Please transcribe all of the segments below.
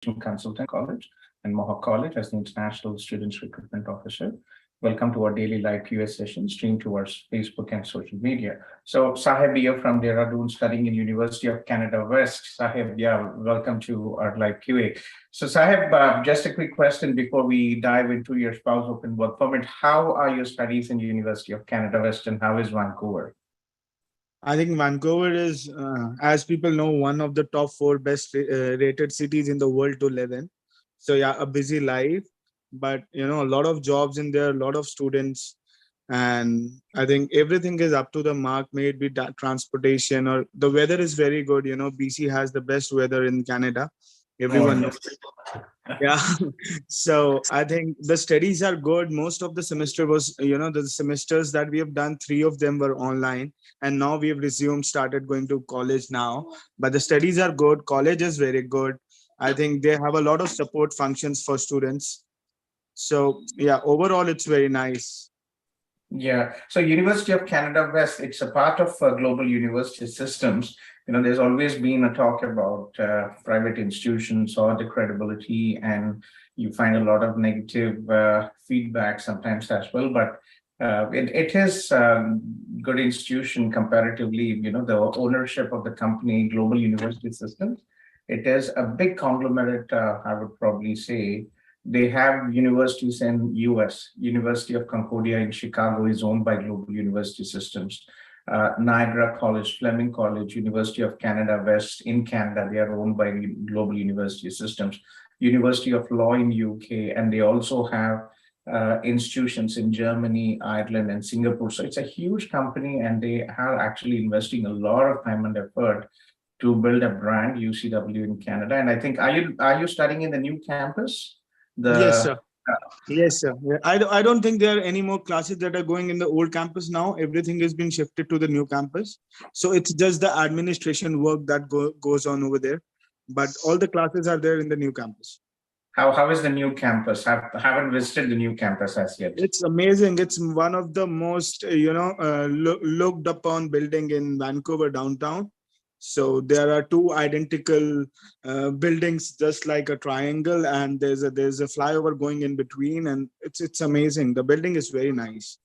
Consultant College and Mohawk College as the International Students Recruitment Officer. Welcome to our daily live QA session streamed towards Facebook and social media. So Sahib here from Dehradun, studying in University of Canada West. Sahib, welcome to our live QA. So Sahib, just a quick question before we dive into your spouse open work permit. How are your studies in University of Canada West and how is Vancouver? I think Vancouver is, as people know, one of the top 4 best rated cities in the world to live in. So yeah, a busy life, but a lot of jobs in there, a lot of students, and I think everything is up to the mark. May it be transportation or the weather is very good. BC has the best weather in Canada. Everyone knows. Yeah. So I think the studies are good. Most of the semester was, the semesters that we have done, 3 of them were online, and now we have started going to college now. But the studies are good. College is very good. I think they have a lot of support functions for students. So yeah, overall, it's very nice. Yeah. So University of Canada West, it's a part of global university systems. There's always been a talk about private institutions or the credibility, and you find a lot of negative feedback sometimes as well. But it is a good institution comparatively. The ownership of the company, Global University Systems, it is a big conglomerate, I would probably say. They have universities in US. University of Concordia in Chicago is owned by Global University Systems. Niagara College, Fleming College, University of Canada West in Canada, they are owned by Global University Systems. University of Law in UK, and they also have institutions in Germany, Ireland, and Singapore. So it's a huge company, and they are actually investing a lot of time and effort to build a brand, UCW in Canada. And I think, are you studying in the new campus? Yes, sir. Yes, sir. I don't think there are any more classes that are going in the old campus now. Everything has been shifted to the new campus. So it's just the administration work that goes on over there. But all the classes are there in the new campus. How is the new campus? Haven't visited the new campus as yet. It's amazing. It's one of the most, looked upon building in Vancouver downtown. So there are 2 identical buildings, just like a triangle, and there's a flyover going in between, and it's amazing. The building is very nice.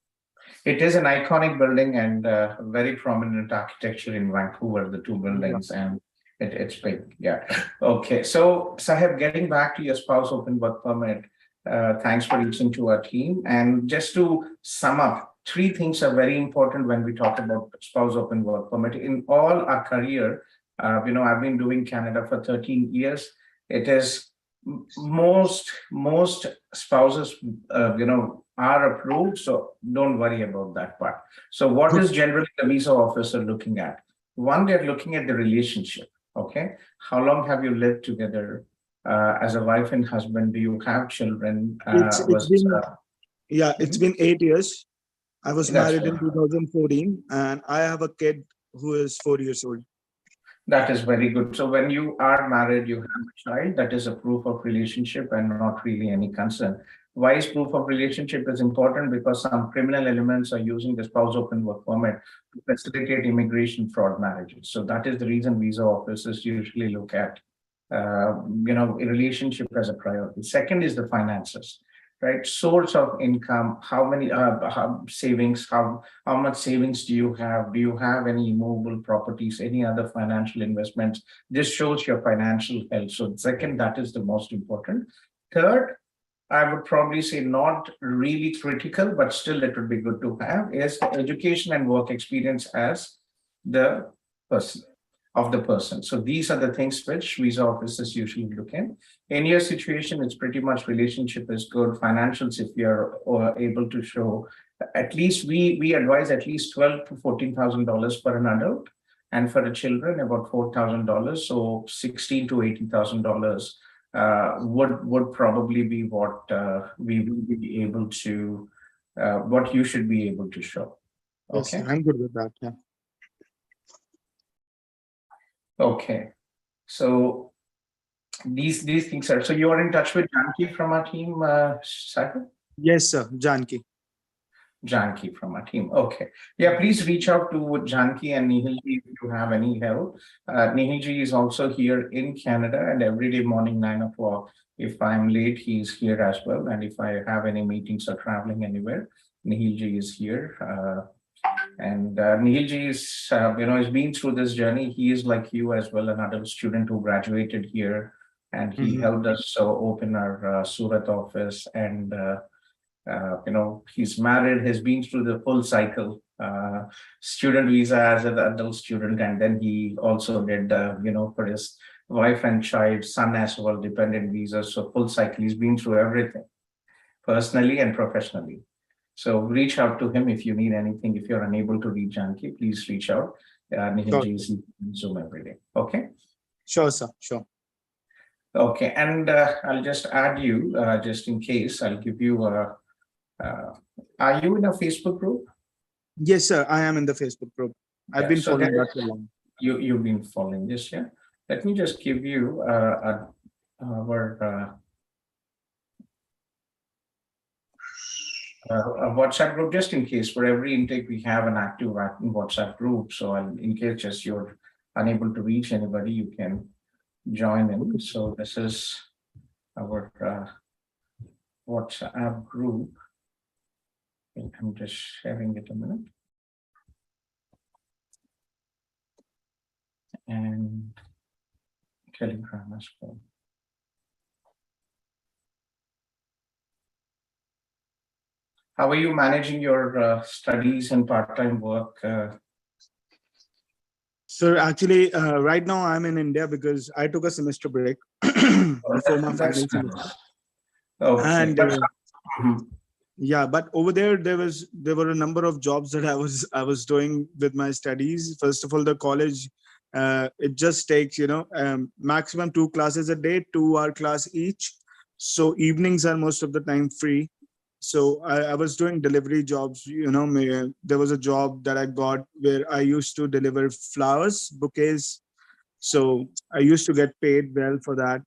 It is an iconic building and very prominent architecture in Vancouver, the 2 buildings, and it's big. Yeah. Okay. So Sahib, getting back to your spouse open work permit, thanks for reaching to our team. And just to sum up, 3 things are very important when we talk about spouse open work permit. In all our career, I've been doing Canada for 13 years. It is most spouses, are approved. So don't worry about that part. So what is generally the visa officer looking at? One, they're looking at the relationship. Okay. How long have you lived together as a wife and husband? Do you have children? It's been 8 years. I was married in 2014, and I have a kid who is 4 years old. That is very good. So when you are married, you have a child, that is a proof of relationship and not really any concern. Why is proof of relationship is important? Because some criminal elements are using the spouse open work permit to facilitate immigration fraud marriages. So that is the reason visa officers usually look at, a relationship as a priority. Second is the finances. Right, source of income, how many savings, how much savings do you have? Do you have any immovable properties, any other financial investments? This shows your financial health. So second, that is the most important. Third, I would probably say not really critical, but still it would be good to have, is the education and work experience as the person. So these are the things which visa officers usually look in. In your situation, it's pretty much relationship is good. Financials, if you're able to show, at least we advise at least $12,000 to $14,000 for an adult, and for the children about $4,000. So $16,000 to $18,000 would probably be what we will be able to, what you should be able to show. Okay, yes, I'm good with that. Yeah. Okay, so these things are. So you are in touch with Janki from our team, Sahib? Yes, sir, Janki. Janki from our team. Okay. Yeah, please reach out to Janki and Nihilji if you have any help. Nihilji is also here in Canada, and every day morning 9 o'clock, if I'm late, he's here as well. And if I have any meetings or traveling anywhere, Nihilji is here. Nihilji is, has been through this journey. He is like you as well, an adult student who graduated here, and he helped us open our Surat office. And he's married. He's been through the full cycle, student visa as an adult student, and then he also did, for his wife and child, son as well, dependent visa. So full cycle. He's been through everything, personally and professionally. So reach out to him if you need anything. If you're unable to reach Janki, please reach out. Nihilji is in Zoom every day. Okay. Sure, sir. Sure. Okay, and I'll just add you, just in case. I'll give you a. Are you in a Facebook group? Yes, sir. I am in the Facebook group. I've been following that for long. You've been following this, yeah? Let me just give you our a WhatsApp group, just in case. For every intake, we have an active WhatsApp group. So in case just you're unable to reach anybody, you can join in. So this is our WhatsApp group. I'm just sharing it a minute. And Telegram as well. How are you managing your studies and part-time work? So actually, right now I'm in India because I took a semester break before my final semester. Okay. And yeah, but over there were a number of jobs that I was doing with my studies. First of all, the college, it just takes maximum 2 classes a day, 2-hour class each. So evenings are most of the time free. So I was doing delivery jobs. There was a job that I got where I used to deliver flowers, bouquets. So I used to get paid well for that.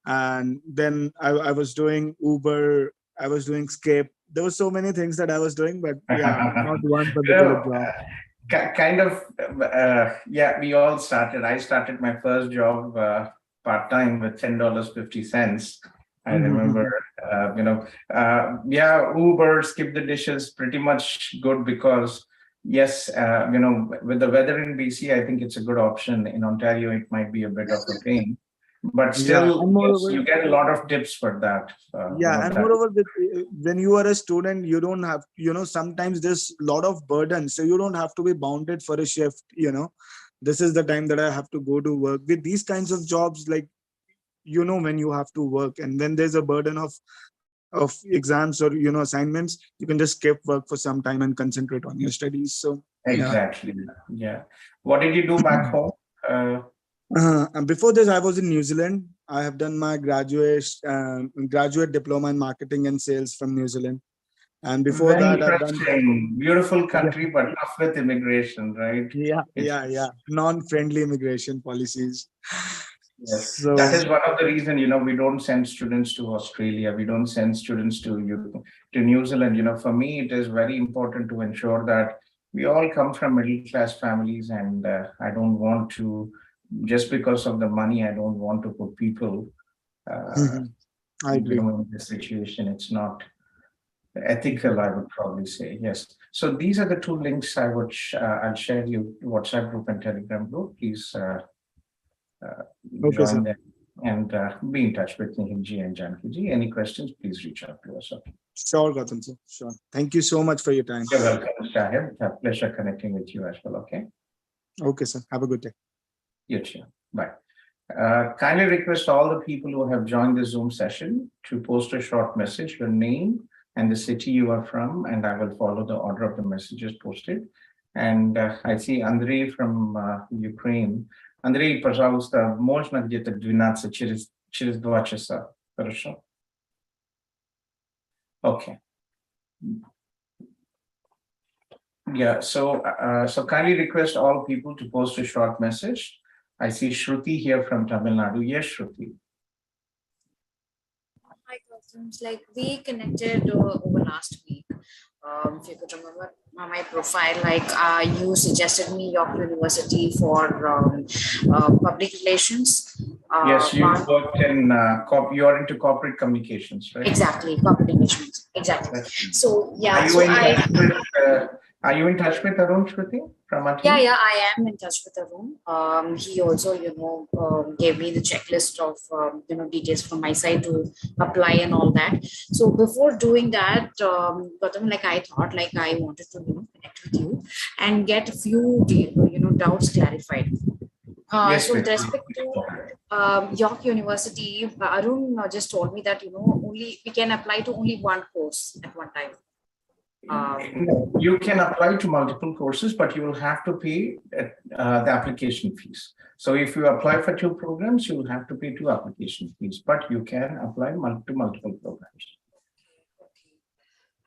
And then I was doing Uber. I was doing Scape. There were so many things that I was doing, but yeah, not one particular job. Kind of, yeah, we all started. I started my first job part-time with $10.50. I remember, yeah, Uber, skip the dishes, pretty much good because, yes, with the weather in BC, I think it's a good option. In Ontario, it might be a bit of a pain. But still, yes, you get a lot of tips for that. Yeah, and moreover, when you are a student, you don't have, sometimes there's a lot of burden. So you don't have to be bounded for a shift, This is the time that I have to go to work. With these kinds of jobs, like, when you have to work, and when there's a burden of exams or, assignments, you can just skip work for some time and concentrate on your studies. So exactly. Yeah. What did you do back home? And before this, I was in New Zealand. I have done my graduate diploma in marketing and sales from New Zealand. And before that, I've done beautiful country, but tough with immigration, right? Yeah. Non-friendly immigration policies. Yes. So that is one of the reasons, we don't send students to Australia. We don't send students to New Zealand. For me, it is very important to ensure that we all come from middle-class families, and I don't want to, just because of the money, I don't want to put people I agree. in this situation. It's not ethical, I would probably say. Yes. So these are the 2 links I'll share you, WhatsApp group and Telegram group. Please join them and be in touch with Nihilji and Janki. Any questions, please reach out to us. Okay. Sure, Gautam sir. Sure. Thank you so much for your time. You're welcome, Shahib. It's a pleasure connecting with you as well. Okay. Okay, sir. Have a good day. You too. Bye. Kindly request all the people who have joined the Zoom session to post a short message, your name and the city you are from, and I will follow the order of the messages posted. And I see Andrei from Ukraine. Андрей, пожалуйста, можно где-то 12 через 2 часа? Хорошо? Okay. Yeah, so kindly request all people to post a short message. I see Shruti here from Tamil Nadu. Yes, Shruti. Hi, Gautam. Like we connected over last week If you could remember my profile, like you suggested me York University for public relations. Yes, you One, worked in you're into corporate communications, right? exactly, public relations. Exactly. That's, So are yeah, you so in touch with are you in touch with Arun Shruti from our team? yeah, I am in touch with Arun. He also, gave me the checklist of, details from my side to apply and all that. So before doing that, Gautam, like I thought, like I wanted to, connect with you and get a few, doubts clarified. Yes, So with with respect to York University, Arun just told me that, only we can apply to only one course at one time. No, you can apply to multiple courses, but you will have to pay the application fees. So if you apply for 2 programs, you will have to pay 2 application fees, but you can apply to multiple programs.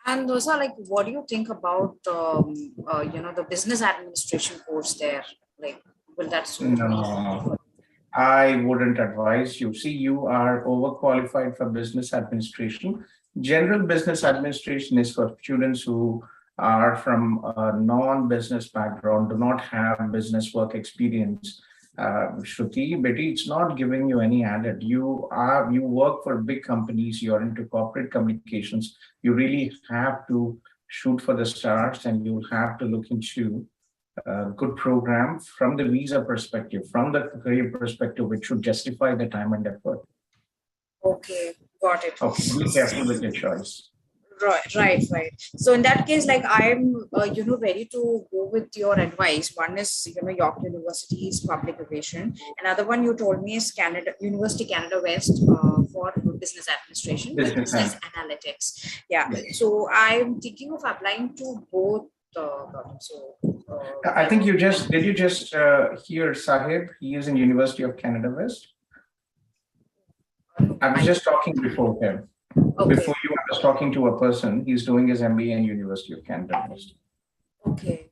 And also, like, what do you think about, the business administration course there? Like, will that suit me? No, I wouldn't advise you. See, you are overqualified for business administration. General business administration is for students who are from a non-business background, do not have business work experience. Shruti, Betty, it's not giving you any added. You work for big companies, you're into corporate communications. You really have to shoot for the stars, and you have to look into good program from the visa perspective, from the career perspective, which should justify the time and effort. Okay, got it. Okay, be careful with your choice. Right. So in that case, like I'm, ready to go with your advice. One is, York University's public relation. Another one you told me is University Canada West for business administration, business analytics. Yeah. Yes. So I'm thinking of applying to both. I think did you just hear Sahib? He is in University of Canada West. I was just talking before him. Okay. Before you, I was talking to a person. He's doing his MBA in University of Canada West. Okay.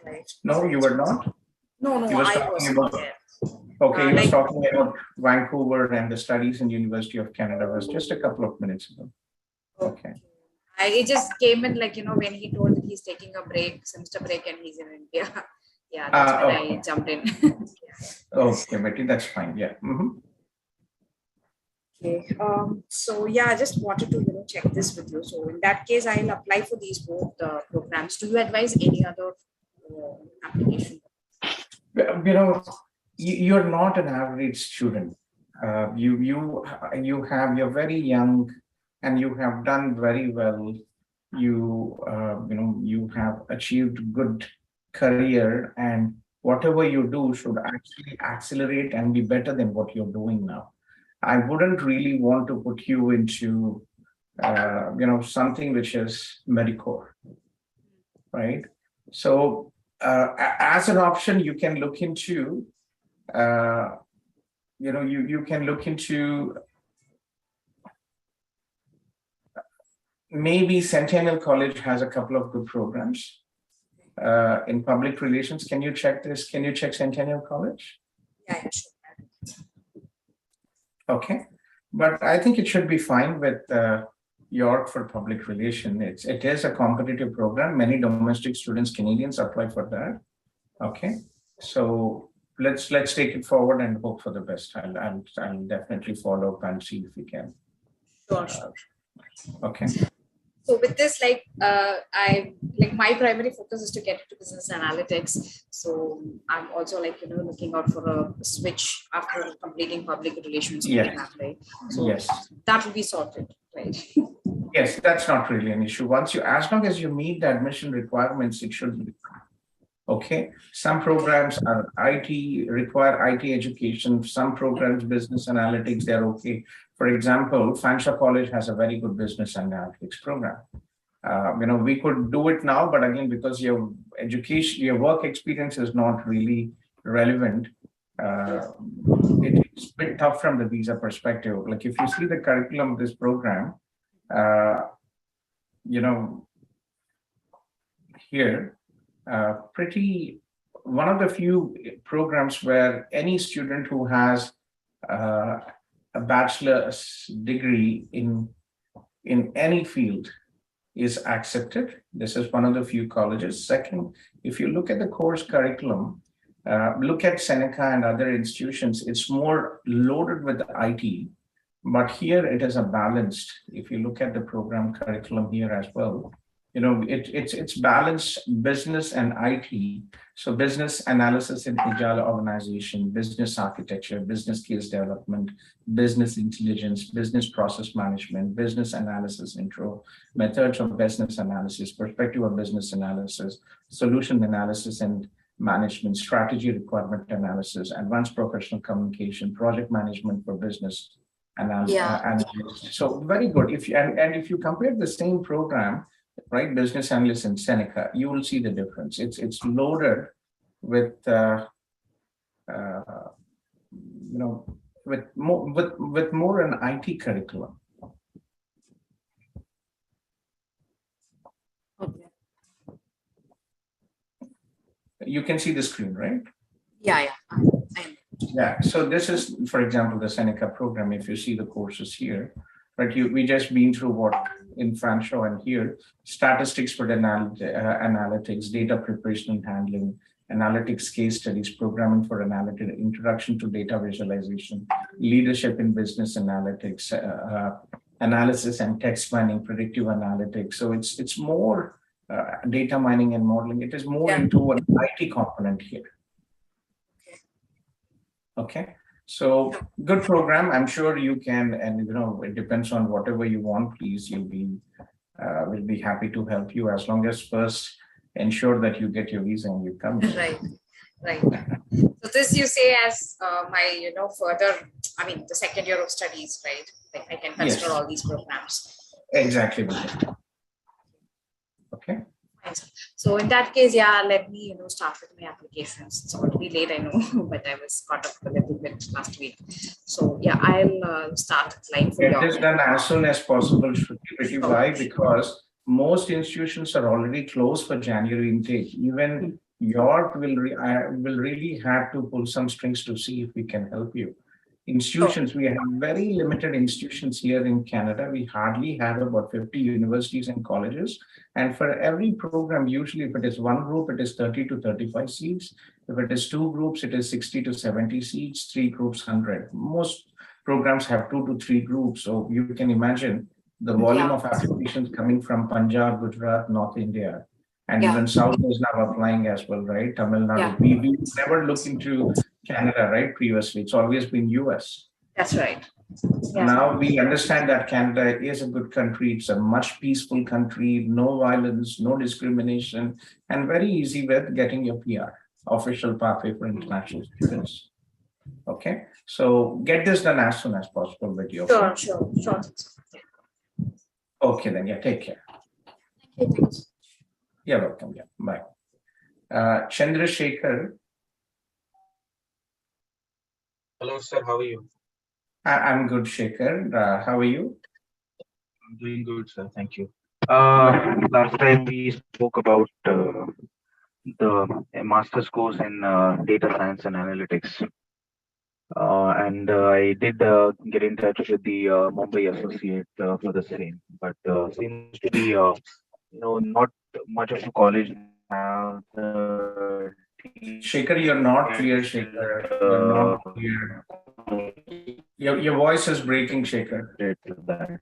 Right. No, you were not? No, He was I talking wasn't about, there. okay, he was talking about Vancouver and the studies in University of Canada West just a couple of minutes ago. Okay. It just came in like, when he told that he's taking a break, semester break, and he's in India. Yeah, that's when I jumped in. Okay, Betty, that's fine. Yeah. Okay. So yeah, I just wanted to check this with you. So in that case, I'll apply for these both programs. Do you advise any other application? You're not an average student. You're very young, and you have done very well. You have achieved good career, and whatever you do should actually accelerate and be better than what you're doing now. I wouldn't really want to put you into, something which is Medicore, right? So as an option, you can look into, you can look into maybe Centennial College has a couple of good programs in public relations. Can you check this? Can you check Centennial College? Yeah, sure. Okay, but I think it should be fine with York for public relation. It is a competitive program. Many domestic students, Canadians, apply for that. Okay, so let's take it forward and hope for the best. I'll definitely follow up and see if we can. Sure. Okay. So with this, my primary focus is to get into business analytics. So I'm also looking out for a switch after completing public relations. Yes. So yes. That will be sorted, right? Yes, that's not really an issue. As long as you meet the admission requirements, it should be fine. Okay. Some programs are require IT education. Some programs, business analytics, they're okay. For example, Fanshawe College has a very good business analytics program. We could do it now, but again, because your work experience is not really relevant, it's a bit tough from the visa perspective. Like if you see the curriculum of this program, here, one of the few programs where any student who has a bachelor's degree in any field is accepted. This is one of the few colleges. Second, if you look at the course curriculum, look at Seneca and other institutions, it's more loaded with IT, but here it is a balanced. If you look at the program curriculum here as well, it's balanced business and IT. So business analysis in agile organization, business architecture, business case development, business intelligence, business process management, business analysis intro, methods of business analysis, perspective of business analysis, solution analysis and management, strategy requirement analysis, advanced professional communication, project management for business analysis. So very good. If you and if you compare the same program, right, business analyst in Seneca, you will see the difference. It's loaded with with more an IT curriculum. Okay. You can see the screen, right? Yeah. Yeah. So this is, for example, the Seneca program. If you see the courses here, right? We just been through what in Fanshawe and here, statistics for the analytics, data preparation and handling, analytics case studies, programming for analytics, introduction to data visualization, leadership in business analytics, analysis and text mining, predictive analytics. So it's more data mining and modeling. It is more into an IT component here. Okay. So good program. I'm sure you can, and it depends on whatever you want. Please, we'll be happy to help you as long as first ensure that you get your visa and you come. Right. So this you say as my further, the second year of studies, right? Like I can consider all these programs. Exactly. Okay. So in that case, let me start with my applications. It's going to be late, I know, but I was caught up a little bit last week. So I'll start applying for Get this done as soon as possible, Shruti. Why? Because most institutions are already closed for January intake. Even York will really have to pull some strings to see if we can help you. Institutions, we have very limited institutions here in Canada. We hardly have about 50 universities and colleges. And for every program, usually if it is one group, it is 30 to 35 seats. If it is two groups, it is 60 to 70 seats, three groups, 100. Most programs have 2 to 3 groups. So you can imagine the volume of applications coming from Punjab, Gujarat, North India, and even South is now applying as well, right? Tamil Nadu. We never looked into Canada, right? Previously, it's always been US. That's right. Now we understand that Canada is a good country. It's a much peaceful country, no violence, no discrimination, and very easy with getting your PR, official pathway for international students. Okay, so get this done as soon as possible with you. Sure. Okay, then take care. Thank you. You're welcome. Bye. Chandrasekhar. Hello, sir. How are you? I'm good, Shekhar. How are you? I'm doing good, sir. Thank you. Last time we spoke about the master's course in data science and analytics. And I did get in touch with the Mumbai associate for the same, but seems to be not much of a college now. Shekhar, you're not clear, Shekhar. You're not clear. Your voice is breaking, Shekhar.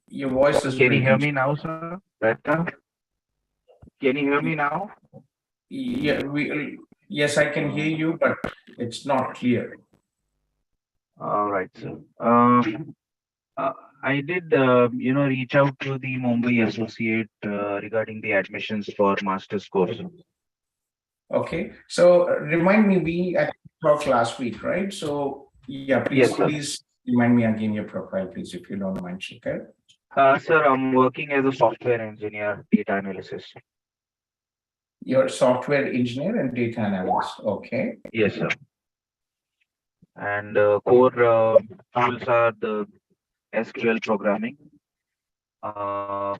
Your voice is breaking. Can you hear me now, sir? Better? Can you hear me now? Yes, I can hear you, but it's not clear. All right, sir. I did, reach out to the Mumbai associate regarding the admissions for master's course. Okay, so remind me, we talked last week, right? So please remind me again your profile, please, if you don't mind, Shekhar. Sir, I'm working as a software engineer, data analysis. You're a software engineer and data analyst. Okay. Yes, sir. And core tools are the SQL programming, Power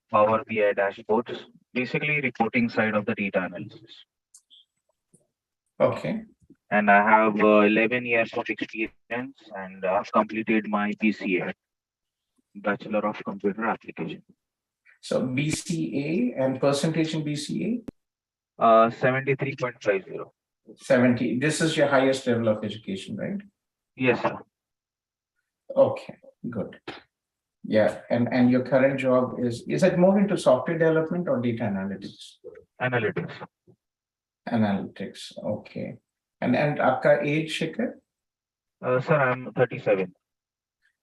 BI dashboards, basically reporting side of the data analysis. Okay. And I have 11 years of experience, and I've completed my BCA, Bachelor of Computer Application. So BCA and percentage in BCA? 73.50. 70. This is your highest level of education, right? Yes, sir. Okay, good. Yeah, and your current job is it more into software development or data analytics? Analytics. Analytics, okay. And आपका age, Shikhar? Sir, I'm 37.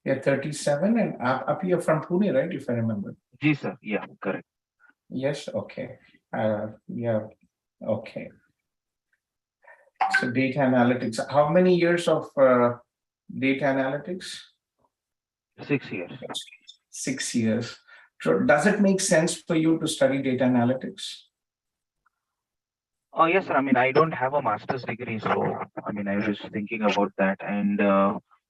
You're 37 and up you're from Pune, right? If I remember. Yes, sir. Yeah, correct. Yes, okay. Yeah, okay. So data analytics. How many years of data analytics? 6 years. 6 years. So does it make sense for you to study data analytics? Oh, yes, sir. I mean, I don't have a master's degree, so I mean, I was thinking about that, and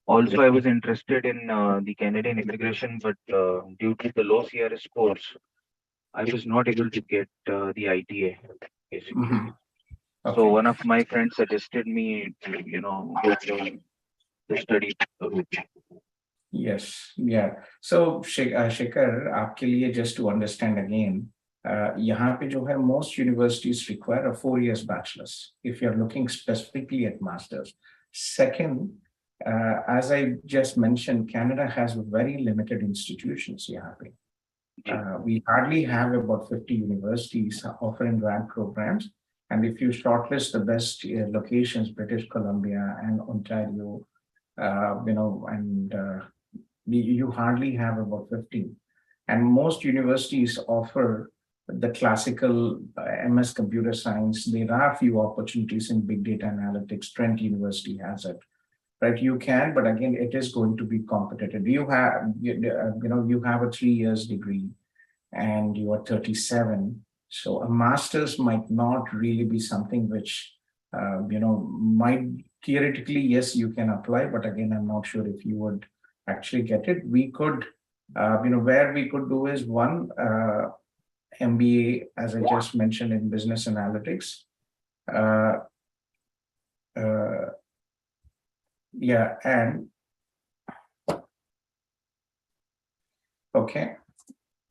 also I was interested in the Canadian immigration, but due to the low CRS scores, I was not able to get the ITA, basically. Mhm. So Okay. one of my friends suggested me to, go to the study route. Yes, yeah. So Shikhar, आपके लिए just to understand again, यहाँ पे जो है most universities require a 4 years bachelor's if you're looking specifically at masters. Second, as I just mentioned, Canada has very limited institutions यहाँ पे. We hardly have about 50 universities offering grant programs. And if you shortlist the best locations, British Columbia and Ontario, and you hardly have about 15. And most universities offer the classical MS computer science. There are few opportunities in big data analytics. Trent University has it. Right, you can, but again, it is going to be competitive. You have, you have a 3 years degree, and you are 37. So a master's might not really be something which, might theoretically, yes, you can apply, but again, I'm not sure if you would actually get it. We could, where we could do is one MBA, as I just mentioned, in business analytics. Yeah, and okay.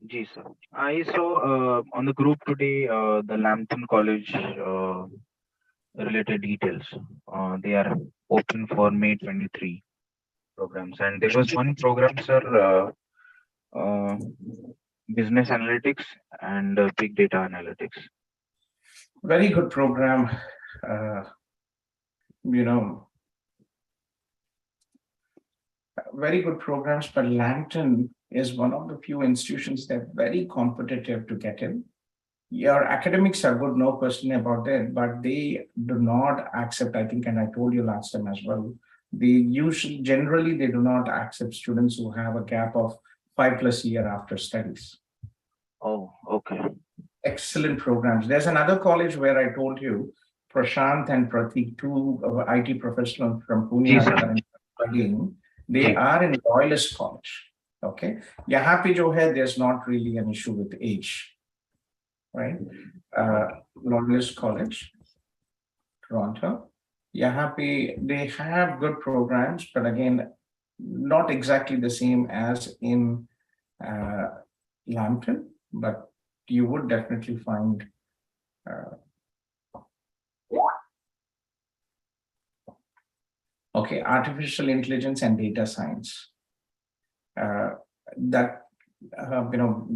Yes, sir. I saw on the group today the Lambton College related details. They are open for May 23 programs, and there was one program, sir, business analytics and big data analytics. Very good program. You know, very good programs, but Lambton is one of the few institutions that are very competitive to get in. Your academics are good, no question about that, but they do not accept, I think, and I told you last time as well, generally they do not accept students who have a gap of 5+ years after studies. Oh, okay. Excellent programs. There's another college where I told you, Prashant and Pratik, two IT professionals from Pune Yes, are currently studying. They are in Loyalist College. Okay. Yahan pe jo hai, there's not really an issue with age. Right? Loyalist College, Toronto. Yahan pe they have good programs, but again, not exactly the same as in Lambton, but you would definitely find okay, artificial intelligence and data science.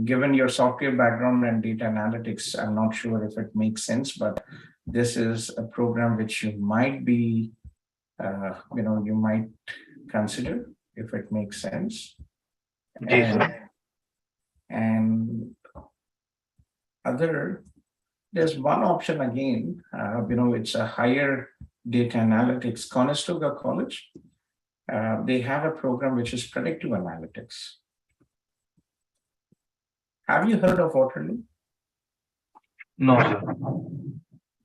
Given your software background and data analytics, I'm not sure if it makes sense, but this is a program which you might be, you might consider if it makes sense. And there's one option again, it's a higher data analytics, Conestoga College. They have a program which is predictive analytics. Have you heard of Waterloo? No, sir.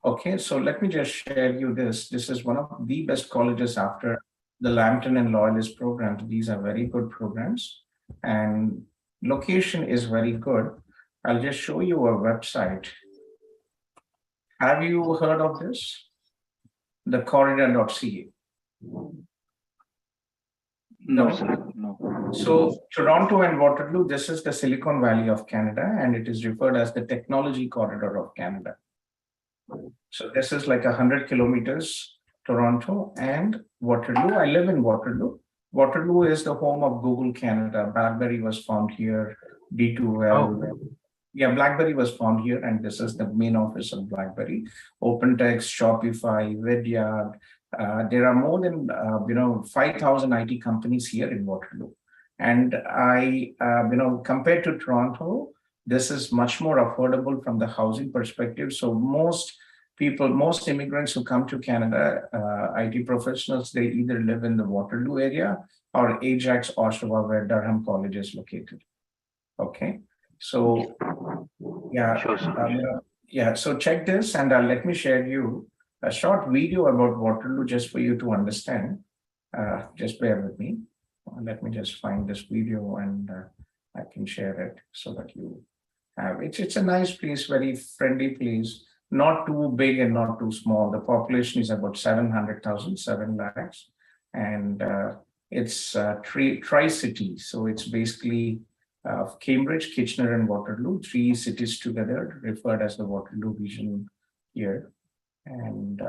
Okay, so let me just share you this. This is one of the best colleges after the Lambton and Loyalist programs. These are very good programs, and location is very good. I'll just show you a website. Have you heard of this? The corridor.ca. No, No? sir. No. So Toronto and Waterloo, this is the Silicon Valley of Canada, and it is referred as the technology corridor of Canada. So this is like 100 kilometers, Toronto and Waterloo. I live in Waterloo. Waterloo is the home of Google Canada. BlackBerry was found here, D2L. Oh. Yeah, BlackBerry was found here, and this is the main office of BlackBerry. OpenText, Shopify, Vidyard. There are more than 5,000 IT companies here in Waterloo. And compared to Toronto, this is much more affordable from the housing perspective. So most immigrants who come to Canada, IT professionals, they either live in the Waterloo area or Ajax, Oshawa, where Durham College is located. Okay, so yeah, Sure, sir. So check this, and let me share you a short video about Waterloo just for you to understand. Just bear with me. Let me just find this video, and I can share it so that you have it. It's a nice place, very friendly place, not too big and not too small. The population is about 700,000, 7 lakhs, and it's Tri-City. So it's basically Cambridge, Kitchener, and Waterloo, 3 cities together, referred as the Waterloo region here. And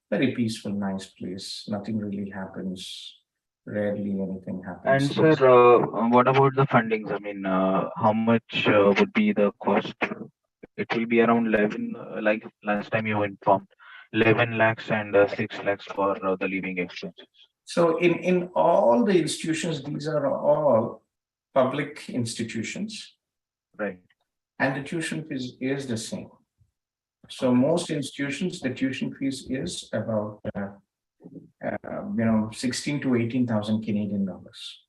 very peaceful, nice place. Nothing really happens. Rarely anything happens. And sir, what about the fundings? I mean, how much would be the cost? It will be around 11, like last time you informed, 11 lakhs and 6 lakhs for the living expenses. So in all the institutions, these are all public institutions. Right. And the tuition fees is the same. So most institutions, the tuition fees is about 16 to 18,000 Canadian dollars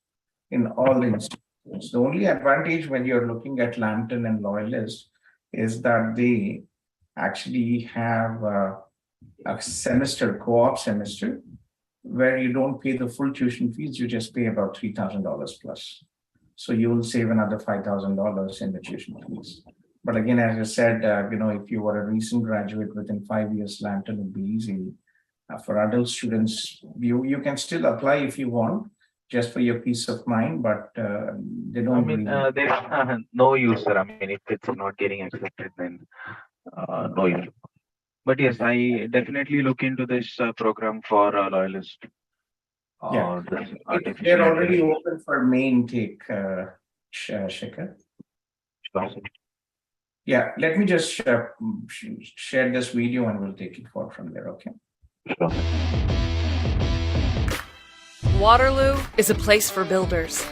in all the institutions. The only advantage when you're looking at Lambton and Loyalist is that they actually have a semester, co-op semester, where you don't pay the full tuition fees, you just pay about $3,000 plus. So you will save another $5,000 in the tuition fees. But again, as I said, if you were a recent graduate within 5 years, Lambton would be easy. For adult students, you can still apply if you want, just for your peace of mind, but they don't. I mean, there's no use, sir. I mean, if it's not getting accepted, then no use. But yes, I definitely look into this program for Loyalist. Yeah, This they're already open for May intake, Shekhar. Yeah, let me just share this video and we'll take it forward from there, okay? Sure. Waterloo is a place for builders,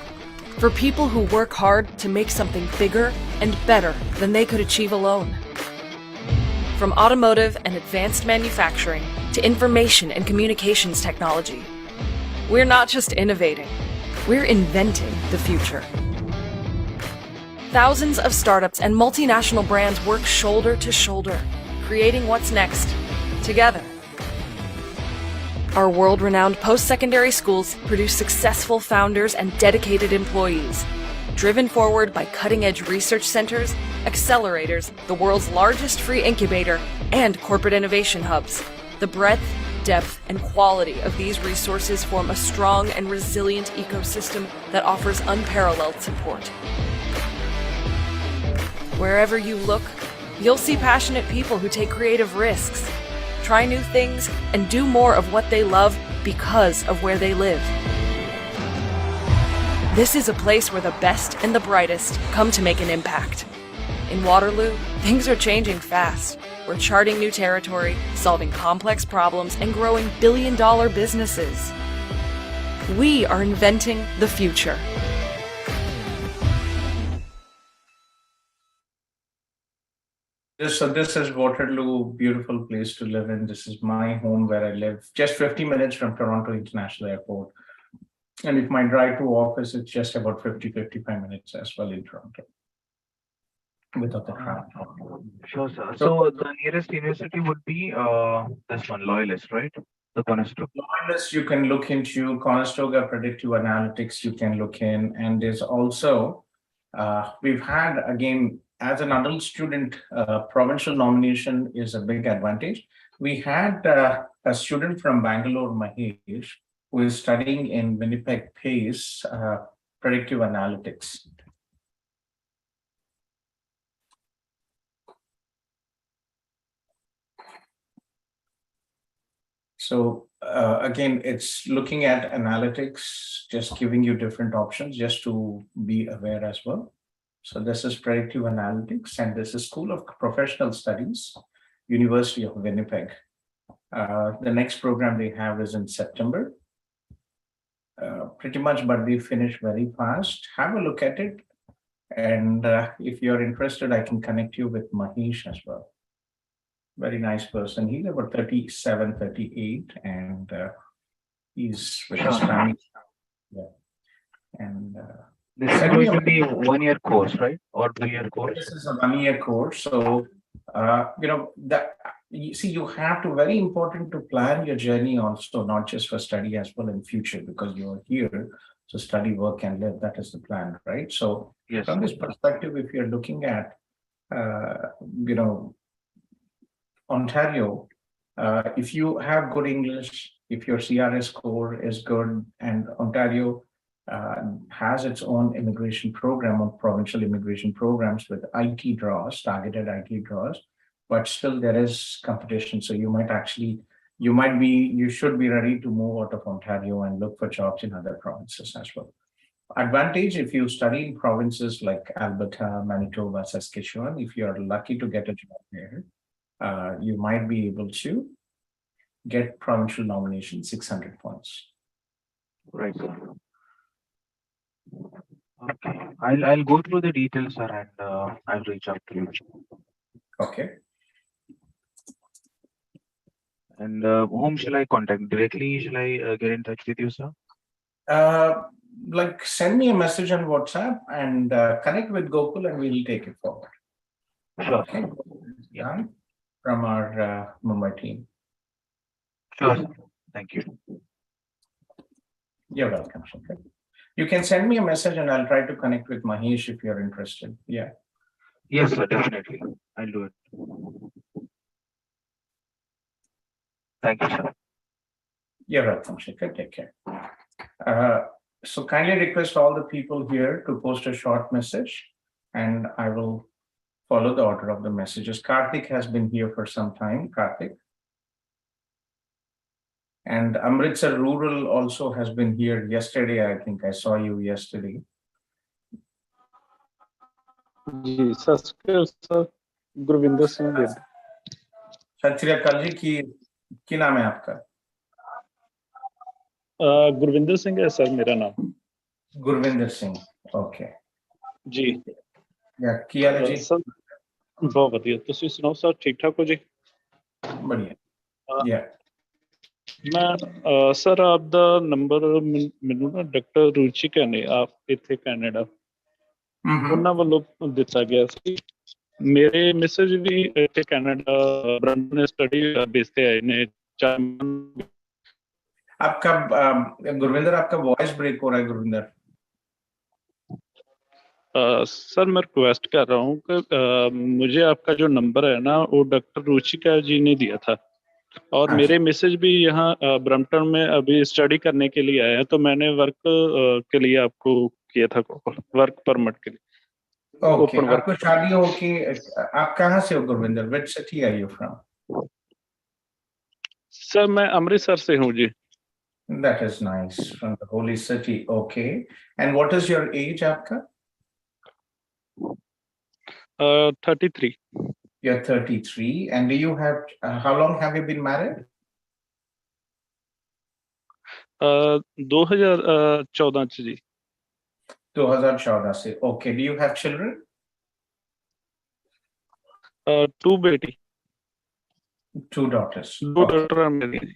for people who work hard to make something bigger and better than they could achieve alone. From automotive and advanced manufacturing to information and communications technology, we're not just innovating, we're inventing the future. Thousands of startups and multinational brands work shoulder to shoulder, creating what's next, together. Our world-renowned post-secondary schools produce successful founders and dedicated employees, driven forward by cutting-edge research centers, accelerators, the world's largest free incubator, and corporate innovation hubs. The breadth, depth, and quality of these resources form a strong and resilient ecosystem that offers unparalleled support. Wherever you look, you'll see passionate people who take creative risks, try new things, and do more of what they love because of where they live. This is a place where the best and the brightest come to make an impact. In Waterloo, things are changing fast. We're charting new territory, solving complex problems, and growing billion-dollar businesses. We are inventing the future. So this is Waterloo, beautiful place to live in. This is my home where I live, just 50 minutes from Toronto International Airport. And if my drive to office, it's just about 55 minutes as well in Toronto. Without the traffic. Sure, sir. So the nearest university would be this one, Loyalist, right? The Conestoga. Loyalist, you can look into Conestoga Predictive Analytics, you can look in, and there's also, we've had, again, as an adult student, provincial nomination is a big advantage. We had a student from Bangalore, Mahesh, who is studying in Winnipeg PACE, predictive analytics. So again, it's looking at analytics, just giving you different options just to be aware as well. So this is predictive analytics, and this is School of Professional Studies, University of Winnipeg. The next program they have is in September. Pretty much, but they finish very fast. Have a look at it. And if you're interested, I can connect you with Mahesh as well. Very nice person. He's about 37, 38, and he's with his family. Yeah. And this is going to be a 1-year course, right? Or 2-year course? This is a 1-year course. So, you have to, very important to plan your journey also, not just for study as well in future, because you're here to study, work, and live. That is the plan, right? So, yes, from this perspective, if you're looking at, Ontario, if you have good English, if your CRS score is good, and Ontario has its own immigration program or provincial immigration programs with IT draws, targeted IT draws, but still there is competition. So you should be ready to move out of Ontario and look for jobs in other provinces as well. Advantage, if you study in provinces like Alberta, Manitoba, Saskatchewan, if you're lucky to get a job there, you might be able to get provincial nomination 600 points. Right. Okay, I'll go through the details, sir, and I'll reach out to you. Okay. And whom shall I contact? Directly, shall I get in touch with you, sir? Like, send me a message on WhatsApp and connect with Gokul, and we'll take it forward. Sure. Okay. Yeah. From our Mumbai team. Sure. Thank you. You're welcome. Okay. You can send me a message and I'll try to connect with Mahesh if you're interested. Yeah. Yes, sir, definitely. I'll do it. Thank you, sir. You're welcome, Shekhar. Take care. So kindly request all the people here to post a short message, and I will follow the order of the messages. Karthik has been here for some time. Karthik. And Amritsar Rural also has been here yesterday. I think I saw you yesterday. Ji sir Gurvinder Singh ji. सत श्री अकाल जी, की नाम है आपका? गुरविंदर सिंह है sir मेरा नाम। गुरविंदर सिंह, ओके जी। या की हाल है जी? सर बहुत ਵਧੀਆ, ਤੁਸੀਂ ਸੁਣਾਓ ਸਰ, ਠੀਕ ਠਾਕ ਹੋ ਜੀ? बढ़िया। या ਮੈਂ ਸਰ ਆਪ ਦਾ ਨੰਬਰ ਮੈਨੂੰ ਨਾ ਡਾਕਟਰ ਰੁਚਿਕ ਨੇ ਆਪ ਇੱਥੇ ਕੈਨੇਡਾ ਉਹਨਾਂ ਵੱਲੋਂ ਦਿੱਤਾ ਗਿਆ ਸੀ। ਮੇਰੇ ਮੈਸੇਜ ਵੀ ਇੱਥੇ ਕੈਨੇਡਾ ਬ੍ਰੈਂਟਨ ਸਟੱਡੀ ਬੇਸ ਤੇ ਆਏ ਨੇ। आपका गुरविंदर, आपका वॉइस ब्रेक हो रहा है गुरविंदर। सर मैं रिक्वेस्ट कर रहा हूँ कि मुझे आपका जो नंबर है ना वो डॉक्टर रुचिका जी ने दिया था, और मेरे मैसेज भी यहाँ ब्रम्पटन में अभी स्टडी करने के लिए आया है, तो मैंने वर्क के लिए आपको किया था, वर्क परमिट के लिए। ओके, आपको शादी हो कि आप कहाँ से हो Gurvinder? Which city are you from? Sir मैं अमृतसर से हूँ जी। That is nice, from the holy city. Okay, and what is your age आपका? 33. You're 33, and do you have how long have you been married? 2014 च जी। 2014 से। Okay, do you have children? 2 बेटी। 2 daughters. 2 daughter are married.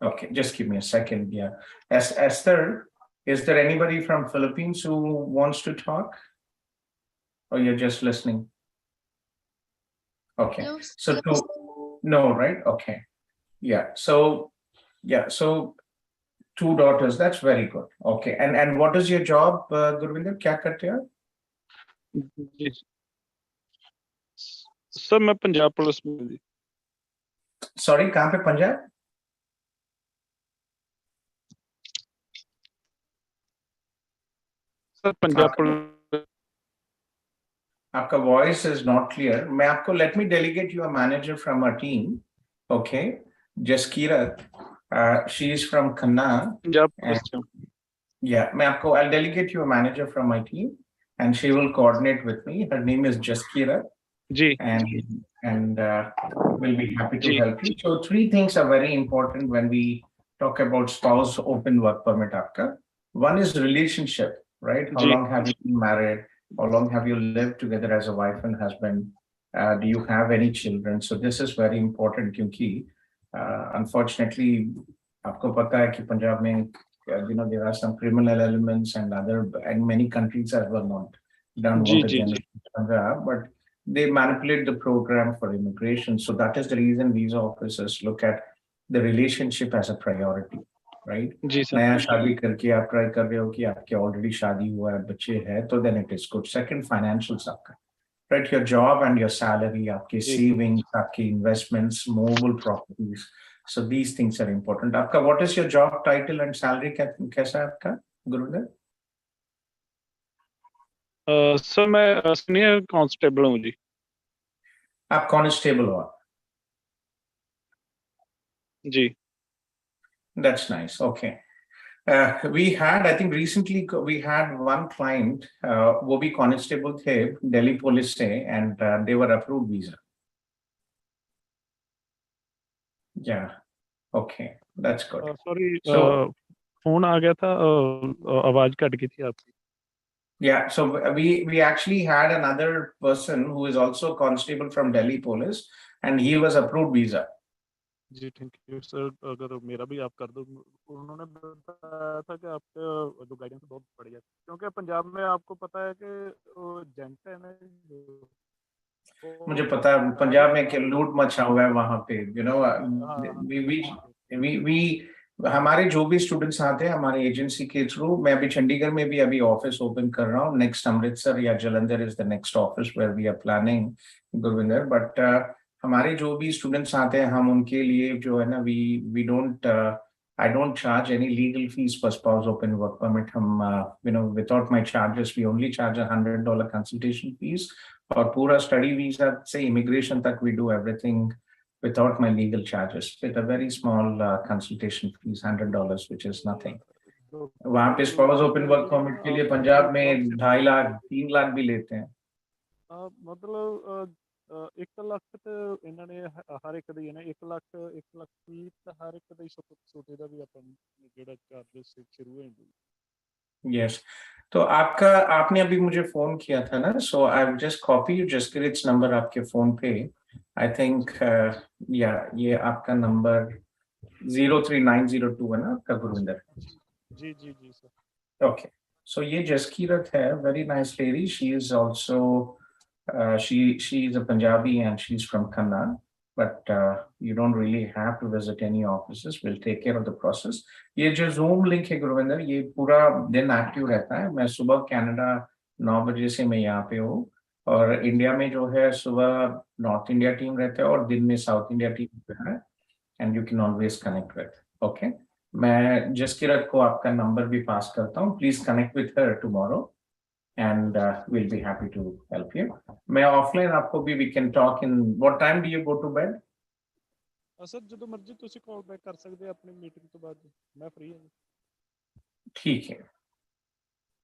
Okay, just give me a second. Yeah, Esther, is there anybody from Philippines who wants to talk, or you're just listening? Okay, no, so no, right? Okay, yeah. So 2 daughters. That's very good. Okay, and what is your job, Gurvinder? क्या करते हो? जी sir मैं Punjab police में जी। Sorry, कहाँ पे? Punjab? Sir Punjab आपका voice is not clear. मैं आपको let me delegate you a manager from our team. Okay, Jaskirat. She is from Khanna. Punjab Yeah, I'll delegate you a manager from my team, and she will coordinate with me. Her name is Jaskira, ji and we'll be happy to ji help you. So 3 things are very important when we talk about spouse open work permit. Aapka. One is relationship, right? How ji long have you been married? How long have you lived together as a wife and husband? Do you have any children? So this is very important क्योंकि unfortunately आपको पता है कि पंजाब में there are some criminal elements and many countries as well don't जी want to जी जी generate Punjab, but they manipulate the program for immigration. So that is the reason visa officers look at the relationship as a priority, right? जी sir नया शादी करके आप try कर रहे हो कि आपके ऑलरेडी शादी हुआ है बच्चे हैं तो then it is good. Second, financials आपका, right? Your job and your salary, आपके जी savings, आपके investments, mobile properties. So these things are important. आपका what is your job title and salary कैसा है आपका गुरुदेव? सर मैं सीनियर कांस्टेबल हूँ जी आप कांस्टेबल हो? जी That's nice. Okay. We had, I think recently we had one client, वो भी constable थे Delhi police से, and they were approved visa. Yeah. Okay. That's good. Sorry So phone आ गया था आवाज कट गई थी आपकी yeah, so we actually had another person who is also constable from Delhi police, and he was approved visa. जी thank you sir अगर मेरा भी आप कर दो उन्होंने बताया था कि आपका जो गाइडेंस बहुत बढ़िया क्योंकि पंजाब में आपको पता है कि जेंट है ना मुझे पता है पंजाब में क्या लूट मचा हुआ है वहां पे we हमारे जो भी स्टूडेंट्स आते हैं हमारे एजेंसी के थ्रू मैं अभी चंडीगढ़ में भी अभी ऑफिस ओपन कर रहा हूँ नेक्स्ट अमृतसर या Jalandhar is the next office where we are planning Gurvinder but हमारे जो भी स्टूडेंट्स आते हैं हम उनके लिए जो है ना we don't I don't charge any legal fees for spouse open work permit. Without my charges, we only charge $100 consultation fees. For pura study visa, say immigration, that we do everything without my legal charges. With a very small consultation fees, $100, which is nothing. वहाँ पे spouse open work permit के लिए पंजाब में 2.5 लाख 3 लाख भी लेते हैं. मतलब 1 ਲੱਖ ਤੇ ਇਹਨਾਂ ਨੇ ਹਰ ਇੱਕ ਦੀ ਨਾ 1 ਲੱਖ 30 ਤਾਂ ਹਰ ਇੱਕ ਦਾ ਹੀ ਛੋਟੇ ਦਾ ਵੀ ਆਪਾਂ ਜਿਹੜਾ ਚਾਰजेस शुरू हो जाएंगे Yes. तो आपने अभी मुझे फोन किया था ना so I've just copied Jaskirat's number आपके फोन पे I think ये आपका नंबर 03902 है ना आपका गुरविंदर जी जी जी सर Okay. So ये Jaskirat है very nice lady she is also she is a Punjabi and she's from Khanna, but you don't really have to visit any offices. We'll take care of the process. ये जो Zoom link है गुरविंदर ये पूरा दिन active रहता है मैं सुबह कनाडा 9 बजे से मैं यहाँ पे हूँ और इंडिया में जो है सुबह नॉर्थ इंडिया टीम रहता है और दिन में साउथ इंडिया टीम है and you can always connect with. Okay. मैं जसकिरत को आपका नंबर भी पास करता हूँ please connect with her tomorrow and we'll be happy to help you. मैं offline आपको भी we can talk in what time do you go to bed? Sir ਜਦੋਂ ਮਰਜ਼ੀ ਤੁਸੀਂ ਕਾਲ ਬੈਕ ਕਰ ਸਕਦੇ ਆਪਣੀ ਮੀਟਿੰਗ ਤੋਂ ਬਾਅਦ मैं फ्री हूँ ठीक है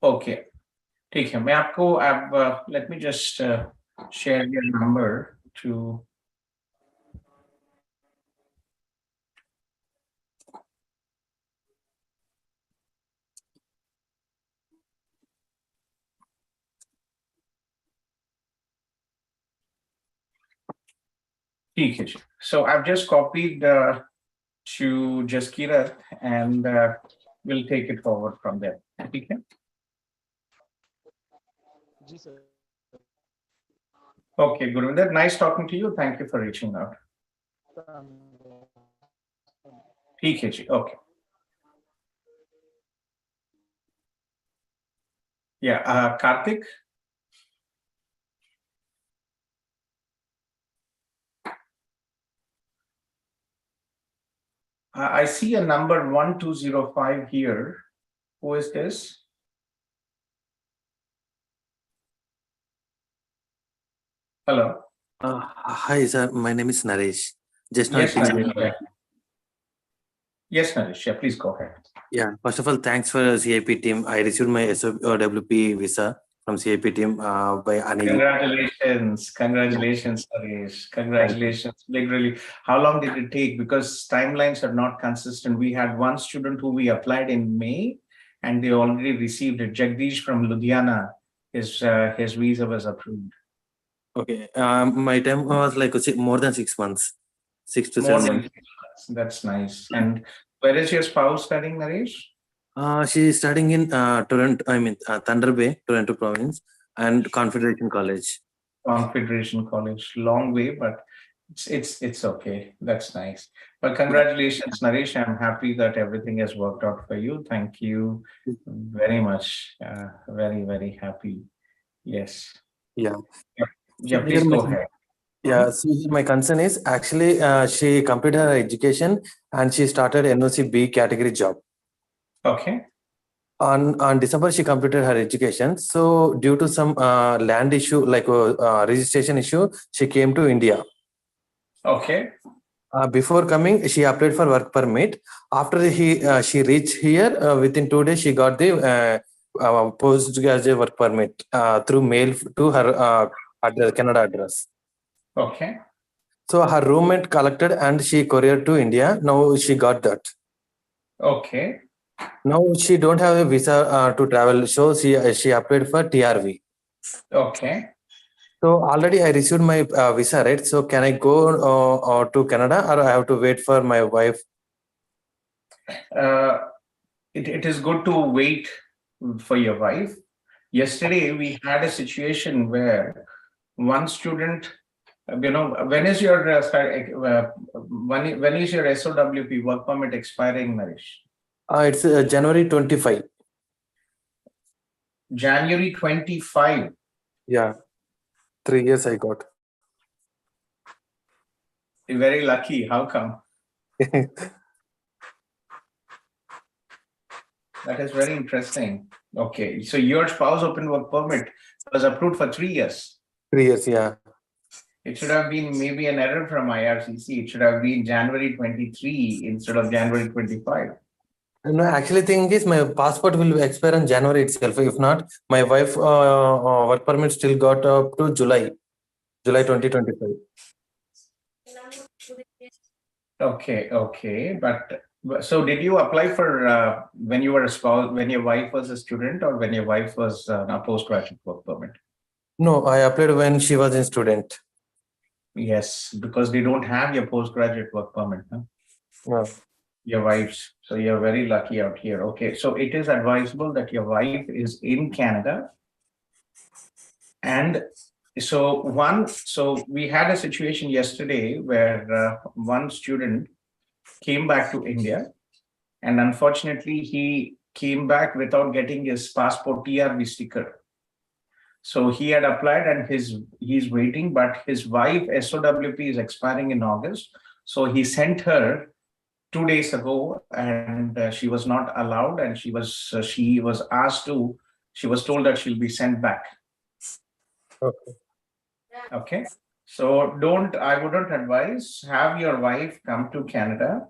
ओके ठीक है मैं आपको let me just share your number to ठीक है so I've just copied to Jaskirat and we'll take it forward from there. ठीक है जी sir Okay, Gurvinder, nice talking to you. Thank you for reaching out. ठीक है जी okay. Yeah, Karthik. I see a number 1205 here. Who is this? Hello. Hi, sir. My name is Naresh. Just now, Yes, Naresh. Yes, Naresh. Yeah, please go ahead. yeah. First of all, thanks for CIP team. I received my SOWP visa from CIP team by Anil. Congratulations. Congratulations, Naresh. Congratulations. Like really, how long did it take? Because timelines are not consistent. We had one student who we applied in May, and they already received it. Jagdish from Ludhiana, his visa was approved. Okay. My time was like more than 6 months, 6 to More 7 than months. 6 months. That's nice. And where is your spouse studying, Naresh? She is studying in Toronto. I mean Thunder Bay, Toronto Province, and Confederation College. Confederation College, long way, but it's okay. That's nice. But congratulations, Naresh. I'm happy that everything has worked out for you. Thank you very much. Very, very happy. Yes. Yeah. Yeah, please go ahead. Yeah, so my concern is actually she completed her education and she started NOC B category job. Okay. On December, she completed her education. So due to some land issue, like registration issue, she came to India. Okay. Before coming, she applied for work permit. After she reached here, within 2 days, she got the postgraduate work permit through mail to her Canada address. Okay. So her roommate collected and she couriered to India. Now she got that. Okay. Now she don't have a visa to travel, so she applied for TRV. Okay. So already I received my visa, right? So can I go to Canada, or I have to wait for my wife? It is good to wait for your wife. Yesterday we had a situation where one student, when is your when is your SOWP work permit expiring, Naresh? It's January 25. January 25. Yeah, 3 years I got. You're very lucky. How come? That is very interesting. Okay, so your spouse open work permit was approved for 3 years. 3 years, yeah. It should have been maybe an error from IRCC. It should have been January 23 instead of January 25. No, actually, thing is, my passport will expire on January itself. If not, my wife work permit still got up to July 2025. Okay. But so did you apply for when you were a spouse, when your wife was a student, or when your wife was a postgraduate work permit? No, I applied when she was a student. Yes, because they don't have your postgraduate work permit. Huh? Yeah. Your wife's. So you're very lucky out here. Okay, so it is advisable that your wife is in Canada. And so we had a situation yesterday where one student came back to India, and unfortunately he came back without getting his passport TRV sticker. So he had applied and he's waiting, but his wife SOWP is expiring in August. So he sent her 2 days ago, and she was not allowed, and she was told that she'll be sent back. Okay. So I wouldn't advise, have your wife come to Canada,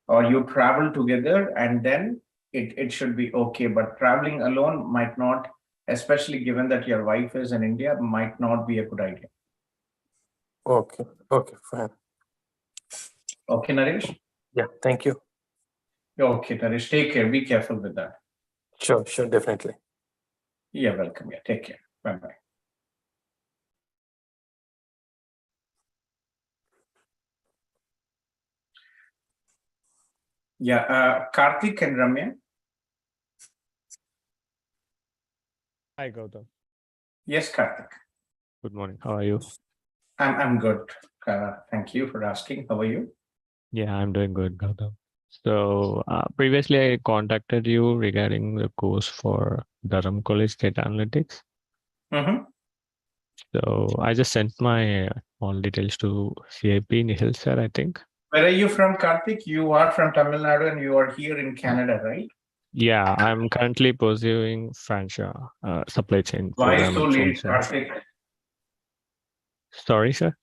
or you travel together, and then it should be okay. But traveling alone might not, especially given that your wife is in India, might not be a good idea. Okay, fine. Okay, Naresh? Yeah, thank you. Okay, Naresh, take care. Be careful with that. Sure, definitely. You're welcome. Yeah, take care. Bye-bye. Yeah, Karthik and Ramya. Hi, Gautam. Yes, Karthik. Good morning. How are you? I'm good. Thank you for asking. How are you? Yeah, I'm doing good, Gautam. So previously I contacted you regarding the course for Durham College Data Analytics. Mm-hmm. So I just sent my all details to CIP Nihil sir, I think. Where are you from, Karthik? You are from Tamil Nadu and you are here in Canada, right? Yeah, I'm currently pursuing French supply chain Why program so at late, French. Karthik? Sorry, sir.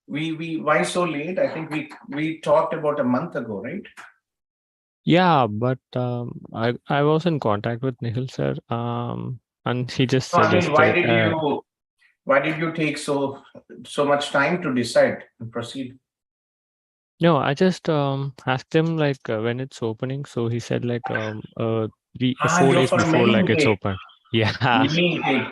Why so late? I think we talked about a month ago, right? Yeah, but I was in contact with Nihil, sir. And he just So, I mean, suggested. why did you take so much time to decide and proceed? No, I just asked him like when it's opening. So he said like 4 you're days for before main like it's day. open. Yeah.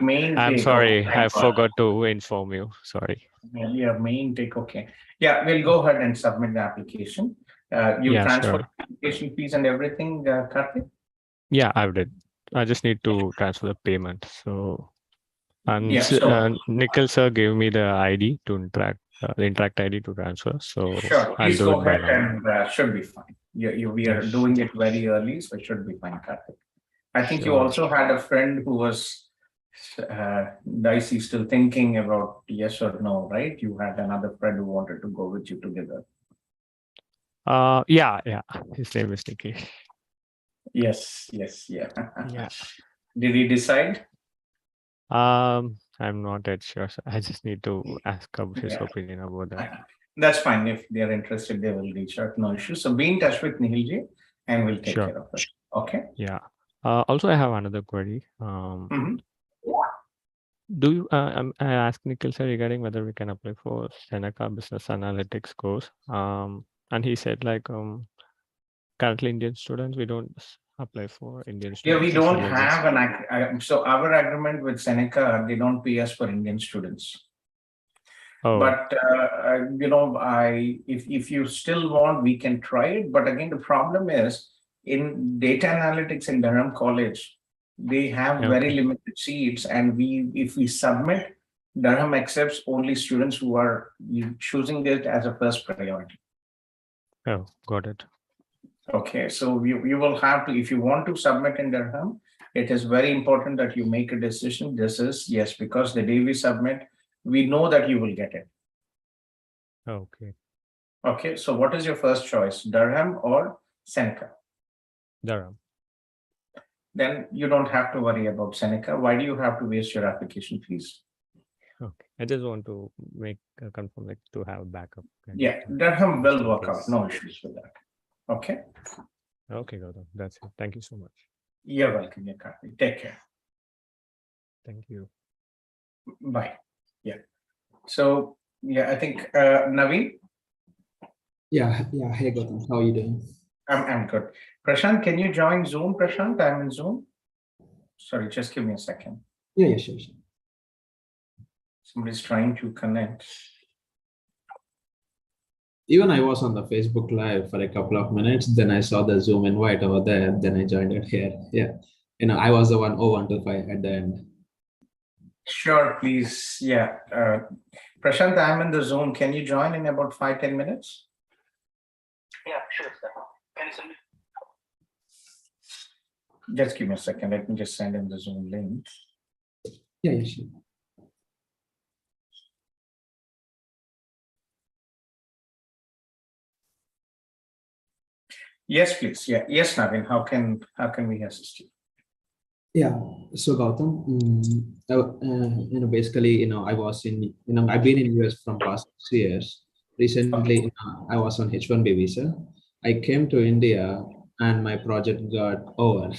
Main I'm take. sorry, Okay, I forgot to inform you. Sorry. Yeah, main take. Okay. Yeah, we'll go ahead and submit the application. You Yeah, transfer sure. application fees and everything, Karthik? Yeah, I did. I just need to transfer the payment. So, and Yeah, so Nikhil sir gave me the ID to interact, the interact ID to transfer. So sure, I'll please do go it by ahead now. and should be fine. We are Yes. doing it very early, so it should be fine, Karthik. I think you Sure. also had a friend who was dicey, still thinking about yes or no, right? You had another friend who wanted to go with you together. Yeah. His name is Nikki. Yes, yeah. Yeah. Did he decide? I'm not that sure. Sir. I just need to ask his Yeah. opinion about that. That's fine. If they are interested, they will reach out. No issue. So be in touch with Nihilji and we'll take Sure. care of it. Okay. Yeah. Also, I have another query. Do you? I asked Nikhil sir regarding whether we can apply for Seneca Business Analytics course. And he said like currently Indian students we don't apply for Indian students. Yeah, we don't have so our agreement with Seneca, they don't pay us for Indian students. Oh. But if you still want, we can try it. But again, the problem is in data analytics in Durham College, they have very limited seats, and if we submit, Durham accepts only students who are choosing it as a first priority. Oh, got it. Okay, so you will have to, if you want to submit in Durham, it is very important that you make a decision. This is yes, because the day we submit, we know that you will get it. Okay. Okay, so what is your first choice, Durham or Seneca? Durham. Then you don't have to worry about Seneca. Why do you have to waste your application fees? Okay, I just want to confirm like to have a backup. Yeah, Durham will work out. No issues with that. Okay. Okay, Gautam. That's it. Thank you so much. You're welcome, Karthik. Take care. Thank you. Bye. Yeah. So yeah, I think Naveen. Yeah. Hey, Gautam. How are you doing? I'm good. Prashant, can you join Zoom, Prashant? I'm in Zoom. Sorry, just give me a second. Yeah, sure. Somebody's trying to connect. Even I was on the Facebook Live for a couple of minutes. Then I saw the Zoom invite over there. Then I joined it here. Yeah. I was the one 0125 at the end. Sure, please. Yeah. Prashant, I'm in the Zoom. Can you join in about 5-10 minutes? Yeah, sure. Can you send me? Just give me a second. Let me just send him the Zoom link. Yeah, sure. Yes, please. Yeah. Yes, Naveen. How can we assist you? Yeah. So Gautam, basically, I was in, I've been in US from past 6 years. Recently, I was on H-1B visa. I came to India and my project got over.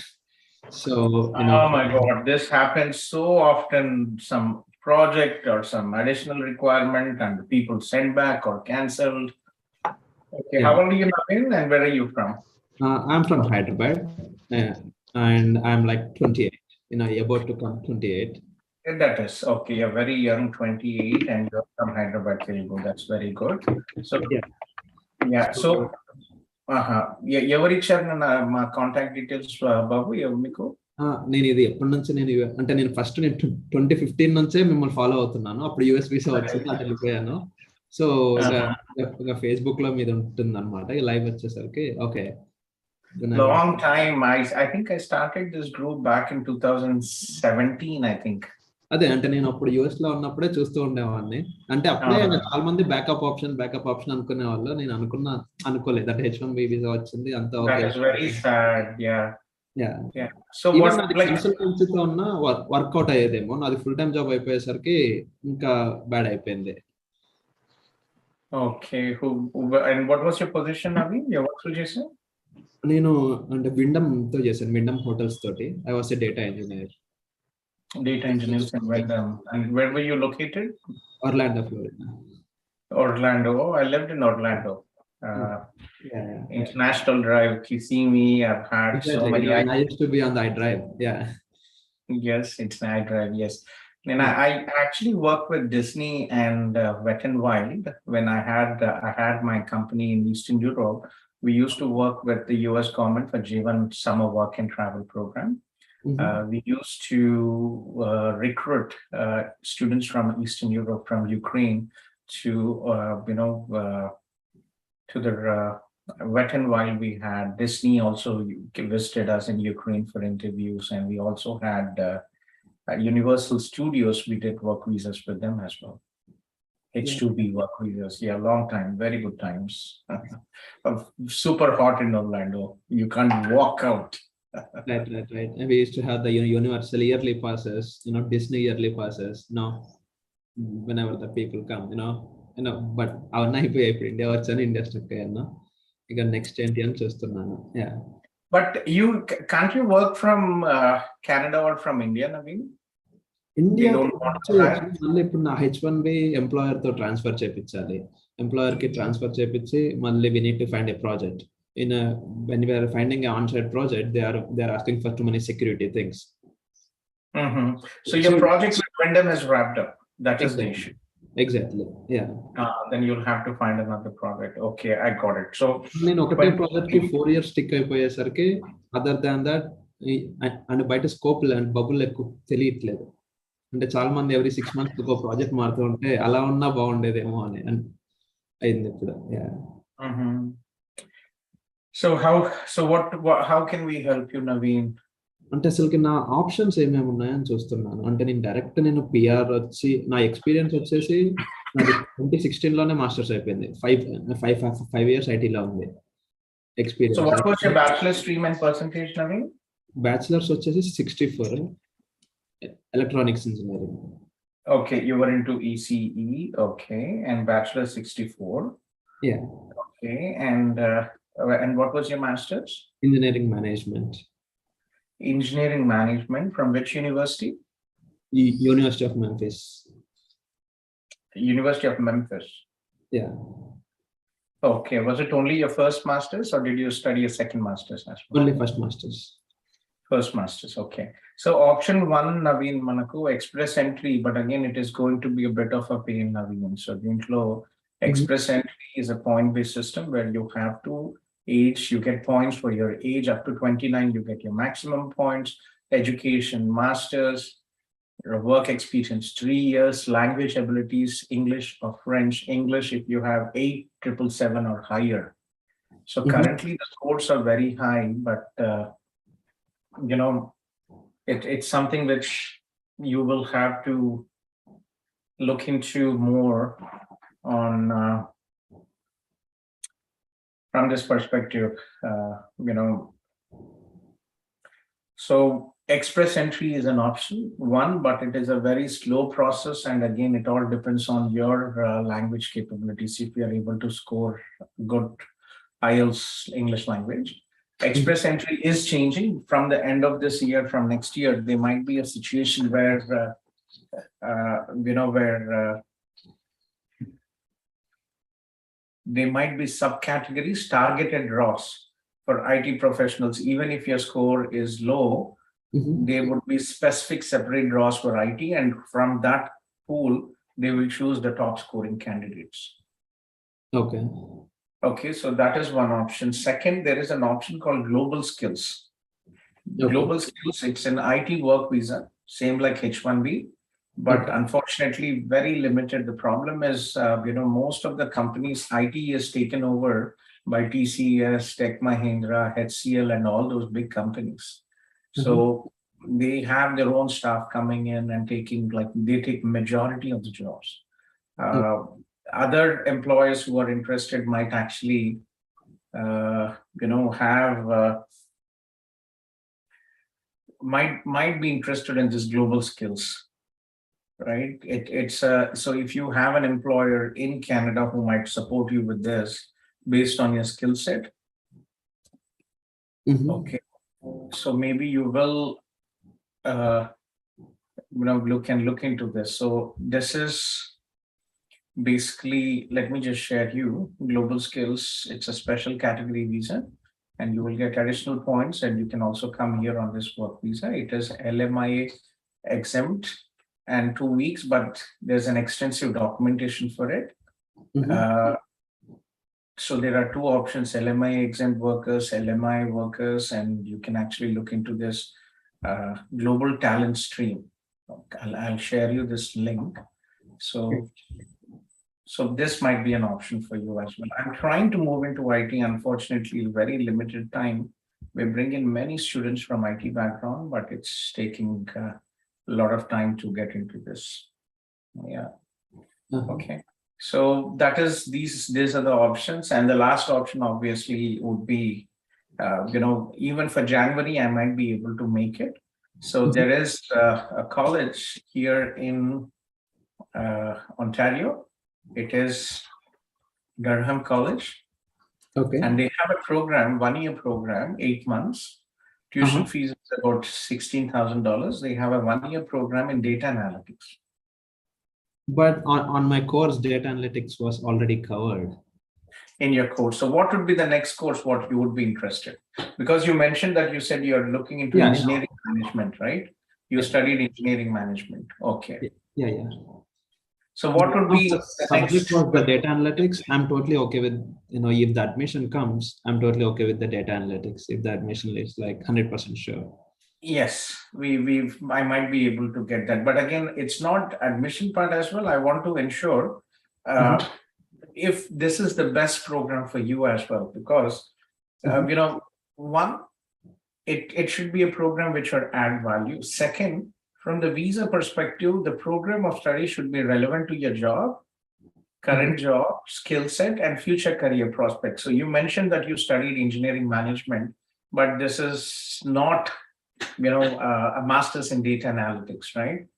So, oh my God, this happens so often. Some project or some additional requirement and people sent back or cancelled. Okay, yeah. How old are you, Naveen, and where are you from? I'm from Hyderabad, and I'm like 28. About to come 28. That is okay. You're very young, 28, and you're from Hyderabad, Telugu. That's very good. So yeah. So ఎవరు ఇచ్చారు మా contact details బాబు ఎవరు మీకు? నేను ఇది ఎప్పటి నుంచి నేను ఫస్ట్ 2015 నుంచే మిమ్మల్ని ఫాలో అవుతున్నాను. అప్పుడు యూఎస్ వీసా వచ్చింది, అది వెళ్ళిపోయాను. సో ఇక ఫేస్బుక్ లో మీద ఉంటుంది అనమాట. లైవ్ వచ్చేసరికి okay. Long time. I think I started this group back in 2017, I think. అదే అంటే నేను అప్పుడు యూఎస్ లో ఉన్నప్పుడే చూస్తూ ఉండేవాడిని. అంటే అప్పుడే చాలా మంది బ్యాకప్ ఆప్షన్ అనుకునే వాళ్ళు. నేను అనుకోలేదు అంటే H-1B వీసా వచ్చింది అంతా okay. Very sad. Yeah. So కన్సల్టెన్సీతో ఉన్న వర్కౌట్ అయ్యేదేమో. నాది ఫుల్ టైం జాబ్ అయిపోయేసరికి ఇంకా బ్యాడ్ అయిపోయింది. Okay. And what was your position, Naveen? Your work position? నేను అంటే విండమ్తో చేశాను, విండమ్ హోటల్స్ తోటి. I was a data engineer. Data engineers in Wyndham. And where were you located? Orlando, Florida. Orlando. Oh, I lived in Orlando. Yeah. International Drive, Kissimmee. I've had so Exactly. many. I used to be on the iDrive. Yeah. Yes, it's an iDrive. Yes. And I actually worked with Disney and Wet n Wild when I had my company in Eastern Europe. We used to work with the US government for J1 summer work and travel program. We used to recruit students from Eastern Europe, from Ukraine, to to the Wet n Wild. We had Disney also visited us in Ukraine for interviews, and we also had Universal Studios. We did work visas with them as well. H2B work visas. Yeah, long time, very good times. Super hot in Orlando. You can't walk out. Right. And we used to have the Universal yearly passes, Disney yearly passes. Whenever the people come, but our అయిపోయి India వచ్చాను, India stuck అయ్యాను. ఇక next ఏంటి అని చూస్తున్నాను. Yeah. But can't you work from Canada or from India, Naveen? India మళ్ళీ ఇప్పుడు నా H1B ఎంప్లాయర్ తో ట్రాన్స్ఫర్ చేయించాలి. ఎంప్లాయర్ కి ట్రాన్స్ఫర్ చేయించి మళ్ళీ we need to find a project. When we are finding an on-site project, they are asking for too many security things. So your project with Wyndham is wrapped up. That is the issue. Exactly. Yeah. Then you'll have to find another project. Okay, I got it. So నేను ఒకటే project కి 4 years stick అయిపోయేసరికి other than that and బయట scope and bubble ఎక్కువ తెలియట్లేదు. అంటే చాలా మంది ఎవ్రీ 6 months ఒక ప్రాజెక్ట్ మారుతూ ఉంటే అలా ఉన్నా బాగుండేదేమో అని అయింది ఇప్పుడు. So how can we help you, Naveen? అంటే అసలుకి నా ఆప్షన్స్ ఏమేమి ఉన్నాయని చూస్తున్నాను. అంటే నేను పిఆర్ వచ్చి నా ఎక్స్పీరియన్స్ వచ్చేసి 2016 లోనే మాస్టర్స్ అయిపోయింది. 5 years ఐటీలో ఉంది experience. So what was your bachelor stream and percentage, Naveen? Bachelors వచ్చేసి 64 electronics engineering. Okay, you were into ECE. Okay, and bachelor 64. Yeah. Okay, and what was your master's? Engineering management. Engineering management from which university? University of Memphis. University of Memphis. Yeah. Okay, was it only your first master's or did you study a second master's as well? Only first master's. First master's, okay. So option 1, Naveen, manaku express entry, but again it is going to be a bit of a pain, Naveen. So dintlo express entry is a point-based system where you have to age, you get points for your age up to 29, you get your maximum points, education, master's, your work experience 3 years, language abilities, English or French, English if you have 8,777 or higher. So currently the scores are very high, but it's something which you will have to look into more on from this perspective. So express entry is an option one, but it is a very slow process, and again it all depends on your language capabilities. If you are able to score good IELTS English language. Express entry is changing from the end of this year. From next year there might be a situation where there might be subcategories, targeted draws for IT professionals. Even if your score is low, there would be specific separate draws for IT, and from that pool they will choose the top scoring candidates. Okay, so that is one option. Second, there is an option called global skills. Global skills, it's an IT work visa, same like H1B, but unfortunately very limited. The problem is, most of the companies, IT is taken over by TCS, Tech Mahindra, HCL, and all those big companies. So they have their own staff coming in and they take majority of the jobs. Other employers who are interested might actually, might be interested in this global skills, right? So if you have an employer in Canada who might support you with this based on your skill set, okay, so maybe you will look into this. So this is basically, let me just share you global skills. It's a special category visa, and you will get additional points, and you can also come here on this work visa. It is LMIA exempt and 2 weeks, but there's an extensive documentation for it. So there are two options: LMI exempt workers, LMI workers, and you can actually look into this global talent stream. I'll share you this link. So this might be an option for you as well. I'm trying to move into IT. Unfortunately, very limited time. We bring in many students from IT background, but it's taking a lot of time to get into this. Yeah. Okay. So that is these are the options, and the last option obviously would be, even for January, I might be able to make it. So there is a college here in Ontario. It is Durham College. Okay. And they have a program, 1-year program, 8 months. Tuition fees is about $16,000. They have a 1-year program in data analytics. But on my course, data analytics was already covered. In your course. So what would be the next course, what you would be interested? Because you mentioned that you said you're looking into engineering management, right? You studied engineering management. Okay. Yeah. So what would be the subject was the data analytics? I'm totally okay with, if the admission comes, I'm totally okay with the data analytics. If the admission is like 100% sure. Yes, I might be able to get that. But again, it's not admission part as well. I want to ensure if this is the best program for you as well, because, one, it should be a program which would add value. Second, from the visa perspective, the program of study should be relevant to your job, current job, skill set, and future career prospects. So you mentioned that you studied engineering management, but this is not, a master's in data analytics, right?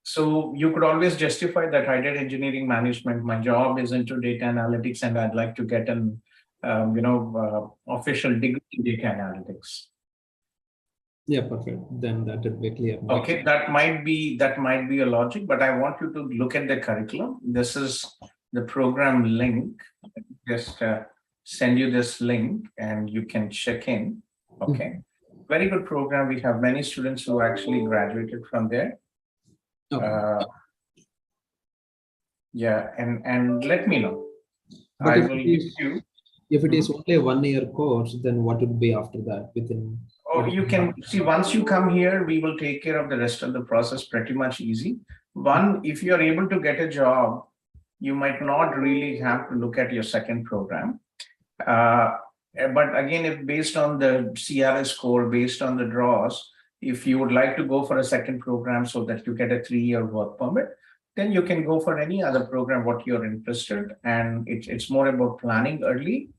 So you could always justify that I did engineering management, my job is into data analytics, and I'd like to get an, official degree in data analytics. Yeah, perfect. Then that would be clear. Okay, that might be a logic, but I want you to look at the curriculum. This is the program link. Just send you this link and you can check in. Okay, very good program. We have many students who actually graduated from there. Yeah, and let me know. But I will give you. If it is only a 1-year course, then what would be after that within? Oh, you can see once you come here, we will take care of the rest of the process pretty much easy. One, if you are able to get a job, you might not really have to look at your second program. But again, if based on the CRS score, based on the draws, if you would like to go for a second program so that you get a 3-year work permit, then you can go for any other program what you're interested. And it's more about planning early,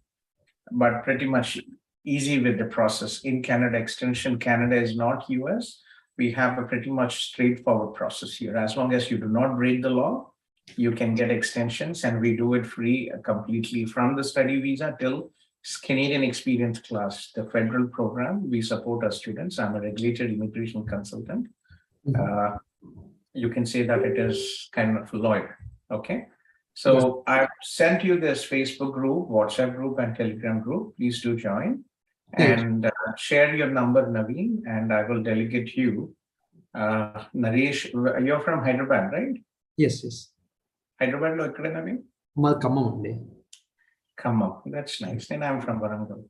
but pretty much easy with the process. In Canada extension, Canada is not US. We have a pretty much straightforward process here. As long as you do not break the law, you can get extensions, and we do it free completely from the study visa till Canadian experience class, the federal program. We support our students. I'm a regulated immigration consultant. You can say that it is kind of a lawyer. Okay. So I've sent you this Facebook group, WhatsApp group, and Telegram group. Please do join and share your number, Naveen, and I will delegate you. Naresh, you're from Hyderabad, right? Yes. Hyderabad, lo ikkade Naveen? Khammam. That's nice. Then I'm from Warangal.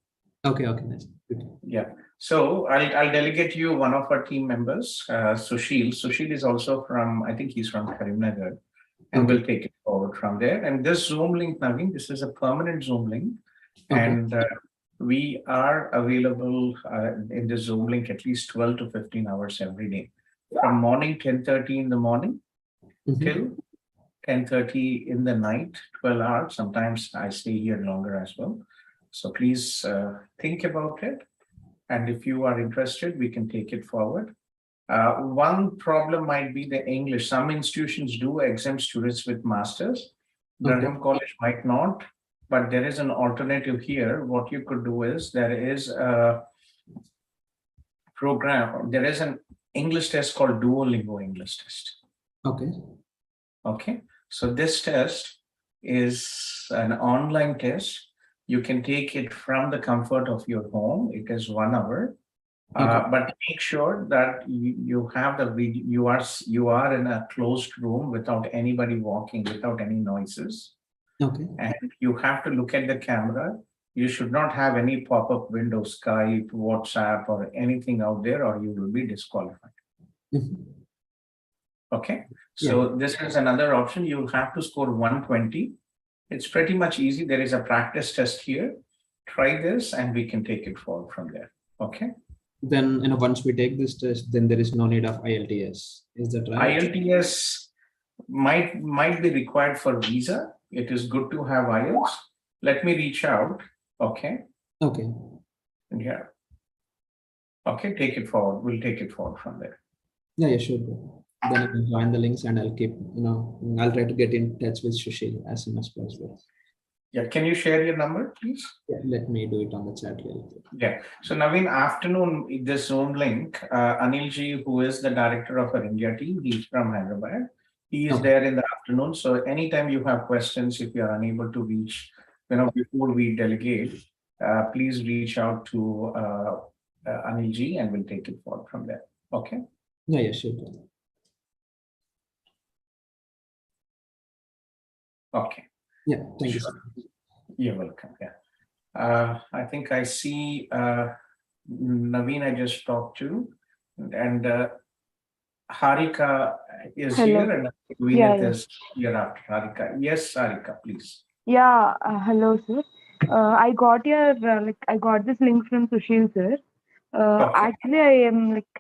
Okay, nice. Good. Yeah. So I'll delegate you one of our team members, Sushil. Sushil is also from, I think he's from Karimnagar. And we'll take it forward from there. And this Zoom link, Naveen, this is a permanent Zoom link. And we are available in the Zoom link at least 12 to 15 hours every day. From morning 10:30 in the morning till 10:30 in the night, 12 hours. Sometimes I stay here longer as well. So please think about it. And if you are interested, we can take it forward. One problem might be the English. Some institutions do exempt students with masters. Durham College might not, but there is an alternative here. What you could do is there is a program, there is an English test called Duolingo English test. Okay. Okay. So this test is an online test. You can take it from the comfort of your home. It is 1 hour. But make sure that you have the video, you are in a closed room without anybody walking, without any noises. Okay. And you have to look at the camera. You should not have any pop-up window, Skype, WhatsApp, or anything out there, or you will be disqualified. Okay. So this is another option. You have to score 120. It's pretty much easy. There is a practice test here. Try this and we can take it forward from there. Okay. Then, once we take this test, then there is no need of IELTS. Is that right? IELTS might be required for visa. It is good to have IELTS. Let me reach out. Okay. Okay. Yeah. Okay, take it forward. We'll take it forward from there. Yeah, sure. Then I can join the links and I'll keep, I'll try to get in touch with Sushil as soon as possible. Yeah, can you share your number, please? Yeah, let me do it on the chat really quick. Yeah. So Naveen, afternoon, this Zoom link, Anilji, who is the director of our India team, he's from Hyderabad. He is there in the afternoon. So anytime you have questions, if you are unable to reach, before we delegate, please reach out to Anilji and we'll take it forward from there. Okay. Yeah, sure. Okay. Yeah, thank you, sir. You're welcome. Yeah. I think I see Naveen I just talked to, and Harika is here, and Naveen is here after Harika. Yes, Harika, please. Yeah, hello, sir. I got your I got this link from Sushil, sir. Actually,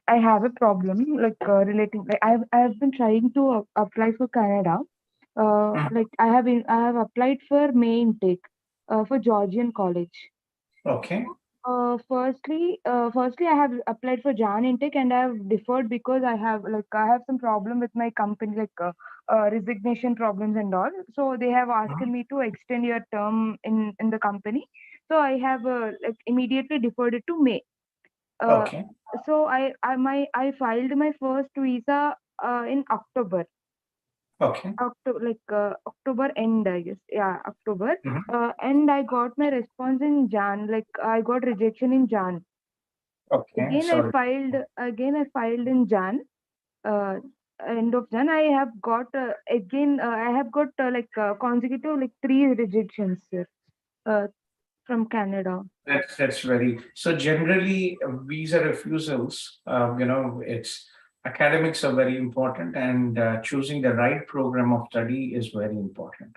I have a problem relating. I have been trying to apply for Canada. I have applied for May intake for Georgian College. Okay. Firstly, I have applied for Jan intake and I have deferred because I have some problem with my company, resignation problems and all. So they have asked me to extend your term in the company. So I have immediately deferred it to May. Okay. So I filed my first visa in October. Okay. October end, I guess. Yeah, October. And I got my response in Jan. I got rejection in Jan. Okay. I filed in Jan. End of Jan. I have got consecutive 3 rejections, sir, from Canada. That's very so. Generally, visa refusals. It's academics are very important, and choosing the right program of study is very important.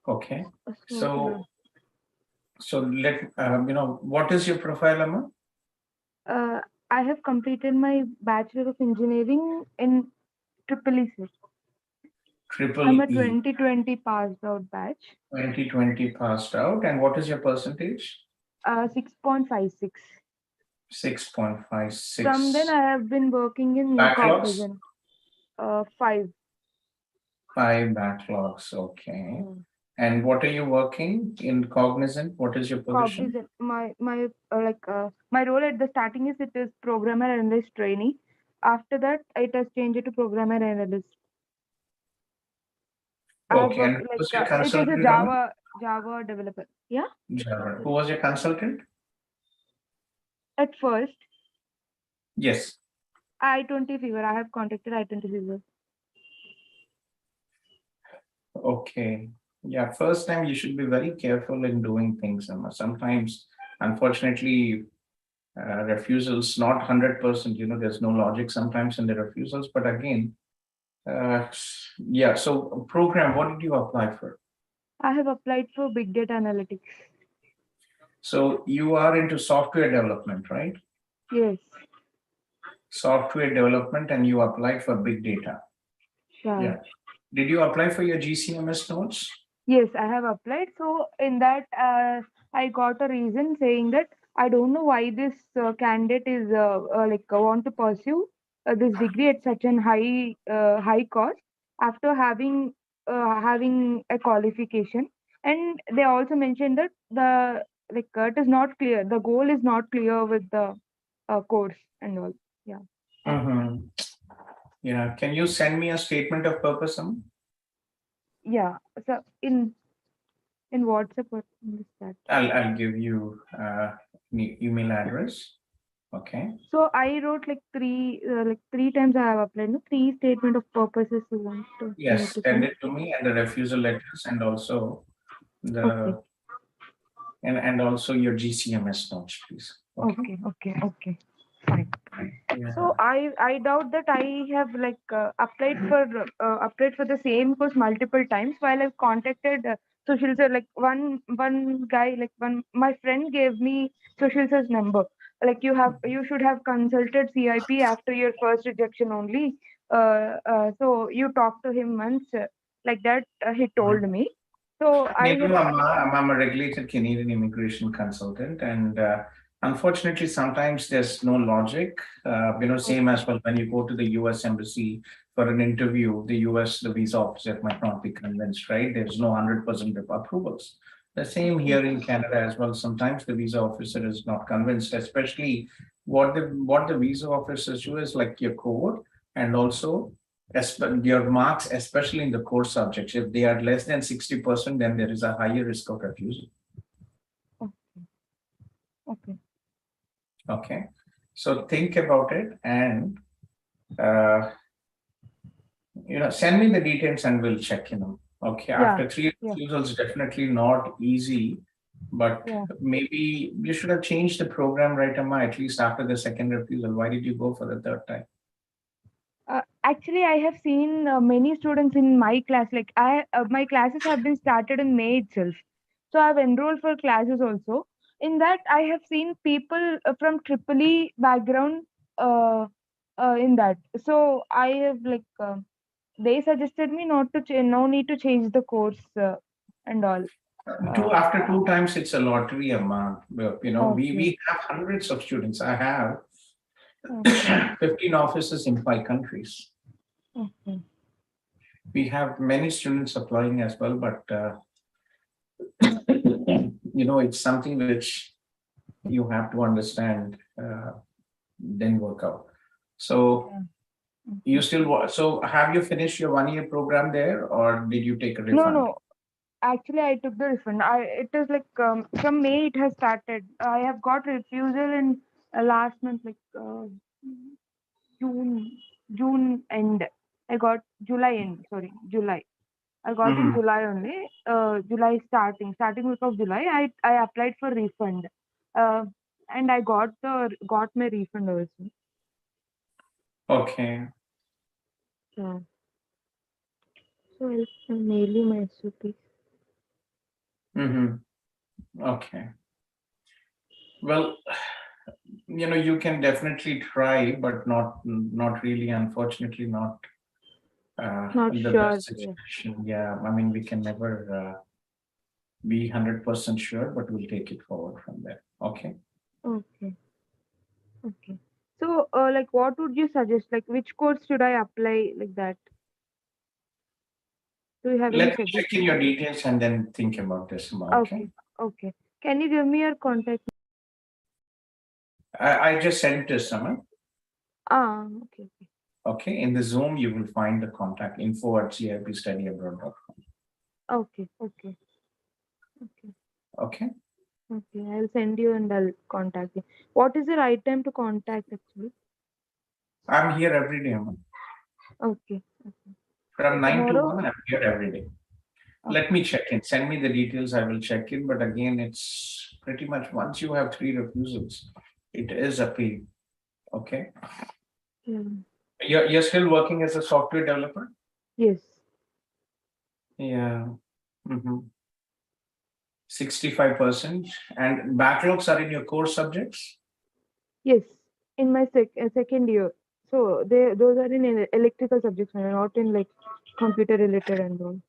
Okay. So let what is your profile, Amma? I have completed my Bachelor of Engineering in EEE, sir. I'm a 2020 passed out batch. 2020 passed out, and what is your percentage? 6.56. 6.56. From then, I have been working in backlogs. 5. 5 backlogs. Okay. And what are you working in Cognizant? What is your position? Cognizant. My role at the starting it is programmer analyst trainee. After that, it has changed to programmer analyst. Okay. And who's your consultant? It is a Java developer. Yeah. Java. Who was your consultant? At first. Yes. I-20 Fever. I have contacted I-20 Fever. Okay. Yeah. First time you should be very careful in doing things. Sometimes, unfortunately, refusals, not 100%, there's no logic sometimes in the refusals, but again, yeah. So program, what did you apply for? I have applied for big data analytics. So you are into software development, right? Yes. Software development, and you applied for big data. Sure. Yeah. Did you apply for your GCMS notes? Yes, I have applied. So in that, I got a reason saying that I don't know why this candidate is want to pursue this degree at such an high cost after having a qualification. And they also mentioned that it is not clear. The goal is not clear with the course and all. Yeah. Mm-hmm. Yeah. Can you send me a statement of purpose? Yeah. So in WhatsApp, what is that? I'll give you email address. Okay. So I wrote like three times I have applied. No? Three statement of purposes you want to Yes, to send it to me, and the refusal letters, and also the Okay. and also your GCMS notes, please. Okay. Fine. Yeah. So I doubt that I have applied for the same course multiple times while I've contacted Sushil sir. Like one guy, my friend gave me Sushil sir's number. Like you should have consulted CIP after your first rejection only. So you talk to him once, like that. He told me. So I have I'm a regulated Canadian immigration consultant, and unfortunately, sometimes there's no logic. Same as well when you go to the US embassy for an interview, the visa officer might not be convinced, right? There's no 100% approvals. The same here in Canada as well. Sometimes the visa officer is not convinced, especially what the visa officers do is like your code and also your marks, especially in the core subjects. If they are less than 60%, then there is a higher risk of refusal. Okay. Okay. So think about it and send me the details and we'll check, Okay. Yeah. After 3 refusals, definitely not easy, but maybe you should have changed the program, right, Amma, at least after the second refusal. Why did you go for the third time? Actually, I have seen many students in my class. Like my classes have been started in May itself, so I've enrolled for classes also. In that, I have seen people from Triple E background in that. So I have they suggested me not to no need to change the course and all. After 2 times, it's a lottery, Amma. We have hundreds of students. I have 15 offices in 5 countries. Okay. We have many students applying as well, but it's something which you have to understand, then work out. So you still so have you finished your 1-year program there, or did you take a refund? No. Actually, I took the refund. It is from May it has started. I have got refusal in last month, June end. I got July end. Sorry, July. I got in July only. July starting week of July. I applied for refund, and I got my refund also. Okay. So I'll mail you my SOP. Okay. Well, you can definitely try, but not really. Unfortunately, not the sure. best situation. Yeah, I mean, we can never be 100% sure, but we'll take it forward from there. Okay. Okay. So, what would you suggest? Like, which course should I apply like that? Do you have any Let me suggestions? check in your details and then think about this. Okay. Can you give me your contact? I just sent it to someone. Okay. Okay. In the Zoom, you will find the contact info@cipstudyabroad.com. Okay. Okay. I'll send you and I'll contact you. What is the right time to contact actually? I'm here every day, Aman. Okay. From 9 to 1, I'm here every day. Okay. Let me check in. Send me the details. I will check in. But again, it's pretty much once you have 3 refusals, it is a pain. Okay. You're still working as a software developer? Yes. Yeah. 65%. And backlogs are in your core subjects? Yes. In my second year. So those are in electrical subjects, not in computer related and all.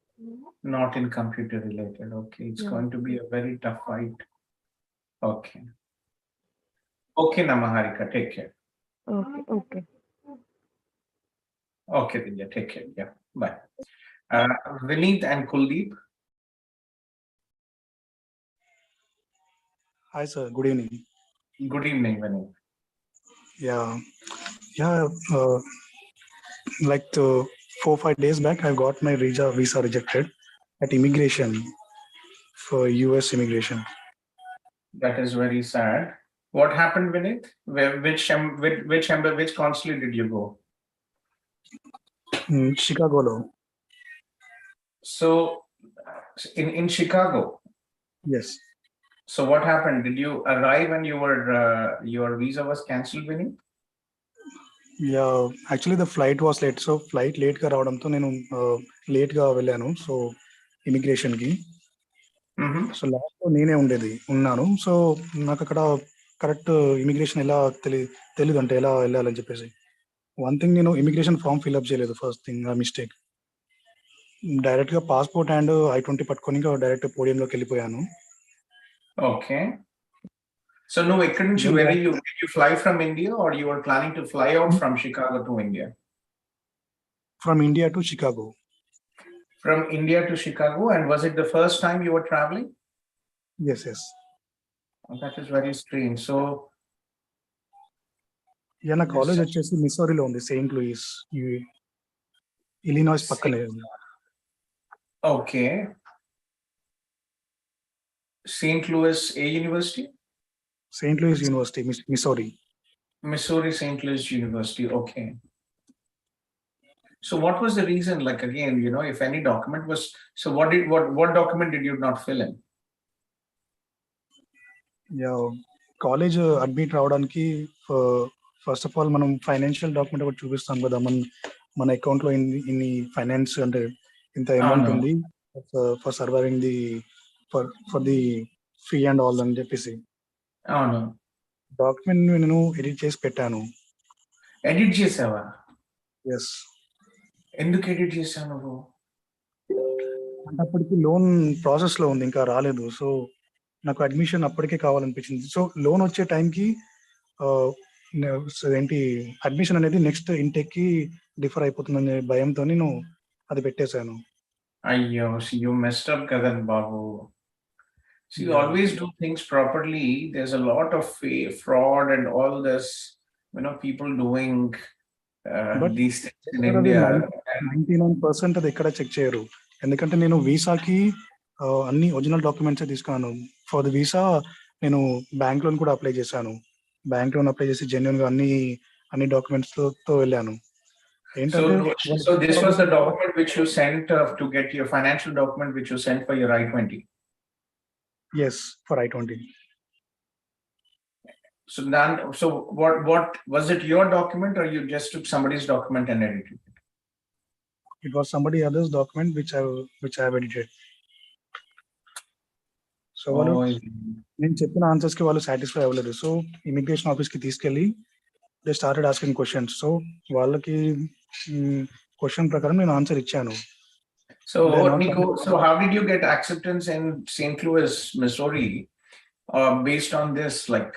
Not in computer related. Okay. It's going to be a very tough fight. Okay. Okay, Namaharika. Take care. Okay. Okay, then, yeah, take care. Yeah, bye. Vineet and Kuldeep. Hi, sir. Good evening. Good evening, Vineet. Yeah, like 4 or 5 days back, I got my visa rejected at immigration for US immigration. That is very sad. What happened, Vineet? Which consulate did you go? Chicago. So, in Chicago. Yes. So what happened? Did you arrive and your visa was cancelled, Vineet? Yeah, actually the flight was late. So flight late గా రావడంతో నేను late గా వెళ్ళాను. So immigration కి. So last లో నేనే ఉన్నాను. So నాకు అక్కడ కరెక్ట్ ఇమిగ్రేషన్ ఎలా తెలీదు అంటే ఎలా వెళ్ళాలని చెప్పేసి. వన్ థింగ్, నేను ఇమిగ్రేషన్ ఫామ్ ఫిల్అప్ చేయలేదు. ఫస్ట్ థింగ్ ఆ మిస్టేక్. డైరెక్ట్ గా పాస్పోర్ట్ అండ్ I-20 పట్టుకొని ఇంకా డైరెక్ట్ పోడియంలోకి వెళ్ళిపోయాను. Okay. So no, where did you fly from India, or you were planning to fly out from Chicago to India? From India to Chicago. From India to Chicago, and was it the first time you were traveling? Yes. Oh, that is very strange. So, yeah, నా college వచ్చేసి మిస్సౌరీలో ఉంది, Saint Louis, Illinois పక్కనే. Okay. St. Louis A University? St. Louis University, Missouri. Missouri St. Louis University. Okay. So what was the reason? Like, again, if any document was, so what document did you not fill in? Yeah, college admit రావడానికి first of all మనం financial document ఒకటి చూపిస్తాం కదా, మన account లో ఇన్ని finance అంటే ఇంత అమౌంట్ ఉంది for surviving the for the fee and all అని చెప్పేసి. అవును. డాక్యుమెంట్ నేను ఎడిట్ చేసి పెట్టాను. ఎడిట్ చేసావా? ఎస్. ఎందుకు ఎడిట్ చేసావు నువ్వు? అంటే అప్పటికి లోన్ ప్రాసెస్ లో ఉంది, ఇంకా రాలేదు. సో నాకు అడ్మిషన్ అప్పటికే కావాలనిపించింది. సో లోన్ వచ్చే టైంకి ఏంటి అడ్మిషన్ అనేది నెక్స్ట్ ఇంటెక్ కి డిఫర్ అయిపోతుందనే భయంతో నేను అది పెట్టేశాను. అయ్యో, you messed up కదా బాబు. So you always do things properly. There's a lot of fraud and all this, people doing these things in India. 99% అది ఎక్కడ చెక్ చేయరు. ఎందుకంటే నేను వీసాకి అన్ని ఒరిజినల్ డాక్యుమెంట్స్ తీసుకున్నాను. ఫర్ ది వీసా నేను బ్యాంక్ లోన్ కూడా అప్లై చేశాను. బ్యాంక్ లోన్ అప్లై చేసి జెన్యున్ గా అన్ని డాక్యుమెంట్స్ తో వెళ్ళాను. So this was the document which you sent to get your financial document which you sent for your I-20? Yes, for I-20. So what was it, your document, or you just took somebody's document and edited it? It was somebody else's document which I have edited. So వాళ్ళు నేను చెప్పిన answers కి వాళ్ళు satisfy అవ్వలేదు. So immigration office కి తీసుకెళ్లి they started asking questions. So వాళ్ళకి question ప్రకారం నేను ఆన్సర్ ఇచ్చాను. So Nico, so how did you get acceptance in St. Louis, Missouri, based on this? Like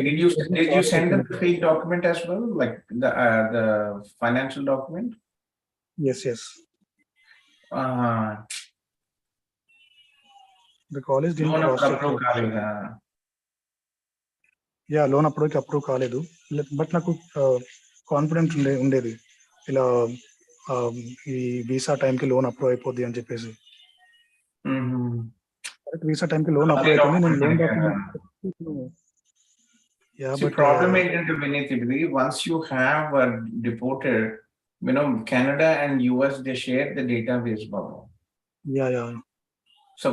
did you send them the fake document as well, like the financial document? Yes. The college didn't loan అప్పటికి approve కాలేదు. But నాకు confidence ఉండేది ఇలా ఈ visa టైంకి loan approve అయిపోద్ది అని చెప్పేసి. వీసా టైంకి లోన్ అప్రూవ్ అయిపోయింది. నేను లోన్ డాక్యుమెంట్ problem ఏంటంటే Vineet, once you have deported, Canada and US, they share the database, Babu. Yeah. So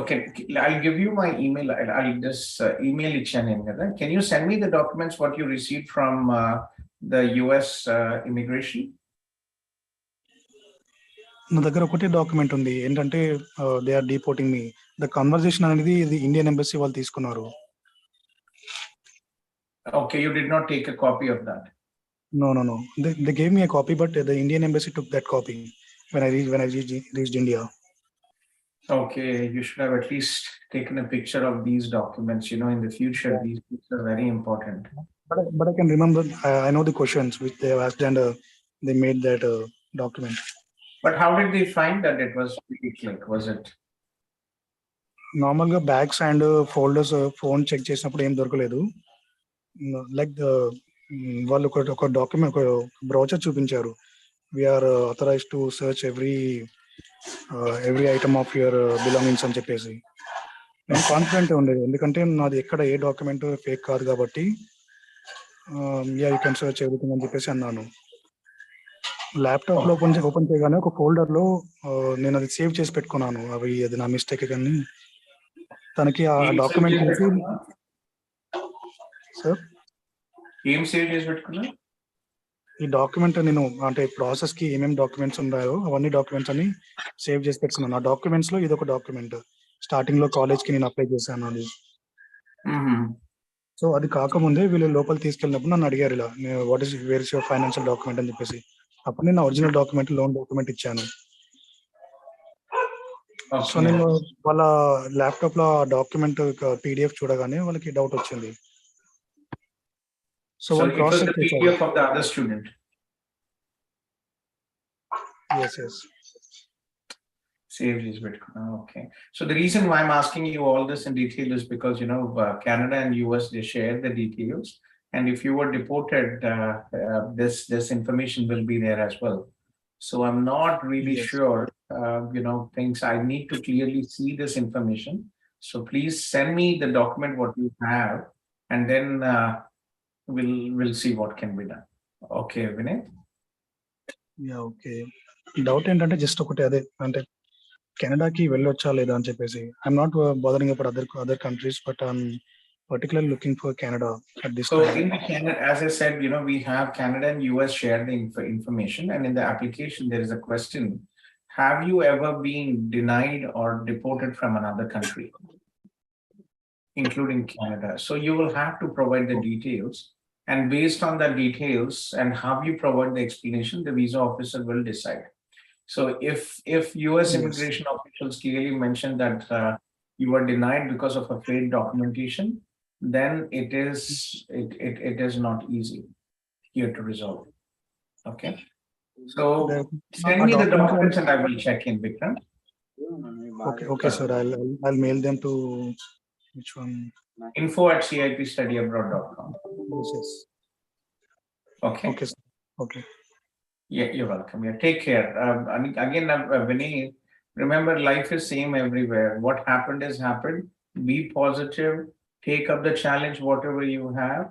I'll give you my email. I'll just email it. Can you send me the documents what you received from the US immigration? నా దగ్గర ఒకటే document ఉంది. ఏంటంటే they are deporting me. The conversation అనేది ఇది Indian embassy వాళ్ళు తీసుకున్నారు. Okay, you did not take a copy of that? No. They gave me a copy, but the Indian embassy took that copy when I reached India. Okay, you should have at least taken a picture of these documents. In the future, these things are very important. But I can remember, I know the questions which they have asked, and they made that document. But how did they find that it was click? Was it? Normal గా bags and folders phone check చేసినప్పుడు ఏం దొరకలేదు. Like వాళ్ళు ఒక document, ఒక brochure చూపించారు. We are authorize to search every item of your belongings అని చెప్పేసి. నేను కాన్ఫిడెంట్ ఉండేది, ఎందుకంటే నాది ఎక్కడ ఏ డాక్యుమెంట్ ఫేక్ కాదు కాబట్టి యూ కెన్ సర్చ్ ఎవ్రీథింగ్ అని చెప్పేసి అన్నాను. ల్యాప్టాప్ లో ఓపెన్ చేయగానే ఒక ఫోల్డర్ లో నేను అది సేవ్ చేసి పెట్టుకున్నాను. అది నా మిస్టేక్, కానీ తనకి ఆ డాక్యుమెంట్ సార్ ఏం సేవ్ చేసి పెట్టుకున్నా? ఈ డాక్యుమెంట్ నేను అంటే ప్రాసెస్ కి ఏమేమి డాక్యుమెంట్స్ ఉన్నాయో అవన్నీ డాక్యుమెంట్స్ అని సేవ్ చేసి పెట్టుకున్నాను. ఆ డాక్యుమెంట్స్ లో ఇది ఒక డాక్యుమెంట్. స్టార్టింగ్ లో కాలేజ్ కి నేను అప్లై చేశాను అది. సో అది కాకముందే వీళ్ళు లోపల తీసుకెళ్ళినప్పుడు నన్ను అడిగారు, ఇలా what is where is your financial document అని చెప్పేసి. అప్పుడు నేను ఒరిజినల్ డాక్యుమెంట్, లోన్ డాక్యుమెంట్ ఇచ్చాను. సో నేను వాళ్ళ ల్యాప్టాప్ లో డాక్యుమెంట్ PDF చూడగానే వాళ్ళకి డౌట్ వచ్చింది. సో వాళ్ళు క్రాస్ చెక్ చేశారు. Yes. Save this Bitcoin. Okay. So the reason why I'm asking you all this in detail is because, Canada and US, they share the details. And if you were deported, this information will be there as well. So I'm not really sure, things. I need to clearly see this information. So please send me the document, what you have, and then we'll see what can be done. Okay, Vinay? Yeah, okay. Doubt ఏంటంటే just ఒకటి అదే, అంటే కెనడాకి వెళ్ళొచ్చా లేదా అని చెప్పేసి. I'm not bothering about other countries, but I'm particularly looking for Canada at this time. So in Canada, as I said, we have Canada and US share the information, and in the application there is a question: have you ever been denied or deported from another country, including Canada? So you will have to provide the details, and based on the details and how you provide the explanation, the visa officer will decide. So if US immigration officials clearly mention that you were denied because of a fake documentation, then it is not easy here to resolve. Okay. So send me the documents and I will check in, Vikram. Okay, sir. I'll mail them to which one? info@cipstudyabroad.com. Yes. Okay. Okay, sir. Okay. Yeah, you're welcome. Yeah, take care. Again, Vinay, remember, life is same everywhere. What happened is happened. Be positive. Take up the challenge, whatever you have,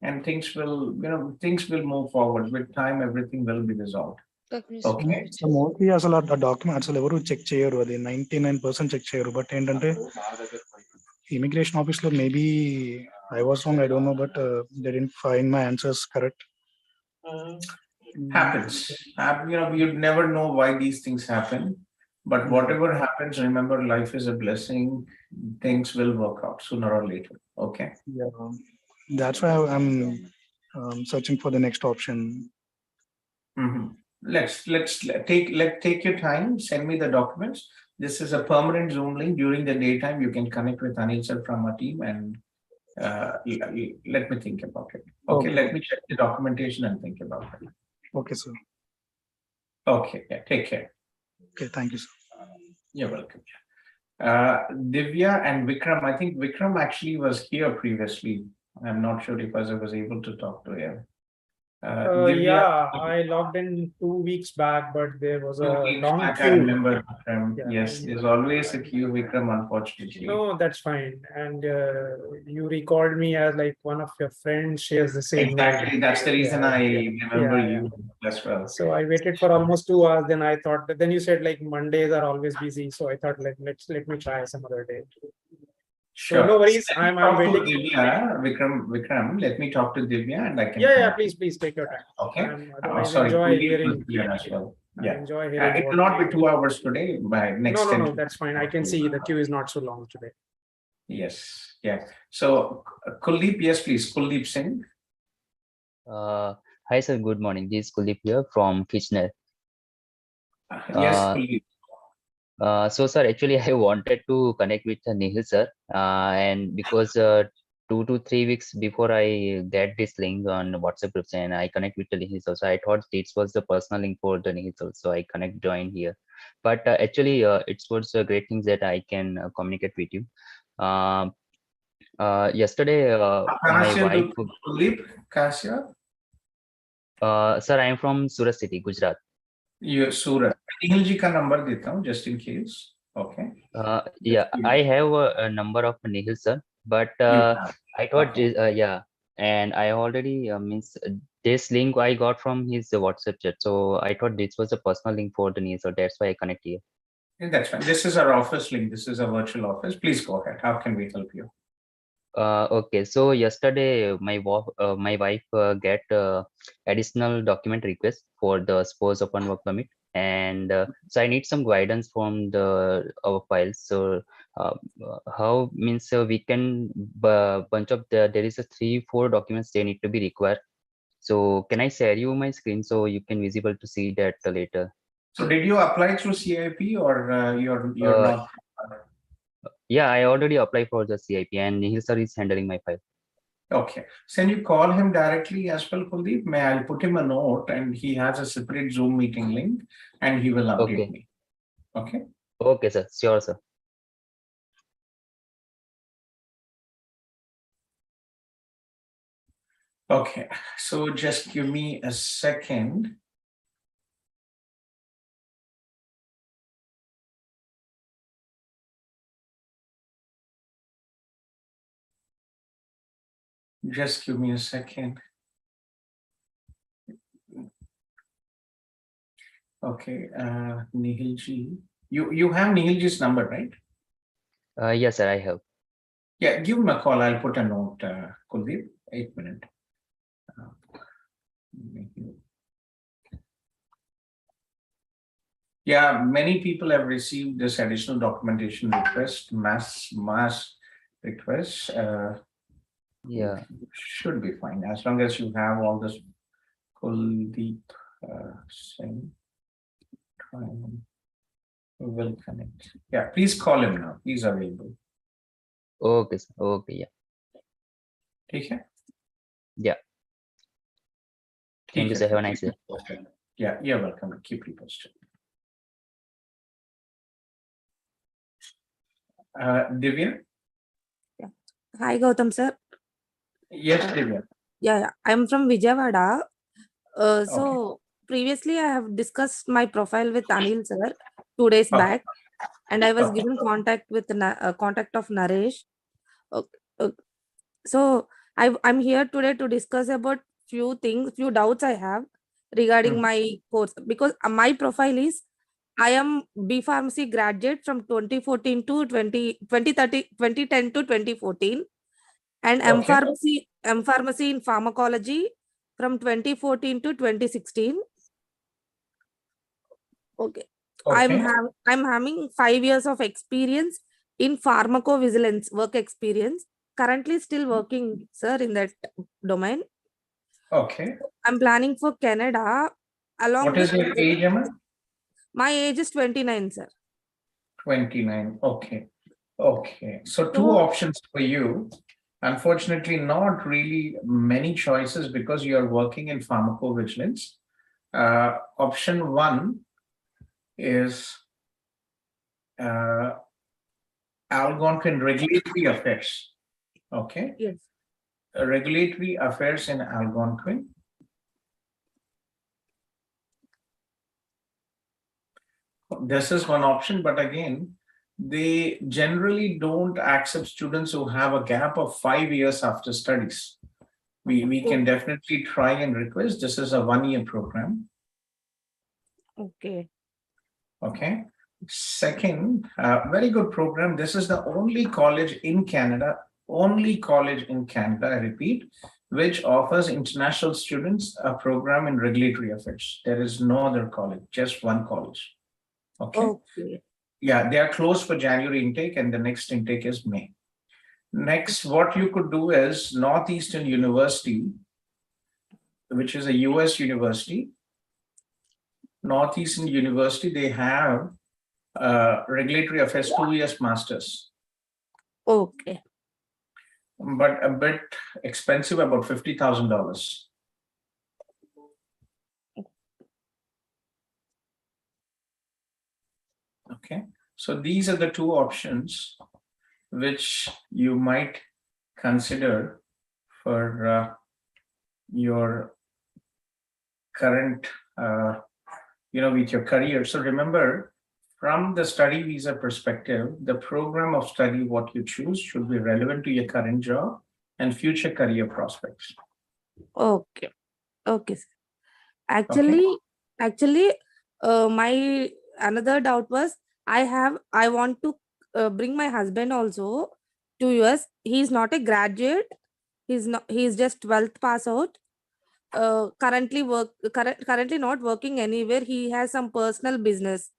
and things will move forward. With time, everything will be resolved. Okay. So mostly అసలు ఆ document అసలు ఎవరు check చేయరు, అది 99% check చేయరు. But ఏంటంటే immigration office లో maybe I was wrong, I don't know, but they didn't find my answers correct. Happens. You'd never know why these things happen, but whatever happens, remember, life is a blessing. Things will work out sooner or later. Okay. Yeah, that's why I'm searching for the next option. Let's take your time. Send me the documents. This is a permanent Zoom link. During the daytime, you can connect with Anil sir from our team, and let me think about it. Okay. Let me check the documentation and think about it. Okay, sir. Okay. Yeah. Take care. Okay. Thank you, sir. You're welcome. Divya and Vikram. I think Vikram actually was here previously. I'm not sure if I was able to talk to him. Yeah, I logged in 2 weeks back, but there was a long queue. I remember, Vikram. Yes, there's always a queue, Vikram, unfortunately. No, that's fine. And you recalled me as like one of your friends shares the same Exactly. name. That's the reason I remember you as well. So I waited for almost 2 hours. Then I thought, then you said like Mondays are always busy. So I thought let me try some other day. Sure. So no worries. I'm waiting. Divya, Vikram, let me talk to Divya and I can. Yeah, please take your time. Okay. Sorry, enjoy hearing. As well. Yeah. Enjoy hearing. It will not be 2 hours today. By next. No, that's fine. I can see the queue is not so long today. Yes. Yeah. So Kuldeep, yes, please. Kuldeep Singh. Hi, sir. Good morning. This is Kuldeep here from Kitchener. Yes, Kuldeep. So, sir, actually, I wanted to connect with Nihil, sir, and because 2 to 3 weeks before I get this link on WhatsApp groups and I connect with the Nihil. So I thought this was the personal link for the Nihil. So I join here. But actually, it was great things that I can communicate with you. Yesterday, my wife. Sir, I am from Surat city, Gujarat. You're Surat. Nihil ji ka number deta hu, just in case. Okay. Yeah, I have a number of Nihil sir, but I thought, yeah, and I already means this link I got from his WhatsApp chat. So I thought this was a personal link for the Nihil, so that's why I connect here. That's fine. This is our office link. This is a virtual office. Please go ahead. How can we help you? Okay, so yesterday my wife get additional document request for the spouse open work permit, and so I need some guidance from our files. So how means we can bunch of there is a 3-4 documents they need to be required. So can I share you my screen so you can visible to see that later? So did you apply through CIP or you're not? Yeah, I already applied for the CIP and Nihil sir is handling my file. Okay. Can you call him directly as well, Kuldeep? I'll put him a note and he has a separate Zoom meeting link and he will update me. Okay. Okay, sir. Sure, sir. Okay. So just give me a second. Just give me a second. Okay, Nihil ji. You have Nihil ji's number, right? Yes, sir, I have. Yeah, give him a call. I'll put a note, Kuldeep. 8 minutes. Yeah, many people have received this additional documentation request, mass requests. Yeah, should be fine as long as you have all this. Kuldeep Singh will connect. Yeah, please call him now. He's available. Okay, sir. Okay, yeah. Okay. Yeah. Thank you, sir. Have a nice day. Yeah, you're welcome. Keep you posted. Divya? Yeah. Hi, Gautam sir. Yes, Divya. Yeah, I'm from Vijayawada. So previously I have discussed my profile with Anil sir 2 days back, and I was given contact with contact of Naresh. So I'm here today to discuss about few doubts I have regarding my course, because my profile is I am B Pharmacy graduate from 2014 to 2010 to 2014, and M Pharmacy in pharmacology from 2014 to 2016. Okay. I'm having 5 years of experience in pharmacovigilance work experience. Currently still working, sir, in that domain. Okay. I'm planning for Canada. What is your age, Emma? My age is 29, sir. 29. Okay. Okay. So 2 options for you. Unfortunately, not really many choices because you are working in pharmacovigilance. Option 1 is Algonquin regulatory affairs. Okay. Yes. Regulatory affairs in Algonquin. This is one option, but again, they generally don't accept students who have a gap of 5 years after studies. We can definitely try and request. This is a 1-year program. Okay. Okay. Second, very good program. This is the only college in Canada, I repeat, which offers international students a program in regulatory affairs. There is no other college, just one college. Okay. Yeah, they are closed for January intake and the next intake is May. Next, what you could do is Northeastern University, which is a US university. Northeastern University, they have regulatory affairs 2 years masters. Okay. but a bit expensive, about $50,000. Okay, so these are the two options which you might consider for your current, with your career. So remember, from the study visa perspective, the program of study, what you choose, should be relevant to your current job and future career prospects. Okay. Okay, sir. Actually, my another doubt was I want to bring my husband also to US. He's not a graduate. He's just 12th pass out. Currently not working anywhere. He has some personal business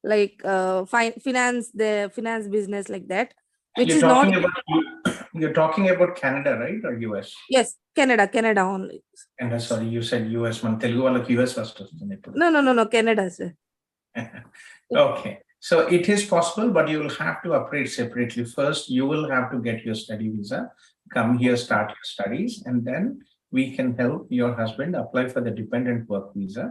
like finance business like that, which is not. You're talking about Canada, right, or US? Yes, Canada only. And sorry, you said US. Man Telugu వాళ్ళకి US first. No, Canada, sir. Okay, so it is possible, but you will have to operate separately. First, you will have to get your study visa, come here, start your studies, and then we can help your husband apply for the dependent work visa.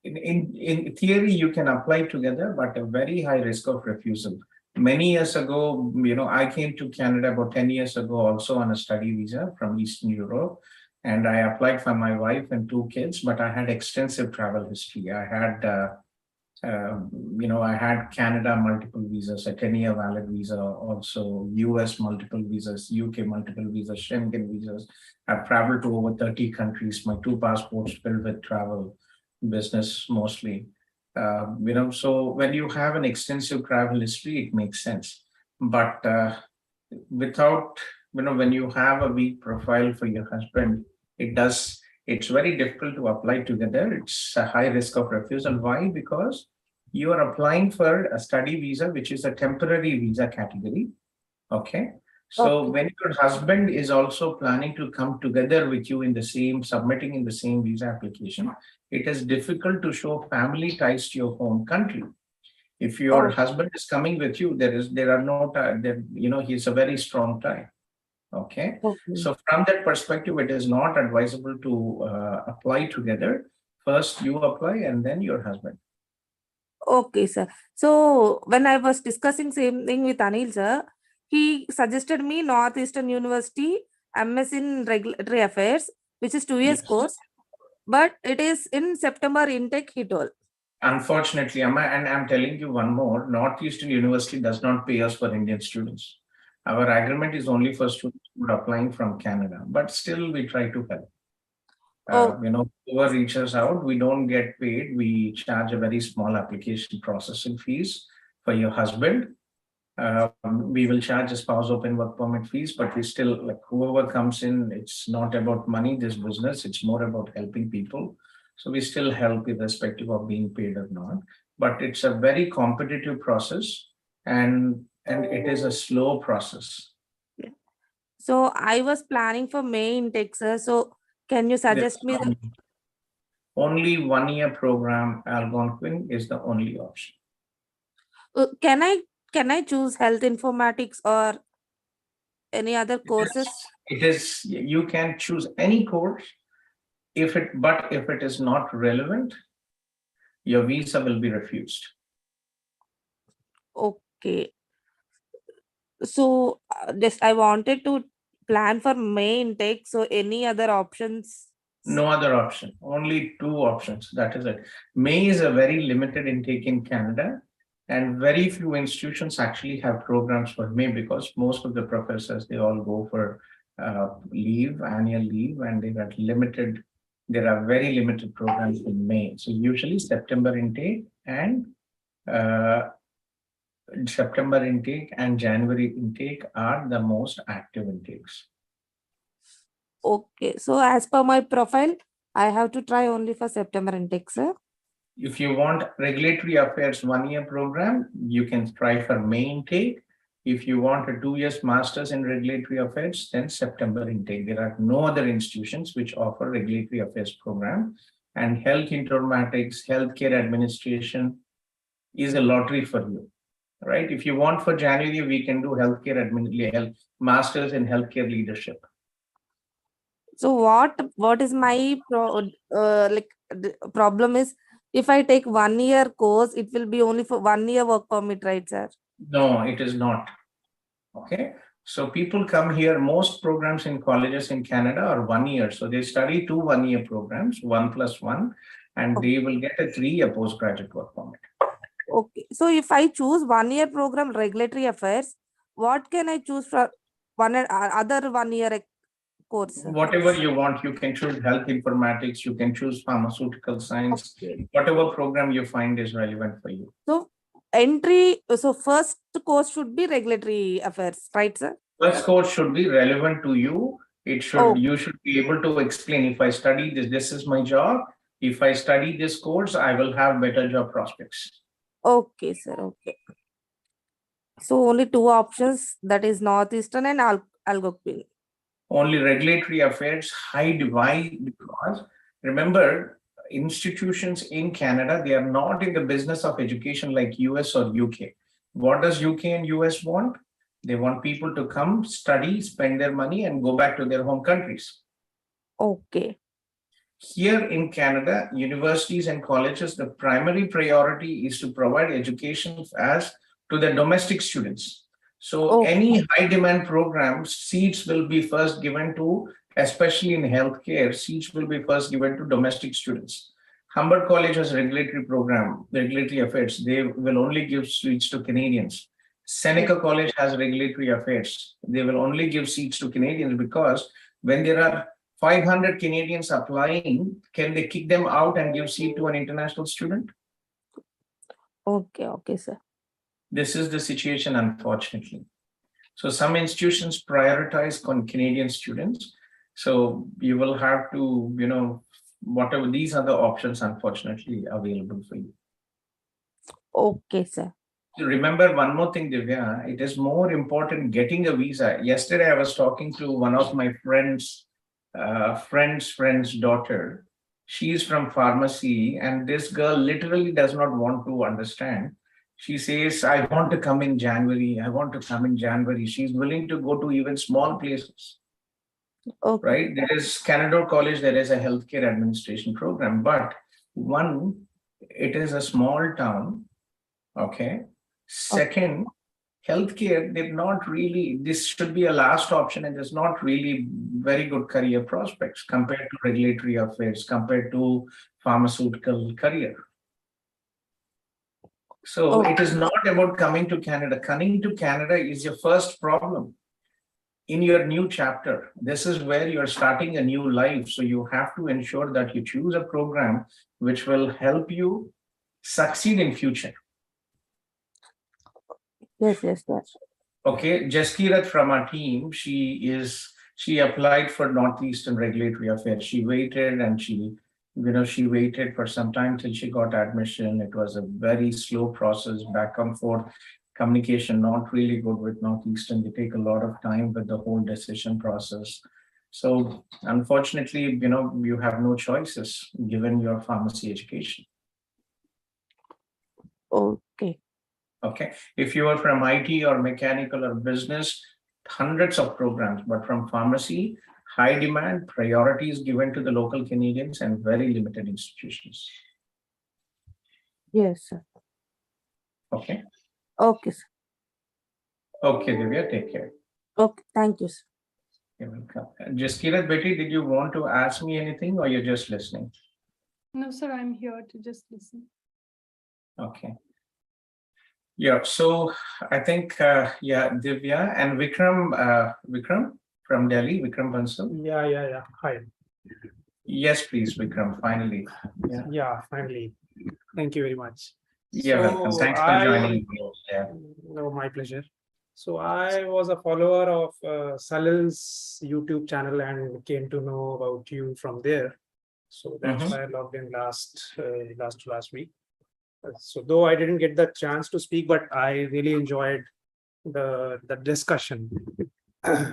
In theory, you can apply together, but a very high risk of refusal. Many years ago, I came to Canada about 10 years ago, also on a study visa from Eastern Europe, and I applied for my wife and 2 kids, but I had extensive travel history. I had Canada multiple visas, a 10-year valid visa, also US multiple visas, UK multiple visas, Schengen visas. I've traveled to over 30 countries. My 2 passports filled with travel, business mostly. So when you have an extensive travel history, it makes sense. But without, when you have a weak profile for your husband, it's very difficult to apply together. It's a high risk of refusal. Why? Because you are applying for a study visa, which is a temporary visa category. Okay. So when your husband is also planning to come together with you submitting in the same visa application, it is difficult to show family ties to your home country. If your husband is coming with you, there are no ties, he's a very strong tie. Okay. So from that perspective, it is not advisable to apply together. First you apply and then your husband. Okay, sir. So when I was discussing same thing with Anil, sir, he suggested me Northeastern University MS in Regulatory Affairs, which is 2 years course, but it is in September intake, he told. Unfortunately, and I'm telling you one more, Northeastern University does not pay us for Indian students. Our agreement is only for students who are applying from Canada, but still we try to help. Whoever reaches out, we don't get paid. We charge a very small application processing fees for your husband. We will charge a spouse open work permit fees, but we still, like, whoever comes in, it's not about money, this business, it's more about helping people. So we still help irrespective of being paid or not, but it's a very competitive process and it is a slow process. Yeah. So I was planning for May intake, sir. So can you suggest me the only 1-year program Algonquin is the only option. Can I choose health informatics or any other courses? You can choose any course but if it is not relevant, your visa will be refused. Okay. So I wanted to plan for May intake. So any other options? No other option, only 2 options. That is it. May is a very limited intake in Canada, and very few institutions actually have programs for May because most of the professors, they all go for annual leave, and there are very limited programs in May. So usually September intake and January intake are the most active intakes. Okay, so as per my profile, I have to try only for September intake, sir. If you want regulatory affairs 1-year program, you can try for May intake. If you want a 2 years master's in regulatory affairs, then September intake. There are no other institutions which offer regulatory affairs program, and health informatics, healthcare administration is a lottery for you. right? If you want for January, we can do masters in healthcare leadership. So what is my problem is, if I take 1 year course, it will be only for 1 year work permit, right, sir? No, it is not. Okay. So people come here, most programs in colleges in Canada are 1 year. So they study 2 1-year programs, 1+1, and they will get a 3-year postgraduate work permit. Okay. So if I choose 1 year program, regulatory affairs, what can I choose for other 1 year course? Whatever you want, you can choose health informatics, you can choose pharmaceutical science, whatever program you find is relevant for you. So first course should be regulatory affairs, right, sir? First course should be relevant to you. It should, you should be able to explain, if I study this, this is my job. If I study this course, I will have better job prospects. Okay, sir. Okay. So only 2 options, that is Northeastern and Algonquin. Only regulatory affairs, high divide, because remember, institutions in Canada, they are not in the business of education like US or UK. What does UK and US want? They want people to come, study, spend their money, and go back to their home countries. Okay. Here in Canada, universities and colleges, the primary priority is to provide education as to the domestic students. So any high demand programs, seats will be first given to, especially in healthcare, seats will be first given to domestic students. Humber College has regulatory program, regulatory affairs. They will only give seats to Canadians. Seneca College has regulatory affairs. They will only give seats to Canadians, because when there are 500 Canadians applying, can they kick them out and give seat to an international student? Okay, okay, sir. This is the situation, unfortunately. So some institutions prioritize Canadian students. So you will have to, whatever, these are the options, unfortunately, available for you. Okay, sir. Remember one more thing, Divya, it is more important getting a visa. Yesterday, I was talking to one of my friend's daughter. She is from pharmacy, and this girl literally does not want to understand. She says, I want to come in January. I want to come in January. She's willing to go to even small places. Okay. Right? There is Canada College, there is a healthcare administration program, but it is a small town. Okay. Second, healthcare, they're not really, this should be a last option, and there's not really very good career prospects compared to regulatory affairs, compared to pharmaceutical career. So it is not about coming to Canada. Coming to Canada is your first problem in your new chapter. This is where you're starting a new life. So you have to ensure that you choose a program which will help you succeed in future. Yes, yes, yes. Okay, Jaskirat from our team, she applied for Northeastern Regulatory Affairs. She waited and she waited for some time till she got admission. It was a very slow process, back and forth, communication not really good with Northeastern. They take a lot of time with the whole decision process. So unfortunately, you have no choices given your pharmacy education. Okay. Okay. If you are from IT or mechanical or business, hundreds of programs, but from pharmacy, high demand, priorities given to the local Canadians, and very limited institutions. Yes, sir. Okay. Okay, sir. Okay, Divya, take care. Okay, thank you, sir. You're welcome. Jaskirat, Betty, did you want to ask me anything, or you're just listening? No, sir, I'm here to just listen. Okay. Yeah, so I think, Divya and Vikram from Delhi, Vikram Bansal. Yeah. Hi. Yes, please, Vikram, finally. Yeah, finally. Thank you very much. You're welcome. Thanks for joining. Yeah. No, my pleasure. So I was a follower of Salil's YouTube channel and came to know about you from there. So that's why I logged in last week. So though I didn't get the chance to speak, but I really enjoyed the discussion.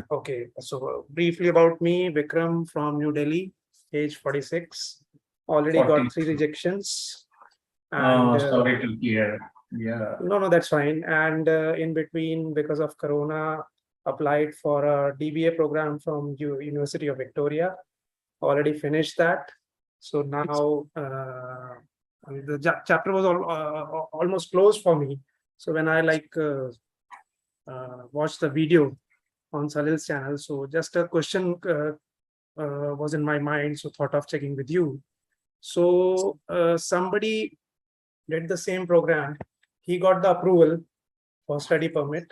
Okay, so briefly about me, Vikram from New Delhi, age 46, already got 3 rejections. And, sorry to hear. Yeah. No, that's fine. And in between, because of Corona, applied for a DBA program from University of Victoria. Already finished that. So now the chapter was almost closed for me. So when I watched the video on Salil's channel, so just a question was in my mind, so thought of checking with you. So somebody did the same program. He got the approval for study permit.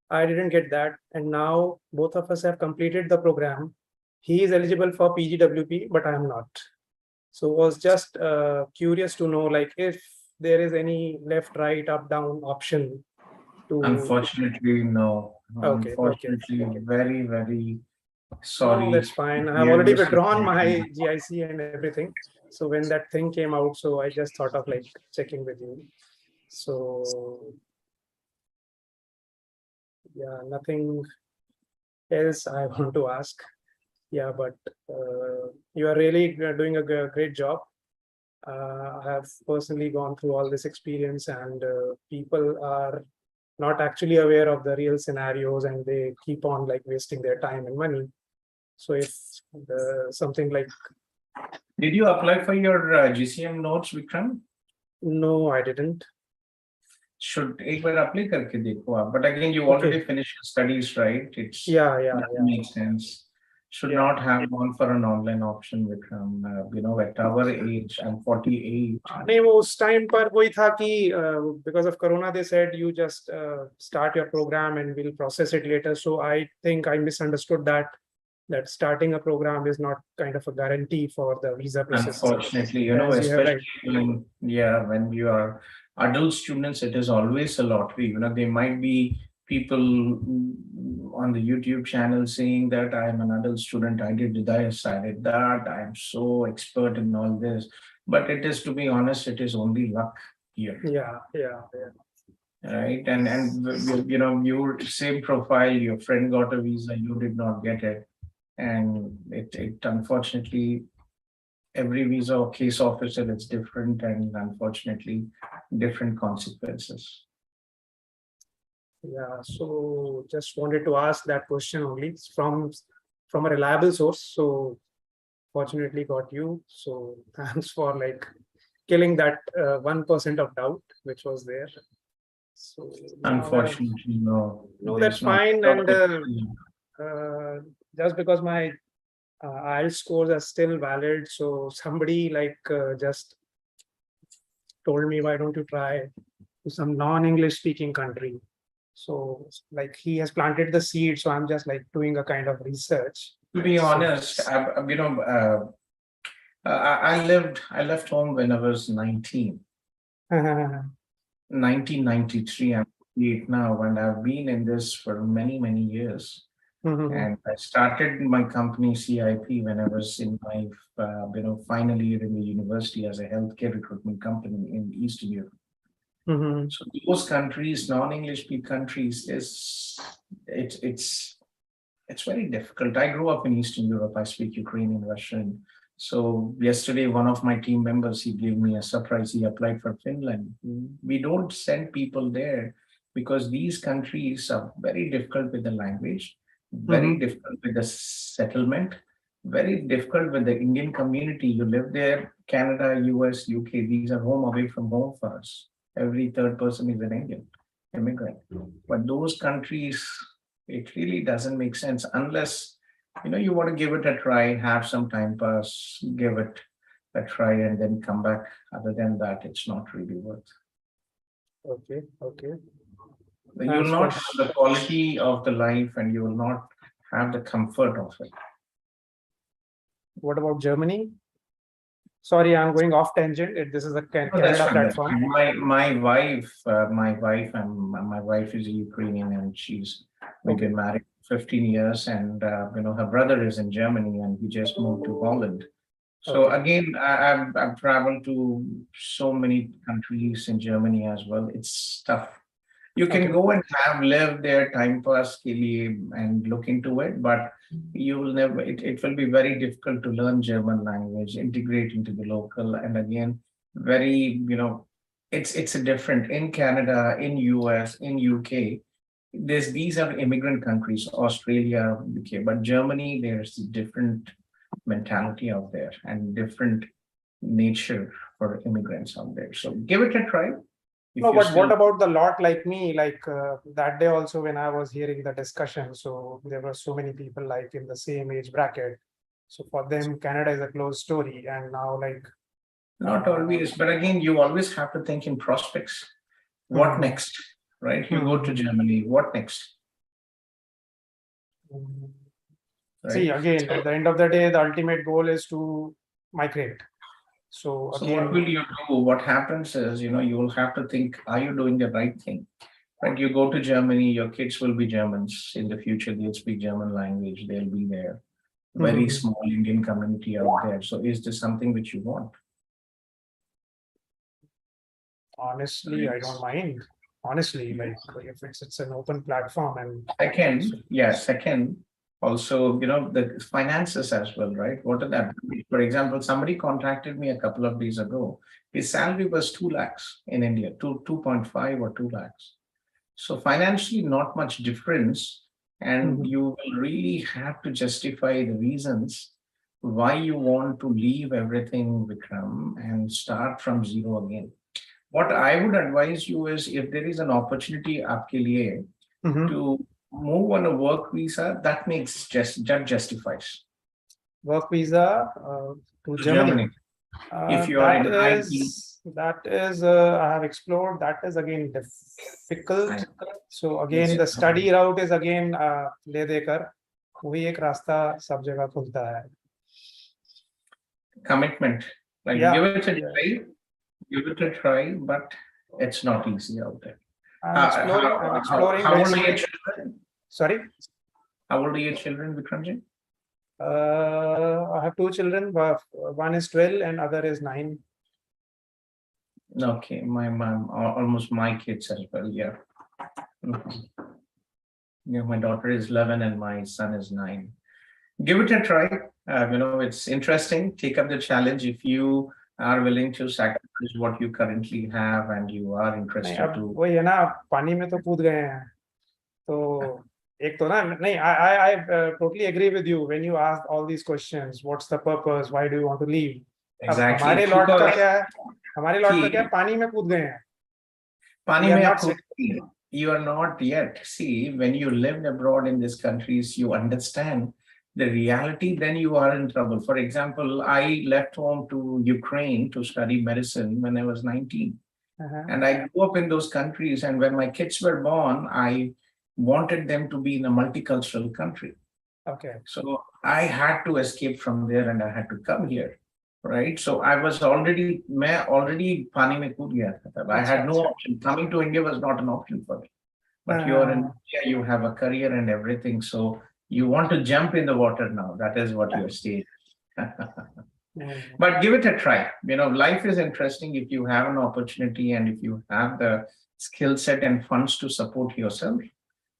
I didn't get that. And now both of us have completed the program. He is eligible for PGWP, but I am not. So was just curious to know, like, if there is any left, right, up, down option to... Unfortunately, no. Okay, Unfortunately, okay. Very, very sorry. No, that's fine. I have already withdrawn my GIC and everything. So when that thing came out, so I just thought of like checking with you. So yeah, nothing else I want to ask. Yeah, but you are really doing a great job. I have personally gone through all this experience, and people are not actually aware of the real scenarios, and they keep on like wasting their time and money. So if something like... Did you apply for your GCM notes, Vikram? No, I didn't. Should एक बार apply करके देखो आप. But again, you already finished your studies, right? It's yeah. Makes sense. Should not have gone for an online option, Vikram. At our age, I'm 48. नहीं, वो उस time पर वही था कि because of Corona, they said you just start your program and we'll process it later. So I think I misunderstood that starting a program is not kind of a guarantee for the visa process. Unfortunately, especially when you are adult students, it is always a lottery. There might be people on the YouTube channel saying that I am an adult student, I did this, I did that, I am so expert in all this. But it is, to be honest, it is only luck here. Yeah. Right, and your same profile, your friend got a visa, you did not get it. And it unfortunately, every visa or case officer is different, and unfortunately different consequences. Yeah, so just wanted to ask that question only from a reliable source. So fortunately got you. So thanks for like killing that 1% of doubt which was there. So unfortunately, no, that's fine. And just because my IELTS scores are still valid, so somebody like just told me, why don't you try to some non-English speaking country? So like he has planted the seed, so I'm just like doing a kind of research. To be honest, I left home when I was 19. 1993, I'm 48 now, and I've been in this for many, many years. And I started my company CIP when I was in my final year in the university as a healthcare recruitment company in Eastern Europe. So those countries, non-English speaking countries, it's very difficult. I grew up in Eastern Europe. I speak Ukrainian, Russian. So yesterday, one of my team members, he gave me a surprise. He applied for Finland. We don't send people there because these countries are very difficult with the language, very difficult with the settlement, very difficult with the Indian community. You live there, Canada, US, UK, these are home away from home for us. Every third person is an Indian immigrant. But those countries, it really doesn't make sense unless you want to give it a try, have some time pass, give it a try, and then come back. Other than that, it's not really worth. Okay. You will not have the quality of the life, and you will not have the comfort of it. What about Germany? Sorry, I'm going off tangent. This is a Canada platform. My wife is a Ukrainian, and we've been married 15 years, and her brother is in Germany, and he just moved to Holland. So again, I've traveled to so many countries in Germany as well. It's tough. You can go and live there, time pass and look into it, but you will never. It will be very difficult to learn German language, integrate into the local, and again, very it's a different in Canada, in US, in UK. These are immigrant countries, Australia, UK, but Germany, there's a different mentality out there and different nature for immigrants out there. So give it a try. If No, you're but what still- about the lot like me? Like that day also when I was hearing the discussion, so there were so many people like in the same age bracket. So for them, Canada is a closed story. And now like. Not always, but again, you always have to think in prospects. What next, right? You go to Germany, what next? See, again, at the end of the day, the ultimate goal is to migrate. So So again, what will you do? What happens is, you will have to think, are you doing the right thing? Right? You go to Germany, your kids will be Germans. In the future, they'll speak German language, they'll be there. Very small Indian community out there. So is this something which you want? honestly, I don't mind. Honestly, like if it's an open platform and Second, also, the finances as well, right? What are that? For example, somebody contacted me a couple of days ago. His salary was 2 lakhs in India, 2.5 or 2 lakhs. So financially, not much difference. And you will really have to justify the reasons why you want to leave everything, Vikram, and start from zero again. What I would advise you is if there is an opportunity aapke liye to move on a work visa, that justifies. Work visa to Germany. If you are in that is I have explored. That is again difficult. So again, the study route is again le dekar. वही एक रास्ता सब जगह खुलता है. Commitment, like give it a try. Give it a try, but it's not easy out there. I'm exploring. How old are your children? Sorry? How old are your children, Vikramji? I have 2 children. One is 12 and other is 9. Okay, my mom, almost my kids as well, yeah. My daughter is 11 and my son is 9. Give it a try. It's interesting. Take up the challenge if you are willing to sacrifice what you currently have and you are interested to. वही है ना, पानी में तो कूद गए हैं. तो एक तो ना नहीं, I totally agree with you when you ask all these questions. What's the purpose? Why do you want to leave? Exactly. हमारे लॉट का क्या है? हमारे लॉट का क्या है? पानी में कूद गए हैं. पानी में आप you are not yet. See, when you lived abroad in these countries, you understand the reality, then you are in trouble. For example, I left home to Ukraine to study medicine when I was 19. And I grew up in those countries. And when my kids were born, I wanted them to be in a multicultural country. Okay. So I had to escape from there and I had to come here. Right. So I was already pani mein kood gaya tha. I had no option. Coming to India was not an option for me. But you are in India, you have a career and everything. So you want to jump in the water now. That is what you're saying. But give it a try. Life is interesting if you have an opportunity and if you have the skill set and funds to support yourself.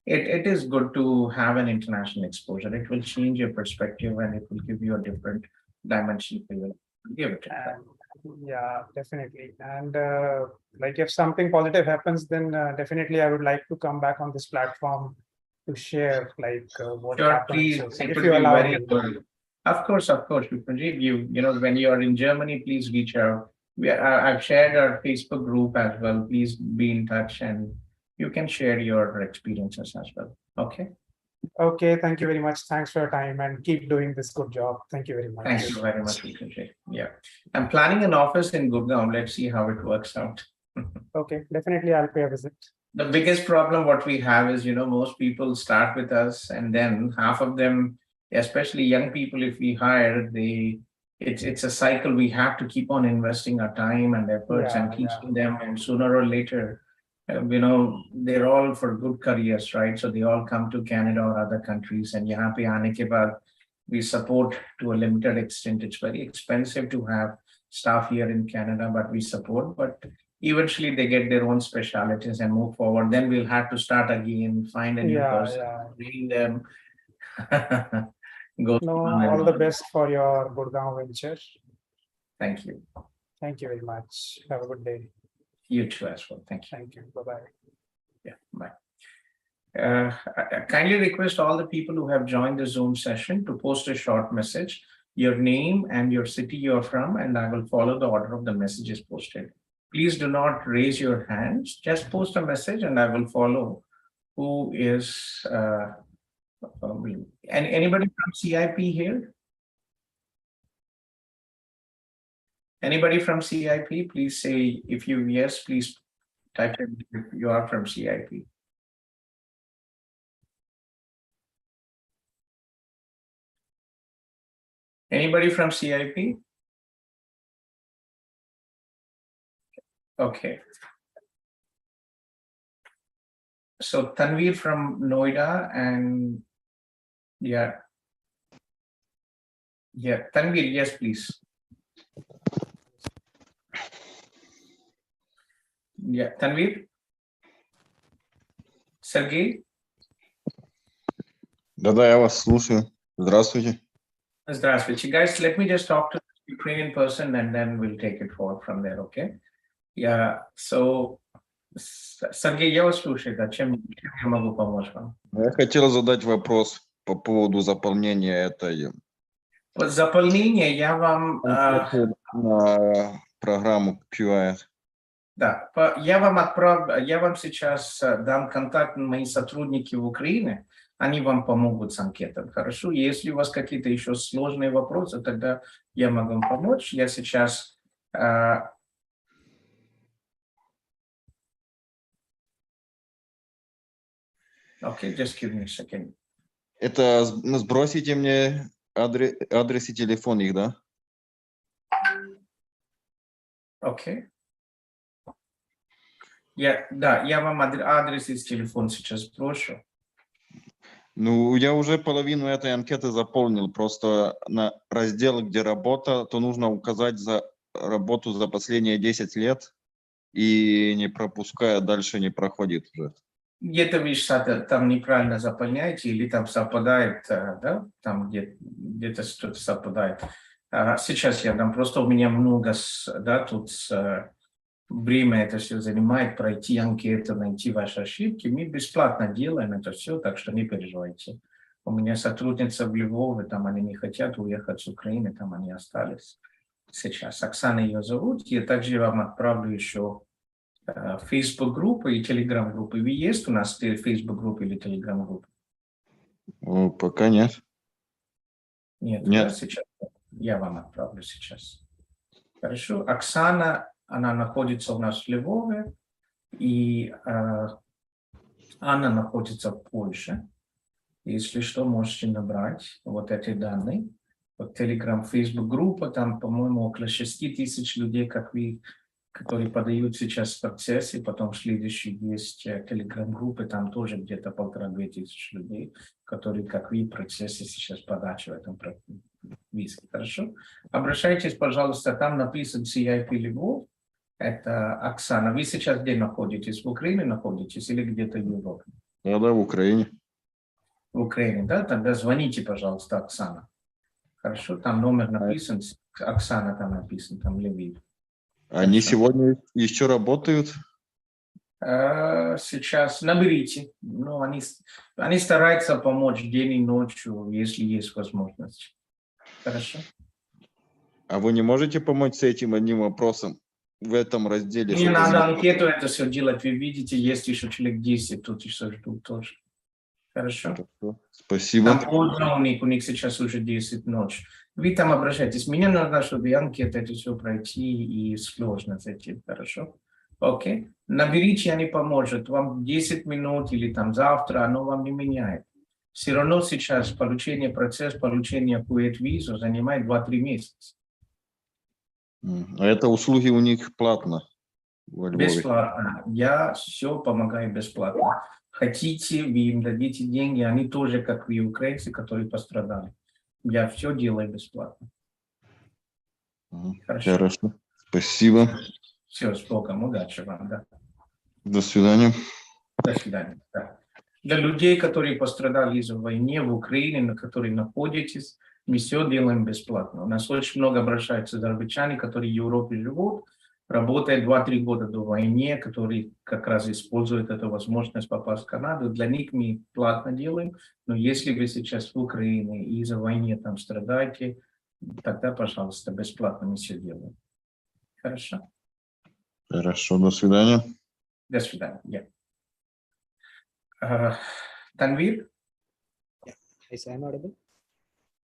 It is good to have an international exposure. It will change your perspective and it will give you a different dimension for your life. Give it a try. Yeah, definitely. And like if something positive happens, then definitely I would like to come back on this platform to share like what happens. Please, If you allow me. Of course, Vikramji, when you are in Germany, please reach out. I've shared our Facebook group as well. Please be in touch and you can share your experiences as well. Okay. Okay, thank you very much. Thanks for your time and keep doing this good job. Thank you very much. Thank you very much, Vikramji. Yeah. I'm planning an office in GAUTHAM. Let's see how it works out. Okay, definitely I'll pay a visit. The biggest problem what we have is, most people start with us and then half of them, especially young people, if we hire, it's a cycle. We have to keep on investing our time and efforts and teaching them, and sooner or later, they're all for good careers, right? So they all come to Canada or other countries, and yahan pe aane ke baad, we support to a limited extent. It's very expensive to have staff here in Canada, but we support. But eventually they get their own specialities and move forward. Then we'll have to start again, find a new person, train them. All the best for your Gurgaon venture. Thank you. Thank you very much. Have a good day. You too as well. Thank you. Thank you. Bye-bye. Yeah, bye. I kindly request all the people who have joined the Zoom session to post a short message, your name and your city you're from, and I will follow the order of the messages posted. Please do not raise your hands, just post a message and I will follow who is, and anybody from CIP here? Anybody from CIP, please say, if you, yes, please type in if you are from CIP. Anybody from CIP? Okay. So Tanveer from Noida and yeah. Yeah, Tanveer, yes, please. Yeah, Tanveer? Sergey? Да-да, я вас слушаю. Здравствуйте. Здравствуйте. Guys, let me just talk to the Ukrainian person and then we'll take it forward from there, okay? Yeah, so, Sergey, я вас слушаю, да, чем я могу помочь вам? Я хотел задать вопрос по поводу заполнения этой... Заполнение я вам... на программу QI. Да, я вам сейчас дам контакт мои сотрудники в Украине, они вам помогут с анкетом, хорошо? Если у вас какие-то еще сложные вопросы, тогда я могу вам помочь. Я сейчас... Okay, just give me a second. Это сбросите мне адрес и телефон их, да? Окей. Да, я вам адрес и телефон сейчас сброшу. Ну, я уже половину этой анкеты заполнил. Просто на раздел, где работа, то нужно указать за работу за последние 10 лет и не пропуская, дальше не проходит уже. Где-то вы что-то там неправильно заполняете или там совпадает, да? Там где-то что-то совпадает. Сейчас я дам, просто у меня много, да, тут время это все занимает, пройти анкету, найти ваши ошибки. Мы бесплатно делаем это все, так что не переживайте. У меня сотрудница в Львове, там они не хотят уехать с Украины, там они остались сейчас. Оксана ее зовут. Я также вам отправлю еще Facebook-группы и Telegram-группы. Вы есть у нас Facebook-группы или Telegram-группы? Пока нет. Нет. Да, сейчас я вам отправлю сейчас. Хорошо. Оксана, она находится у нас в Львове, и Анна находится в Польше. Если что, можете набрать вот эти данные. Вот Telegram, Facebook-группа, там, по-моему, около 6000 людей, как вы, которые подают сейчас в процессе, потом следующий есть Telegram-группы, там тоже где-то 1500-2000 людей, которые, как вы, в процессе сейчас подачи в этом визе. Хорошо? Обращайтесь, пожалуйста, там написан CIP Львов, это Оксана. Вы сейчас где находитесь? В Украине находитесь или где-то в Европе? Да, в Украине. В Украине, да? Тогда звоните, пожалуйста, Оксана. Хорошо? Там номер написан, Оксана там написан, там Львив. Они сегодня еще работают? Сейчас наберите. Ну, они стараются помочь день и ночью, если есть возможность. Хорошо? А вы не можете помочь с этим одним вопросом в этом разделе? Не надо анкету это все делать. Вы видите, есть еще человек 10, тут еще ждут тоже. Хорошо? Спасибо. Там поздно у них сейчас уже 10 ночи. Вы там обращайтесь. Мне нужно, чтобы анкета это все пройти и сложно зайти. Хорошо? Окей? Наберите, они помогут. Вам 10 минут или там завтра, оно вам не меняет. Все равно сейчас процесс получения QA-визу занимает 2-3 месяца. А это услуги у них платно? Бесплатно. Я все помогаю бесплатно. Хотите, вы им дадите деньги, они тоже, как вы, украинцы, которые пострадали. Я все делаю бесплатно. Хорошо. Спасибо. Все, с Богом. Удачи вам. Да. До свидания. До свидания. Да. Для людей, которые пострадали из-за войны в Украине, на которой находитесь, мы все делаем бесплатно. У нас очень много обращаются азербайджане, которые в Европе живут, работает 2-3 года до войны, которые как раз используют эту возможность попасть в Канаду. Для них мы платно делаем, но если вы сейчас в Украине и из-за войны там страдаете, тогда, пожалуйста, бесплатно мы все делаем. Хорошо? Хорошо, до свидания. До свидания. Tanvir? Hi, sir. I'm audible?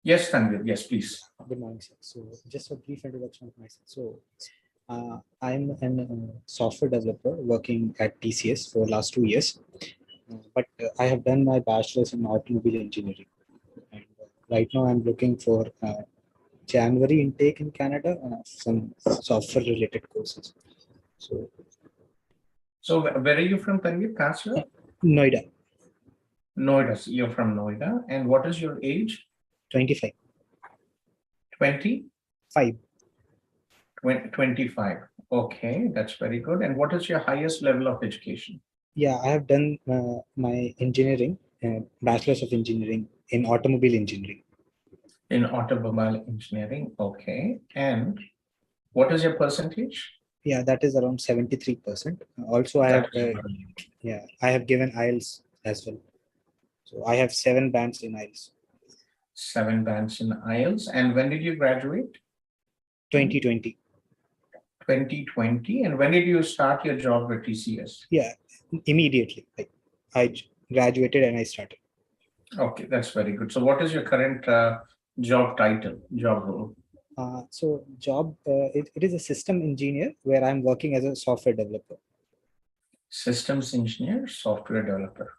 Yes, Tanvir. Yes, please. Good morning, sir. So just a brief introduction of myself. So I'm a software developer working at TCS for last 2 years. But I have done my bachelor's in automobile engineering. And right now I'm looking for January intake in Canada, some software related courses. So where are you from, Tanvir? Kasra? Noida. Noida. So you're from Noida. And what is your age? 25. 20? 5. 25. Okay, that's very good. And what is your highest level of education? Yeah, I have done my engineering, bachelor's of engineering in automobile engineering. In automobile engineering, okay. And what is your percentage? Yeah, that is around 73%. Also, I have given IELTS as well. So I have 7 bands in IELTS. 7 bands in IELTS. And when did you graduate? 2020. 2020. And when did you start your job at TCS? Yeah, immediately. Like I graduated and I started. Okay, that's very good. So what is your current job title, job role? So job, it is a system engineer where I'm working as a software developer. Systems engineer, software developer.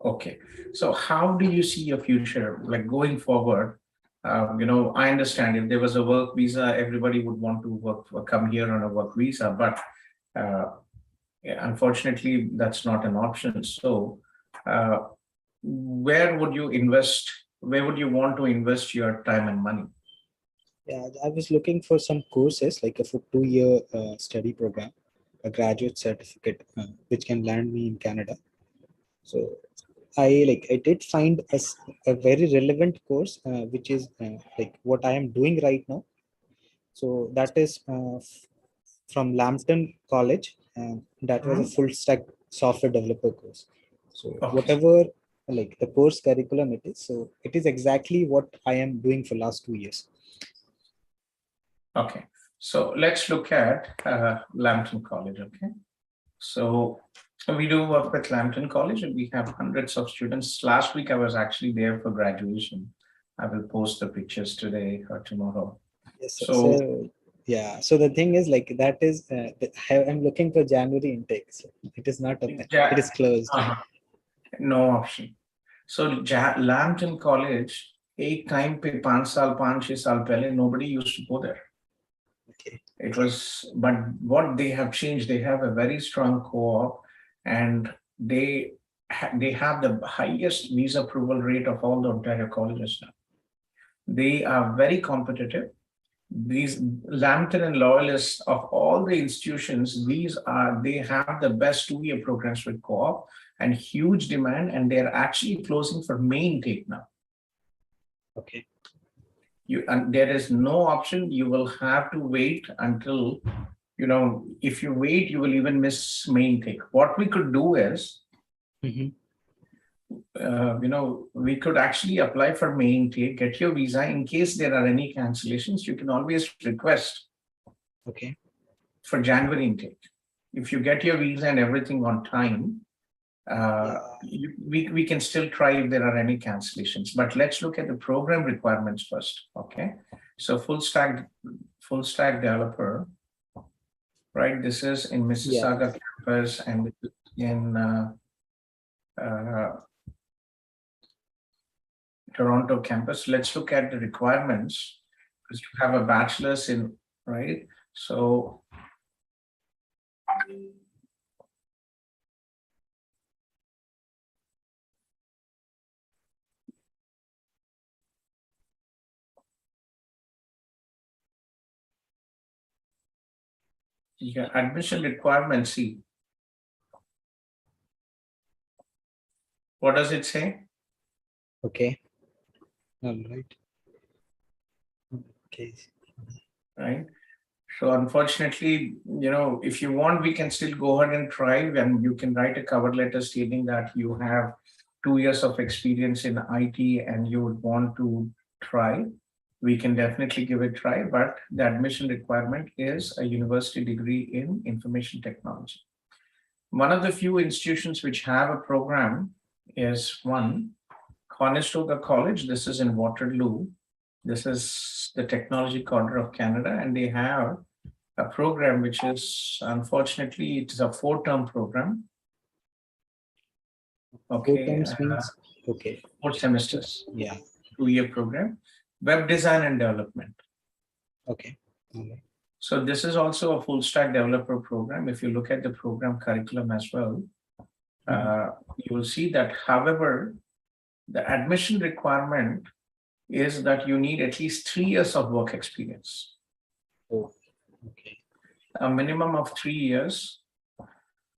Okay. So how do you see your future, like going forward? I understand if there was a work visa, everybody would want to come here on a work visa, but unfortunately, that's not an option. So where would you invest? Where would you want to invest your time and money? Yeah, I was looking for some courses like a 2-year study program, a graduate certificate, which can land me in Canada. So I did find a very relevant course, which is like what I am doing right now. So that is from Lambton College, and that was a full stack software developer course. So whatever like the course curriculum it is, so it is exactly what I am doing for last 2 years. Okay, so let's look at Lambton College. Okay, so we do work with Lambton College, and we have hundreds of students. Last week I was actually there for graduation. I will post the pictures today or tomorrow. Yes, so yeah, so the thing is like that is I'm looking for January intake. So it is not open. It is closed. No option. So Lambton College, 5 6 saal pehle, nobody used to go there. Okay. It was, but what they have changed, they have a very strong co-op, and they have the highest visa approval rate of all the Ontario colleges now. They are very competitive. These Lambton and Loyalists of all the institutions, they have the best 2-year programs with co-op and huge demand, and they're actually closing for May intake now. Okay. And there is no option. You will have to wait until, if you wait, you will even miss May intake. What we could do is, we could actually apply for May intake, get your visa. In case there are any cancellations, you can always request for January intake. If you get your visa and everything on time, we can still try if there are any cancellations. But let's look at the program requirements first. Okay, so full stack developer, right? This is in Mississauga campus and in Toronto campus. Let's look at the requirements, because you have a bachelor's in, right? So admission requirements, see. What does it say? Okay. All right. Okay. Right. So unfortunately, if you want, we can still go ahead and try, and you can write a cover letter stating that you have 2 years of experience in IT and you would want to try. We can definitely give it a try, but the admission requirement is a university degree in information technology. One of the few institutions which have a program is one, Conestoga College. This is in Waterloo. This is the technology corner of Canada, and they have a program which is, unfortunately, it is a 4-term program. Okay. 4 terms means, okay. 4 semesters. Yeah. 2-year program, web design and development. Okay. Okay. So this is also a full stack developer program. If you look at the program curriculum as well, you will see that, however, the admission requirement is that you need at least 3 years of work experience. Oh, okay. A minimum of 3 years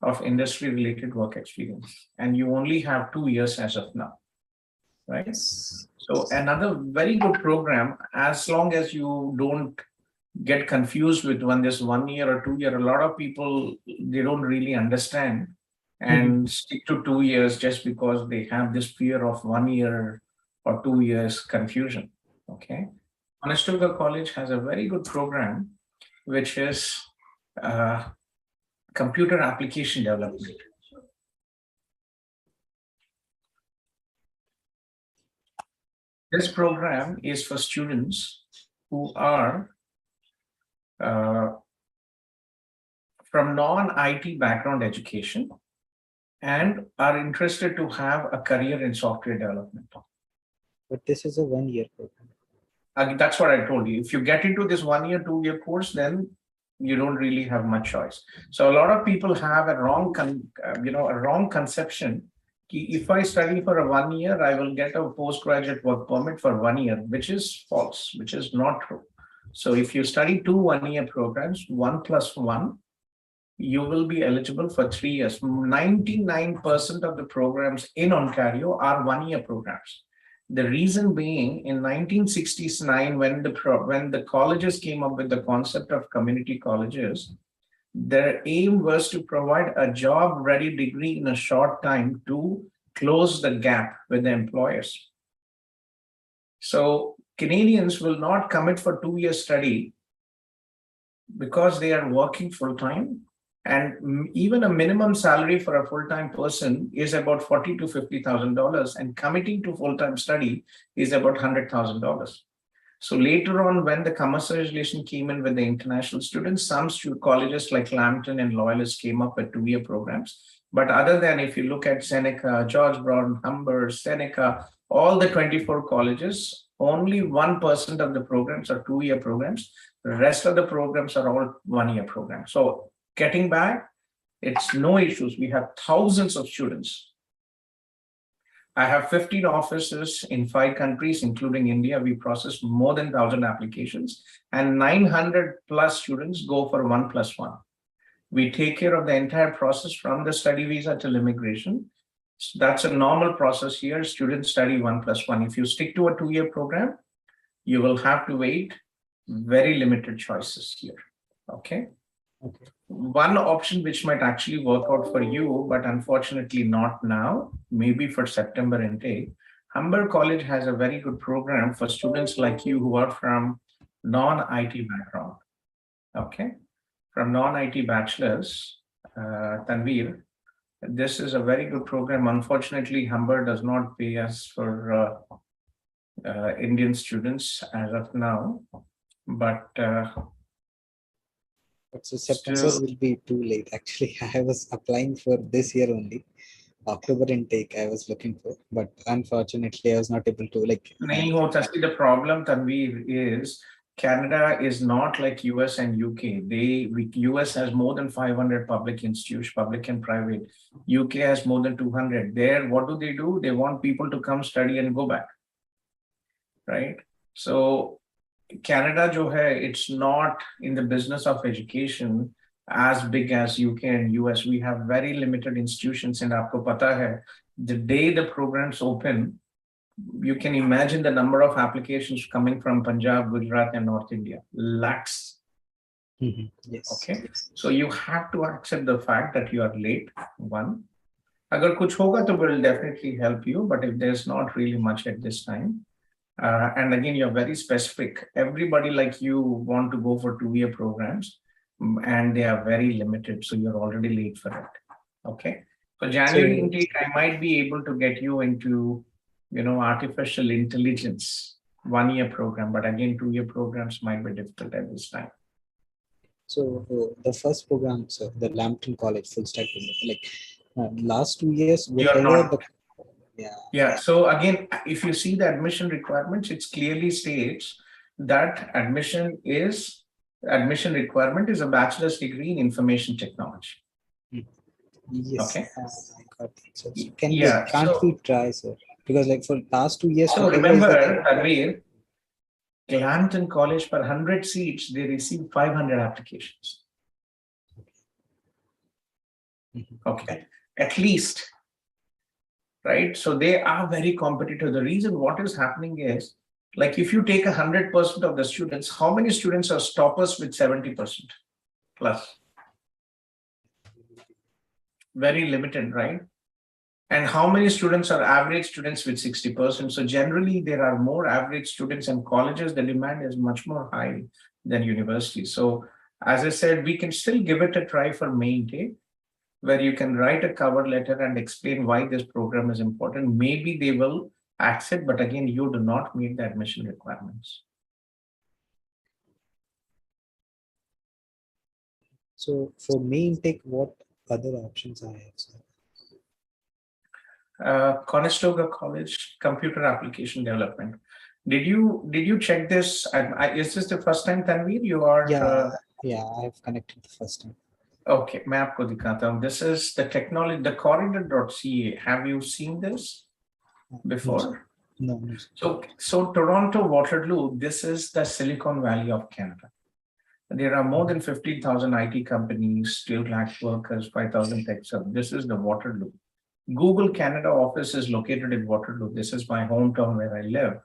of industry related work experience. And you only have 2 years as of now, right? So another very good program, as long as you don't get confused with when there's 1 year or 2 year, a lot of people, they don't really understand and stick to 2 years just because they have this fear of 1 year or 2 years confusion. Okay. Conestoga College has a very good program, which is computer application development. This program is for students who are from non-IT background education and are interested to have a career in software development. But this is a 1-year program. That's what I told you. If you get into this 1 year, 2 year course, then you don't really have much choice. So a lot of people have a wrong, conception. If I study for a 1 year, I will get a postgraduate work permit for 1 year, which is false, which is not true. So if you study 2 1-year programs, 1 + 1, you will be eligible for 3 years. 99% of the programs in Ontario are 1-year programs. The reason being, in 1969, when the colleges came up with the concept of community colleges, their aim was to provide a job-ready degree in a short time to close the gap with the employers. So Canadians will not commit for 2-year study because they are working full-time, and even a minimum salary for a full-time person is about $40,000 to $50,000, and committing to full-time study is about $100,000. So later on, when the commercialization came in with the international students, some colleges like Lambton and Loyalist came up with 2-year programs. But other than, if you look at Seneca, George Brown, Humber, Seneca, all the 24 colleges, only 1% of the programs are 2-year programs. The rest of the programs are all 1-year programs. So getting back, it's no issues. We have thousands of students. I have 15 offices in 5 countries, including India. We process more than 1,000 applications, and 900 plus students go for 1 + 1. We take care of the entire process from the study visa till immigration. So that's a normal process here. Students study 1 + 1. If you stick to a 2-year program, you will have to wait. Very limited choices here. Okay. Okay. One option which might actually work out for you, but unfortunately not now, maybe for September intake, Humber College has a very good program for students like you who are from non-IT background. Okay. From non-IT bachelors, Tanveer, this is a very good program. Unfortunately, Humber does not pay us for Indian students as of now, but so September will be too late. Actually, I was applying for this year only. October intake I was looking for, but unfortunately I was not able to the problem, Tanveer, is Canada is not like US and UK. US has more than 500 public institutions, public and private. UK has more than 200. There, what do? They want people to come study and go back, right? So Canada, it's not in the business of education as big as UK and US. We have very limited institutions, and aapko pata hai, the day the programs open, you can imagine the number of applications coming from Punjab, Gujarat, and North India. Lakhs. Yes. Okay. So you have to accept the fact that you are late. One. Agar kuch hoga to will definitely help you, but if there's not really much at this time, and again, you're very specific. Everybody like you want to go for 2-year programs, and they are very limited. So you're already late for it. Okay. So January intake, I might be able to get you into, artificial intelligence 1-year program, but again, 2-year programs might be difficult at this time. So the first program, so the Lambton College full stack, last 2 years, whatever Yeah. So again, if you see the admission requirements, it clearly states that admission requirement is a bachelor's degree in information technology. Yes. Okay. I got it. So can't we try, sir? Because like for last 2 years. So remember, Tanveer, Lambton College per 100 seats, they receive 500 applications. Okay. At least. Right? So they are very competitive. The reason what is happening is, like if you take 100% of the students, how many students are stoppers with 70% plus? Very limited, right? And how many students are average students with 60%? So generally there are more average students in colleges. The demand is much more high than universities. So as I said, we can still give it a try for May intake, where you can write a cover letter and explain why this program is important. Maybe they will accept, but again, you do not meet the admission requirements. So for May intake, what other options I have, sir? Conestoga College, Computer Application Development. Did you check this? Is this the first time, Tanveer? You are? Yeah, I have connected the first time. Okay, मैं आपको दिखाता हूँ. This is the technology, the corridor.ca. Have you seen this before? No. So Toronto, Waterloo, this is the Silicon Valley of Canada. There are more than 15,000 IT companies, skilled workers, 5,000 tech subs. This is the Waterloo. Google Canada office is located in Waterloo. This is my hometown where I live.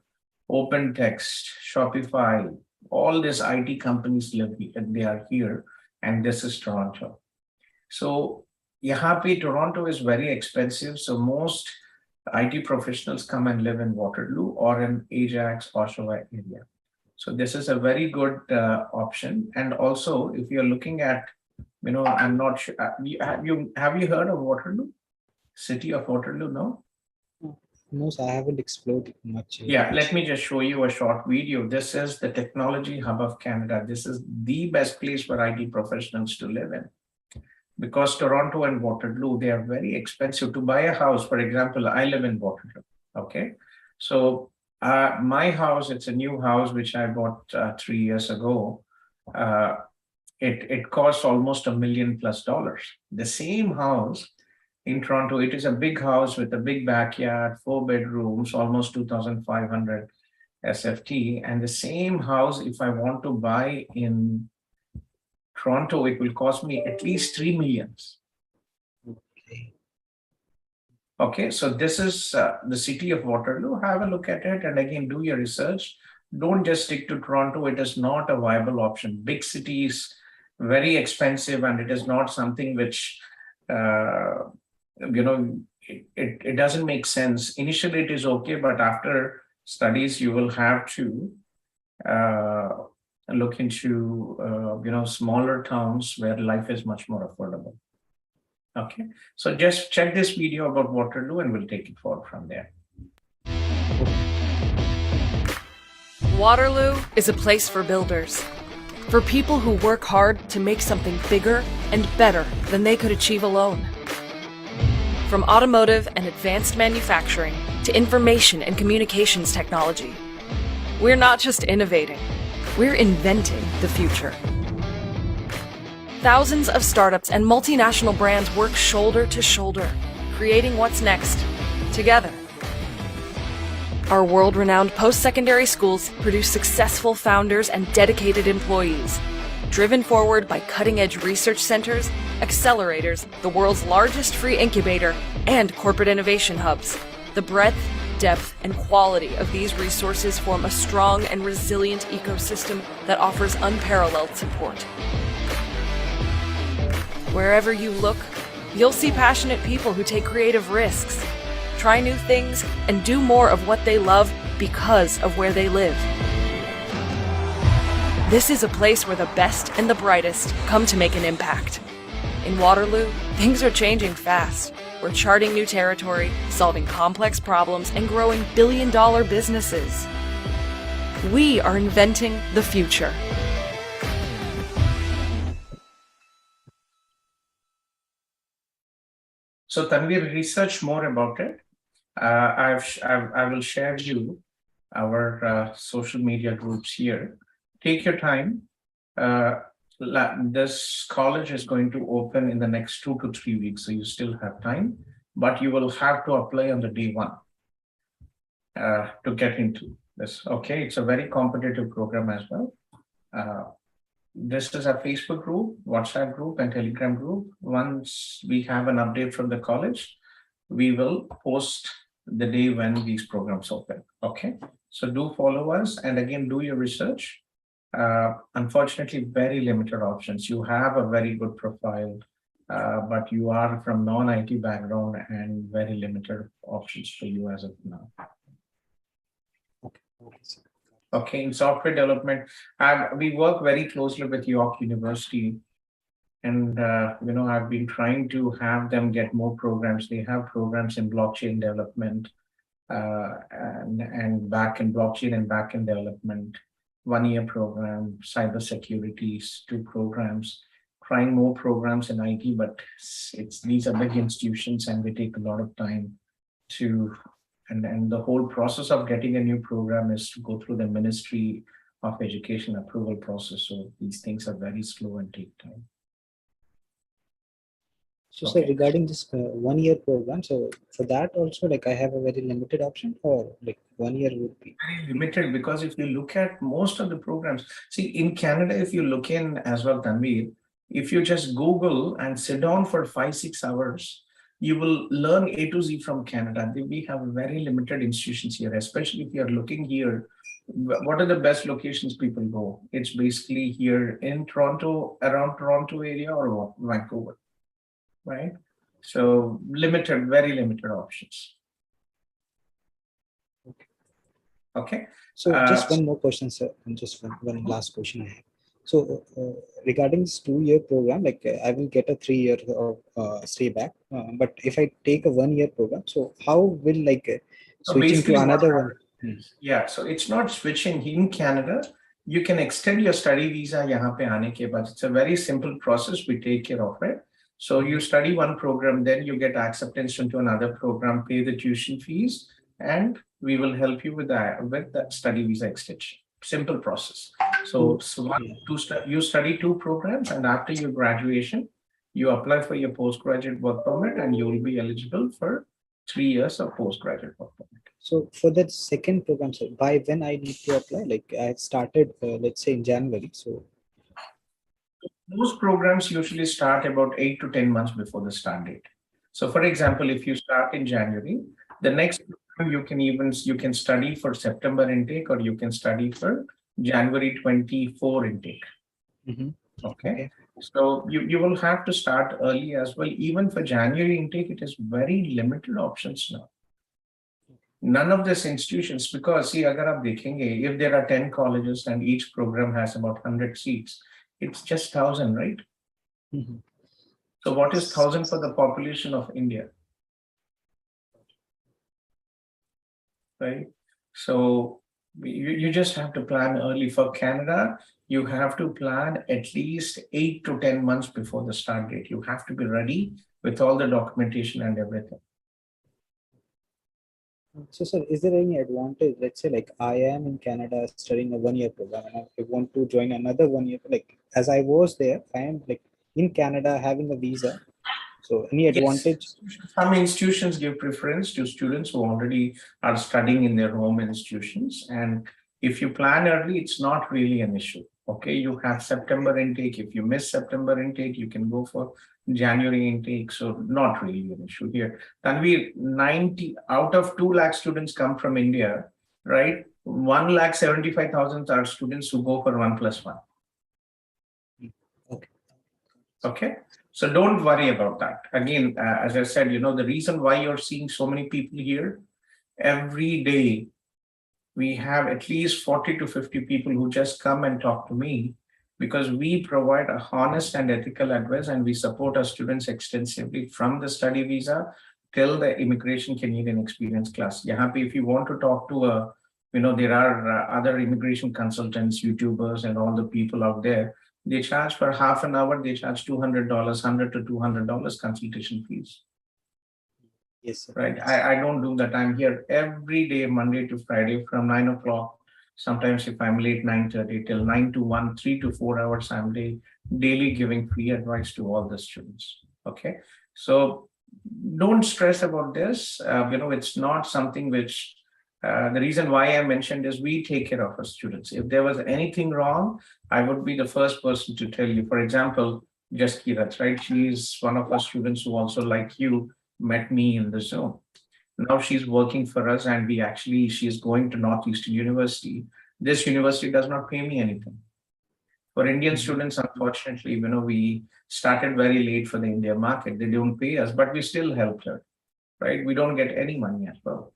OpenText, Shopify, all these IT companies live, they are here. And this is Toronto. So यहाँ पे Toronto is very expensive. So most IT professionals come and live in Waterloo or in Ajax, Oshawa area. So this is a very good option. And also, if you're looking at, I'm not sure. Have you heard of Waterloo? City of Waterloo? No. No, sir, I haven't explored much. Yeah, let me just show you a short video. This is the technology hub of Canada. This is the best place for IT professionals to live in. Because Toronto and Waterloo, they are very expensive to buy a house. For example, I live in Waterloo. Okay. So my house, it's a new house, which I bought 3 years ago. It costs almost $1 million+. The same house in Toronto, it is a big house with a big backyard, 4 bedrooms, almost 2,500 SFT. And the same house, if I want to buy in Toronto, it will cost me at least $3 million. Okay, so this is the city of Waterloo. Have a look at it and again, do your research. Don't just stick to Toronto. It is not a viable option. Big cities, very expensive, and it is not something which it doesn't make sense. Initially, it is okay, but after studies, you will have to look into smaller towns where life is much more affordable. Okay, so just check this video about Waterloo, and we'll take it forward from there. Waterloo is a place for builders, for people who work hard to make something bigger and better than they could achieve alone. From automotive and advanced manufacturing to information and communications technology, we're not just innovating, we're inventing the future. Thousands of startups and multinational brands work shoulder to shoulder, creating what's next, together. Our world-renowned post-secondary schools produce successful founders and dedicated employees, driven forward by cutting-edge research centers, accelerators, the world's largest free incubator, and corporate innovation hubs. The breadth, depth, and quality of these resources form a strong and resilient ecosystem that offers unparalleled support. Wherever you look, you'll see passionate people who take creative risks, try new things, and do more of what they love because of where they live. This is a place where the best and the brightest come to make an impact. In Waterloo, things are changing fast. We're charting new territory, solving complex problems, and growing billion-dollar businesses. We are inventing the future. So Tanvir, research more about it. I will share you our social media groups here. Take your time. This college is going to open in the next 2 to 3 weeks, so you still have time, but you will have to apply on the day one to get into this. Okay, it's a very competitive program as well. This is a Facebook group, WhatsApp group, and Telegram group. Once we have an update from the college, we will post the day when these programs open. Okay, so do follow us, and again, do your research. Unfortunately, very limited options. You have a very good profile, but you are from non-IT background, and very limited options for you as of now. Okay, in software development, we work very closely with York University, and I've been trying to have them get more programs. They have programs in blockchain development and back-end blockchain and back-end development. 1-year program, cybersecurity, 2 programs, trying more programs in IT, but these are big institutions and they take a lot of time to, and the whole process of getting a new program is to go through the Ministry of Education approval process. So these things are very slow and take time. So, sir, regarding this 1-year program, so for that also, like, I have a very limited option, or like 1 year would be very limited, because if you look at most of the programs, see in Canada, if you look in as well, Tanvir, if you just Google and sit down for 5-6 hours, you will learn A to Z from Canada. We have very limited institutions here, especially if you're looking here. What are the best locations people go? It's basically here in Toronto, around Toronto area, or Vancouver. Right? So limited, very limited options. Okay. So just one more question, sir, and just one last question I have. So regarding this 2-year program, like I will get a 3-year stay back, but if I take a 1-year program, so how will switching to another one? Yeah, so it's not switching in Canada. You can extend your study visa yahan pe aane ke baad. It's a very simple process. We take care of it. So you study one program, then you get acceptance into another program, pay the tuition fees, and we will help you with that study visa extension. Simple process. So you study 2 programs, and after your graduation, you apply for your postgraduate work permit, and you will be eligible for 3 years of postgraduate work permit. So for that second program, so by when I need to apply? Like I started, let's say in January. So most programs usually start about 8 to 10 months before the start date. So for example, if you start in January, the next program you can study for September intake, or you can study for January 24 intake. Okay. So you will have to start early as well. Even for January intake, it is very limited options now. None of these institutions, because see, agar aap dekhenge, if there are 10 colleges and each program has about 100 seats, it's just 1,000, right? So what is 1,000 for the population of India? Right? So you just have to plan early. For Canada, you have to plan at least 8 to 10 months before the start date. You have to be ready with all the documentation and everything. So, sir, is there any advantage? Let's say, like, I am in Canada studying a 1-year program, and I want to join another 1 year. Like, as I was there, I am like in Canada having a visa. So, any advantage? Yes. Some institutions give preference to students who already are studying in their home institutions, and if you plan early, it's not really an issue. Okay, you have September intake. If you miss September intake, you can go for January intake. So not really an issue here. Tanvir, 90 out of 2 lakh students come from India, right? 1,75,000 are students who go for 1+1. Okay. Okay. So don't worry about that. Again, as I said, the reason why you're seeing so many people here, every day we have at least 40 to 50 people who just come and talk to me because we provide a honest and ethical advice, and we support our students extensively from the study visa till the immigration Canadian experience class. Yahan if you want to talk to there are other immigration consultants, YouTubers, and all the people out there. They charge for half an hour, they charge $200, $100 to $200 consultation fees. Yes, sir. Right. I don't do that. I'm here every day, Monday to Friday from 9 o'clock. Sometimes if I'm late, 9:30 till 9 to 1, 3 to 4 hours, I'm daily giving free advice to all the students. Okay. So don't stress about this. It's not something which the reason why I mentioned is we take care of our students. If there was anything wrong, I would be the first person to tell you. For example, just Kirat, right? She's one of our students who also, like you, met me in the Zoom. Now she's working for us, and she's going to Northeastern University. This university does not pay me anything. For Indian students, unfortunately, we started very late for the India market. They don't pay us, but we still helped her, right? We don't get any money as well.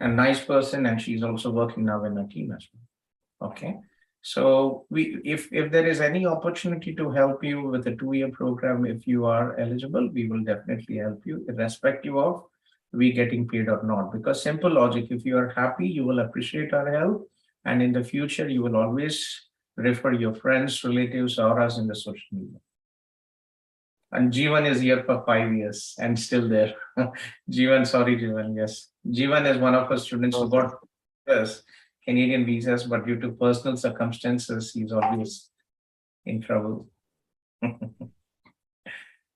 A nice person, and she's also working now in our team as well. Okay. So if there is any opportunity to help you with a 2-year program, if you are eligible, we will definitely help you, irrespective of we getting paid or not. Because simple logic, if you are happy, you will appreciate our help, and in the future, you will always refer your friends, relatives, or us in the social media. And Jeevan is here for 5 years and still there. Jeevan, yes. Jeevan is one of our students who got Canadian visas, but due to personal circumstances, he's always in trouble.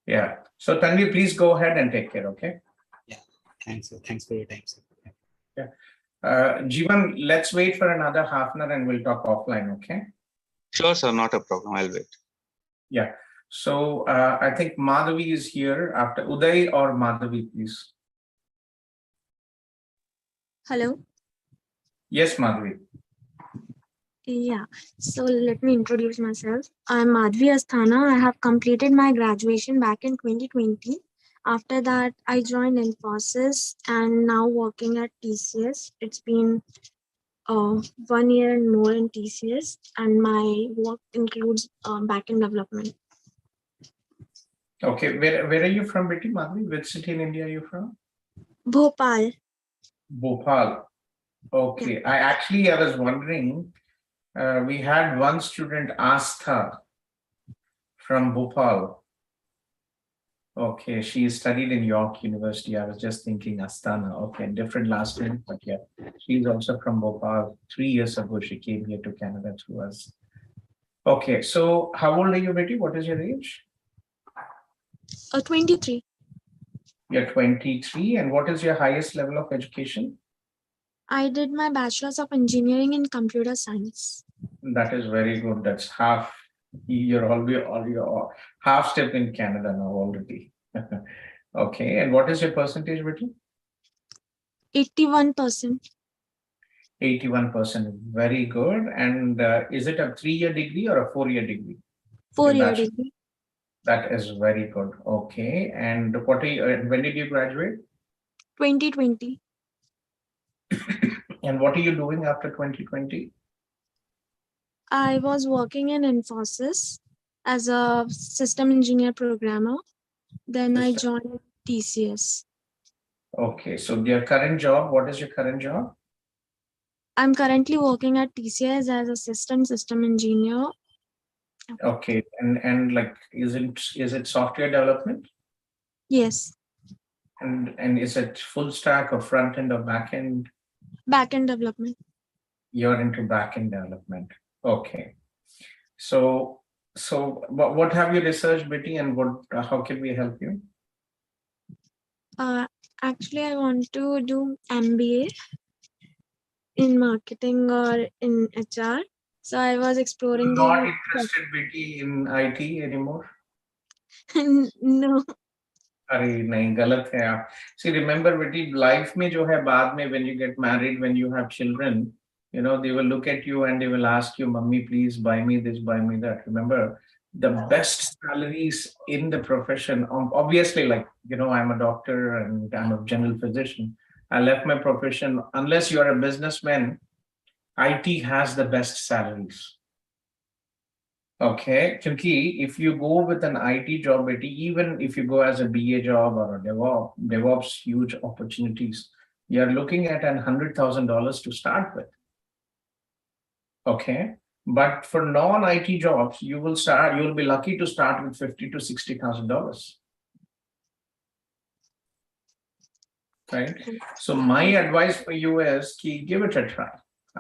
Yeah. So Tanvi, please go ahead and take care, okay? Yeah. Thanks, sir. Thanks for your time, sir. Yeah. Jeevan, let's wait for another half an hour and we'll talk offline, okay? Sure, sir. Not a problem. I'll wait. Yeah. So I think Madhavi is here after Uday, or Madhavi, please. Hello. Yes, Madhavi. Yeah, so let me introduce myself. I'm Madhvi Asthana. I have completed my graduation back in 2020. After that, I joined Infosys and now working at TCS. It's been 1 year and more in TCS, and my work includes backend development. Okay, where are you from, Betty Madhavi? Which city in India are you from? Bhopal. Bhopal. Okay, I was wondering, we had one student, Astha, from Bhopal. Okay, she studied in York University. I was just thinking Astana. Okay, different last name, but yeah, she's also from Bhopal. 3 years ago, she came here to Canada through us. Okay, so how old are you, Betty? What is your age? 23. You're 23, and what is your highest level of education? I did my Bachelor's of Engineering in Computer Science. That is very good. That's half. You're already half step in Canada now already. Okay, and what is your percentage, Betty? 81%. 81%. Very good. And is it a 3-year degree or a 4-year degree? 4-year degree. That is very good. Okay. And what are you, when did you graduate? 2020. And what are you doing after 2020? I was working in Infosys as a system engineer programmer. Then I joined TCS. Okay. So your current job, what is your current job? I'm currently working at TCS as a system engineer. Okay. And like, is it software development? Yes. And is it full stack or front end or back end? Back end development. You're into back end development. Okay. So what have you researched, Betty, and how can we help you? Actually, I want to do MBA in marketing or in HR. So I was exploring. Not interested, Betty, in IT anymore? No. अरे नहीं गलत है आप. See, remember, Betty, life में जो है बाद में, when you get married, when you have children, they will look at you and they will ask you, "Mummy, please buy me this, buy me that." Remember, the best salaries in the profession, obviously, like, I'm a doctor and I'm a general physician. I left my profession. Unless you're a businessman, IT has the best salaries. Okay, if you go with an IT job, even if you go as a BA job or a DevOps, huge opportunities. You're looking at $100,000 to start with. Okay, but for non-IT jobs, you'll be lucky to start with $50,000 to $60,000. Right. So my advice for you is give it a try.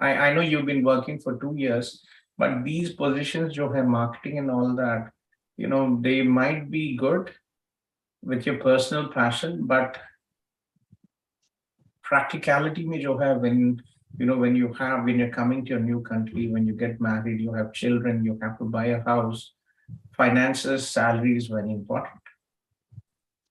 I know you've been working for 2 years, but these positions, you have marketing and all that, they might be good with your personal passion, but practicality mein jo hai, when you're coming to a new country, when you get married, you have children, you have to buy a house, finances, salary is very important.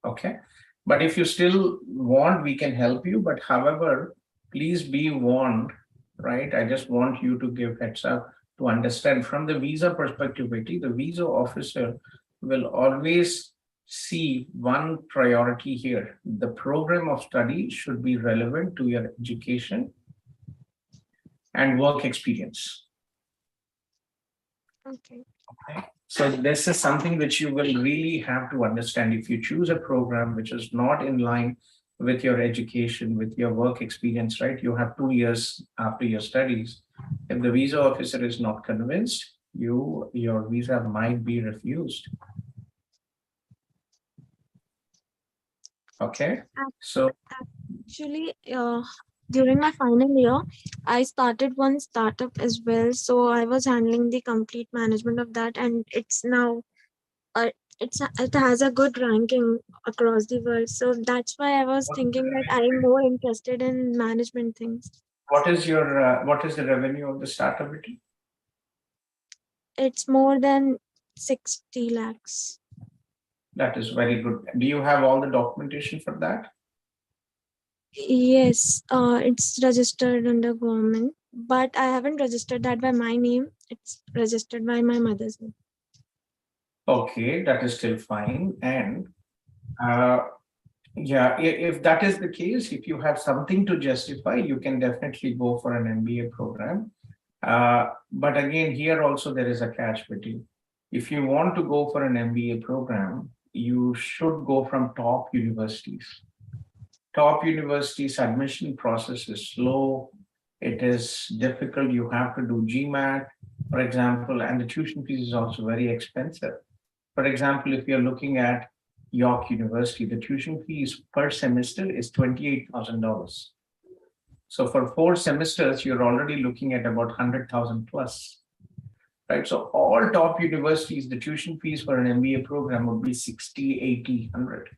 Okay. But if you still want, we can help you. But however, please be warned, right? I just want you to give heads up to understand from the visa perspective, the visa officer will always see one priority here. The program of study should be relevant to your education and work experience. Okay. So this is something which you will really have to understand. If you choose a program which is not in line with your education, with your work experience, right? You have 2 years after your studies. If the visa officer is not convinced, your visa might be refused. Okay. So actually, during my final year, I started one startup as well. So I was handling the complete management of that, and it's now it has a good ranking across the world. So that's why I was thinking that I'm more interested in management things. what is the revenue of the startup? It's more than 60 lakhs. That is very good. Do you have all the documentation for that? Yes, it's registered under government, but I haven't registered that by my name. It's registered by my mother's name. Okay, that is still fine. And yeah, if that is the case, if you have something to justify, you can definitely go for an MBA program. But again, here also there is a catch with you. If you want to go for an MBA program, you should go from top universities. Top universities admission process is slow. It is difficult. You have to do GMAT, for example, and the tuition fees is also very expensive. For example, if you're looking at York University, the tuition fees per semester is $28,000. So for 4 semesters, you're already looking at about 100,000 plus. Right. So all top universities, the tuition fees for an MBA program would be 60, 80, 100.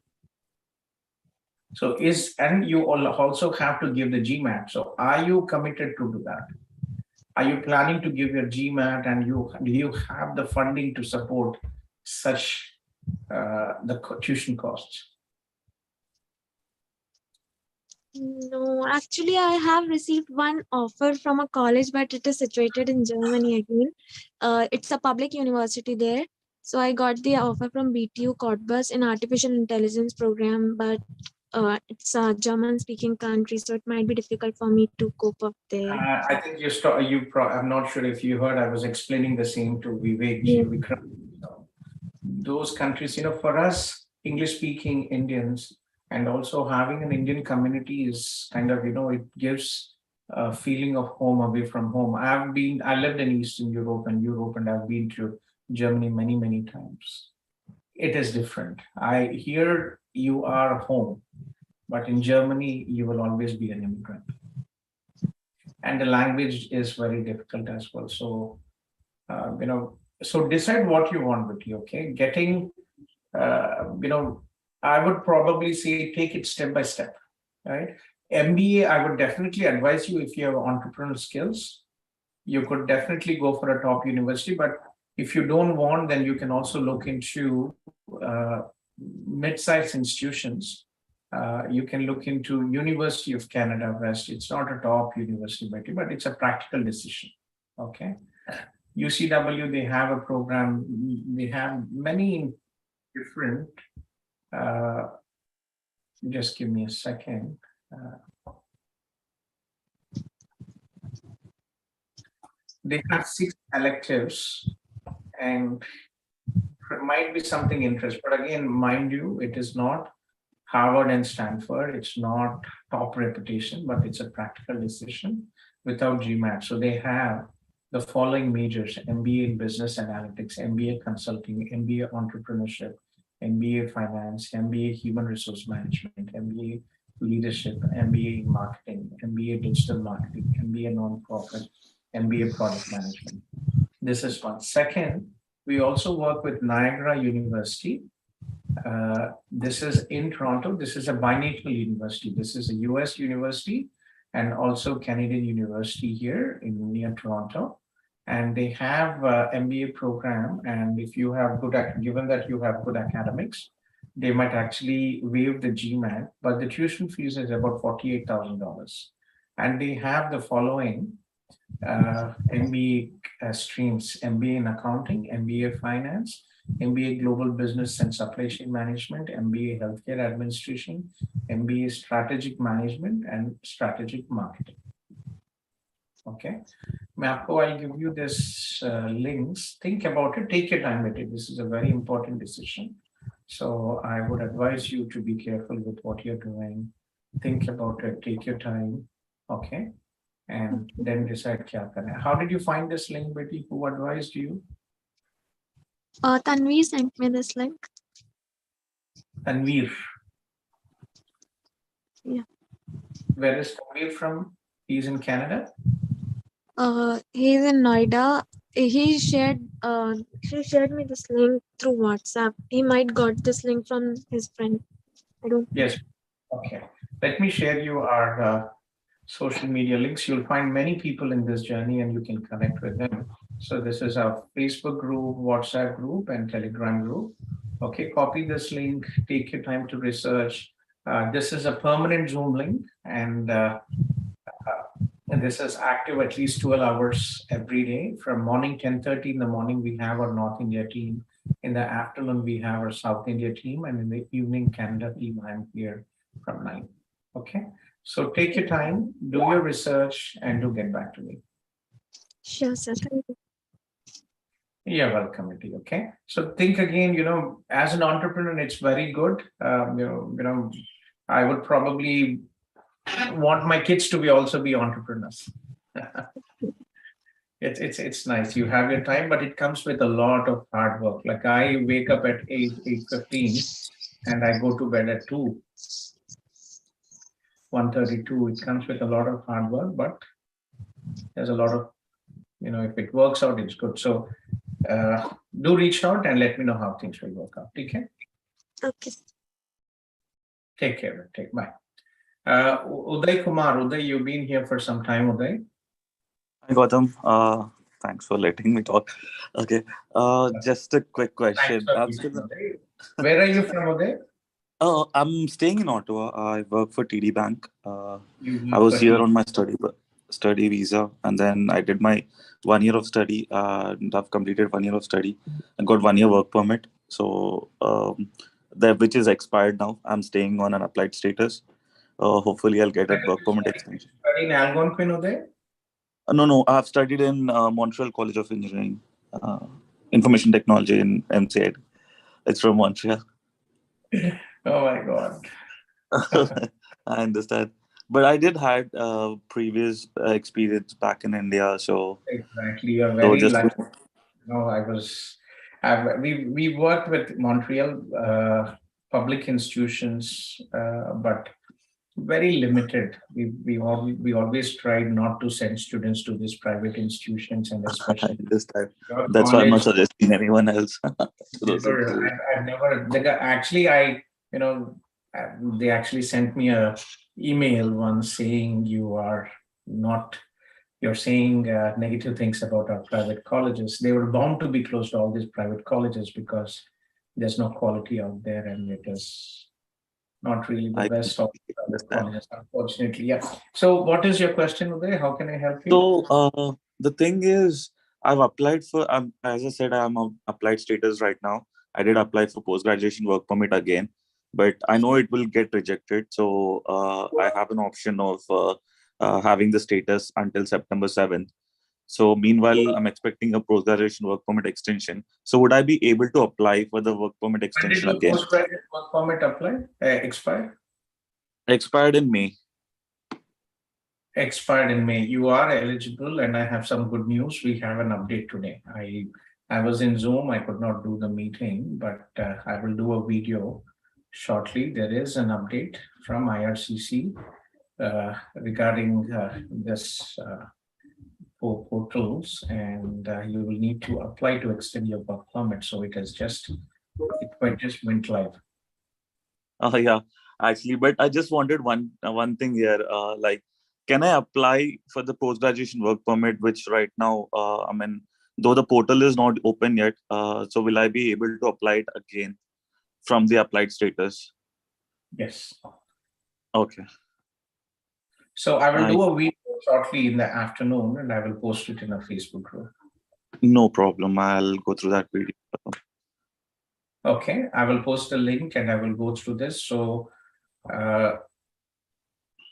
So and you also have to give the GMAT. So are you committed to do that? Are you planning to give your GMAT, and do you have the funding to support such the tuition costs? No, actually, I have received one offer from a college, but it is situated in Germany again. It's a public university there. So I got the offer from BTU Cottbus in artificial intelligence program, but it's a German-speaking country, so it might be difficult for me to cope up there. I think I'm not sure if you heard, I was explaining the same to Vivek. Those countries, for us, English-speaking Indians, and also having an Indian community is kind of, it gives a feeling of home away from home. I lived in Eastern Europe, and I've been to Germany many, many times. It is different. Here you are home, but in Germany, you will always be an immigrant. And the language is very difficult as well. So, so decide what you want with you, okay? I would probably say take it step by step, right? MBA, I would definitely advise you, if you have entrepreneurial skills, you could definitely go for a top university. But if you don't want, then you can also look into mid-sized institutions. You can look into University of Canada West. It's not a top university, but it's a practical decision, okay? UCW, they have a program. They have many different. Just give me a second. They have 6 electives, and it might be something interesting. But again, mind you, it is not Harvard and Stanford. It's not top reputation, but it's a practical decision without GMAT. So they have the following majors: MBA in Business Analytics, MBA Consulting, MBA Entrepreneurship, MBA Finance, MBA Human Resource Management, MBA Leadership, MBA in Marketing, MBA Digital Marketing, MBA Nonprofit, MBA Product Management. This is one. Second, we also work with Niagara University. This is in Toronto. This is a binational university. This is a US university and also Canadian University here in near Toronto. And they have a MBA program. And if you have good, given that you have good academics, they might actually waive the GMAT, but the tuition fees is about $48,000. And they have the following MBA streams: MBA in Accounting, MBA Finance, MBA Global Business and Supply Chain Management, MBA Healthcare Administration, MBA Strategic Management, and Strategic Marketing. Okay, I'll give you this links. Think about it. Take your time with it. This is a very important decision. So I would advise you to be careful with what you're doing. Think about it. Take your time. Okay. And then decide kya karna hai. How did you find this link, Betty? Who advised you? Tanvi sent me this link. Tanveer. Yeah. Where is Tanveer from? He's in Canada. He's in Noida. He shared me this link through WhatsApp. He might got this link from his friend. I don't. Yes. Okay. Let me share you our social media links. You'll find many people in this journey and you can connect with them. So this is our Facebook group, WhatsApp group, and Telegram group. Okay, copy this link, take your time to research. This is a permanent Zoom link, and this is active at least 12 hours every day. From morning 10:30 in the morning, we have our North India team. In the afternoon, we have our South India team, and in the evening, Canada team, I'm here from 9. Okay. So take your time, do your research, and do get back to me. Sure, sir. Thank you. You're welcome, Iti. Okay. So think again. As an entrepreneur, it's very good. I would probably want my kids to also be entrepreneurs. It's nice. You have your time, but it comes with a lot of hard work. Like I wake up at 8:15, and I go to bed at 1:32. It comes with a lot of hard work, but there's a lot of, if it works out, it's good. So do reach out and let me know how things will work out. Okay. Okay. Take care. Bye. Uday Kumar. Uday, you've been here for some time, Uday. Hi, Gautam. Thanks for letting me talk. Okay. Just a quick question. Where are you from, Uday? I'm staying in Ottawa. I work for TD Bank. I was here on my study visa, and then I did my 1 year of study. And I've completed 1 year of study and got 1 year work permit. So which is expired now. I'm staying on an applied status. Hopefully, I'll get a work permit extension. Study in Algonquin, Uday? No. I've studied in Montreal College of Engineering, Information Technology in MCED. It's from Montreal. Oh my God. I understand. But I did had previous experience back in India, so exactly. You're very lucky. We worked with Montreal public institutions, but very limited. We always tried not to send students to these private institutions, and especially I understand. That's why I'm not suggesting anyone else. I've never. They actually sent me a email once saying you're saying negative things about our private colleges. They were bound to be closed, all these private colleges, because there's no quality out there, and it is not really the best of colleges, unfortunately. Yeah. So what is your question, Uday? How can I help you? So the thing is, I've applied for, as I said, I'm on applied status right now. I did apply for post-graduation work permit again, but I know it will get rejected. So I have an option of having the status until September 7th. So meanwhile, I'm expecting a post-graduation work permit extension. So would I be able to apply for the work permit When did extension your again? postgraduate work permit expire? Expired in May. Expired in May. You are eligible, and I have some good news. We have an update today. I was in Zoom. I could not do the meeting, but I will do a video shortly. There is an update from IRCC regarding this portals, and you will need to apply to extend your work permit. So it just went live. Yeah, actually, but I just wanted one thing here. Like, can I apply for the post-graduation work permit, which right now, I mean, though the portal is not open yet, so will I be able to apply it again from the applied status? Yes. Okay. So I will do a video shortly in the afternoon, and I will post it in a Facebook group. No problem. I'll go through that video. Okay, I will post a link and I will go through this. So,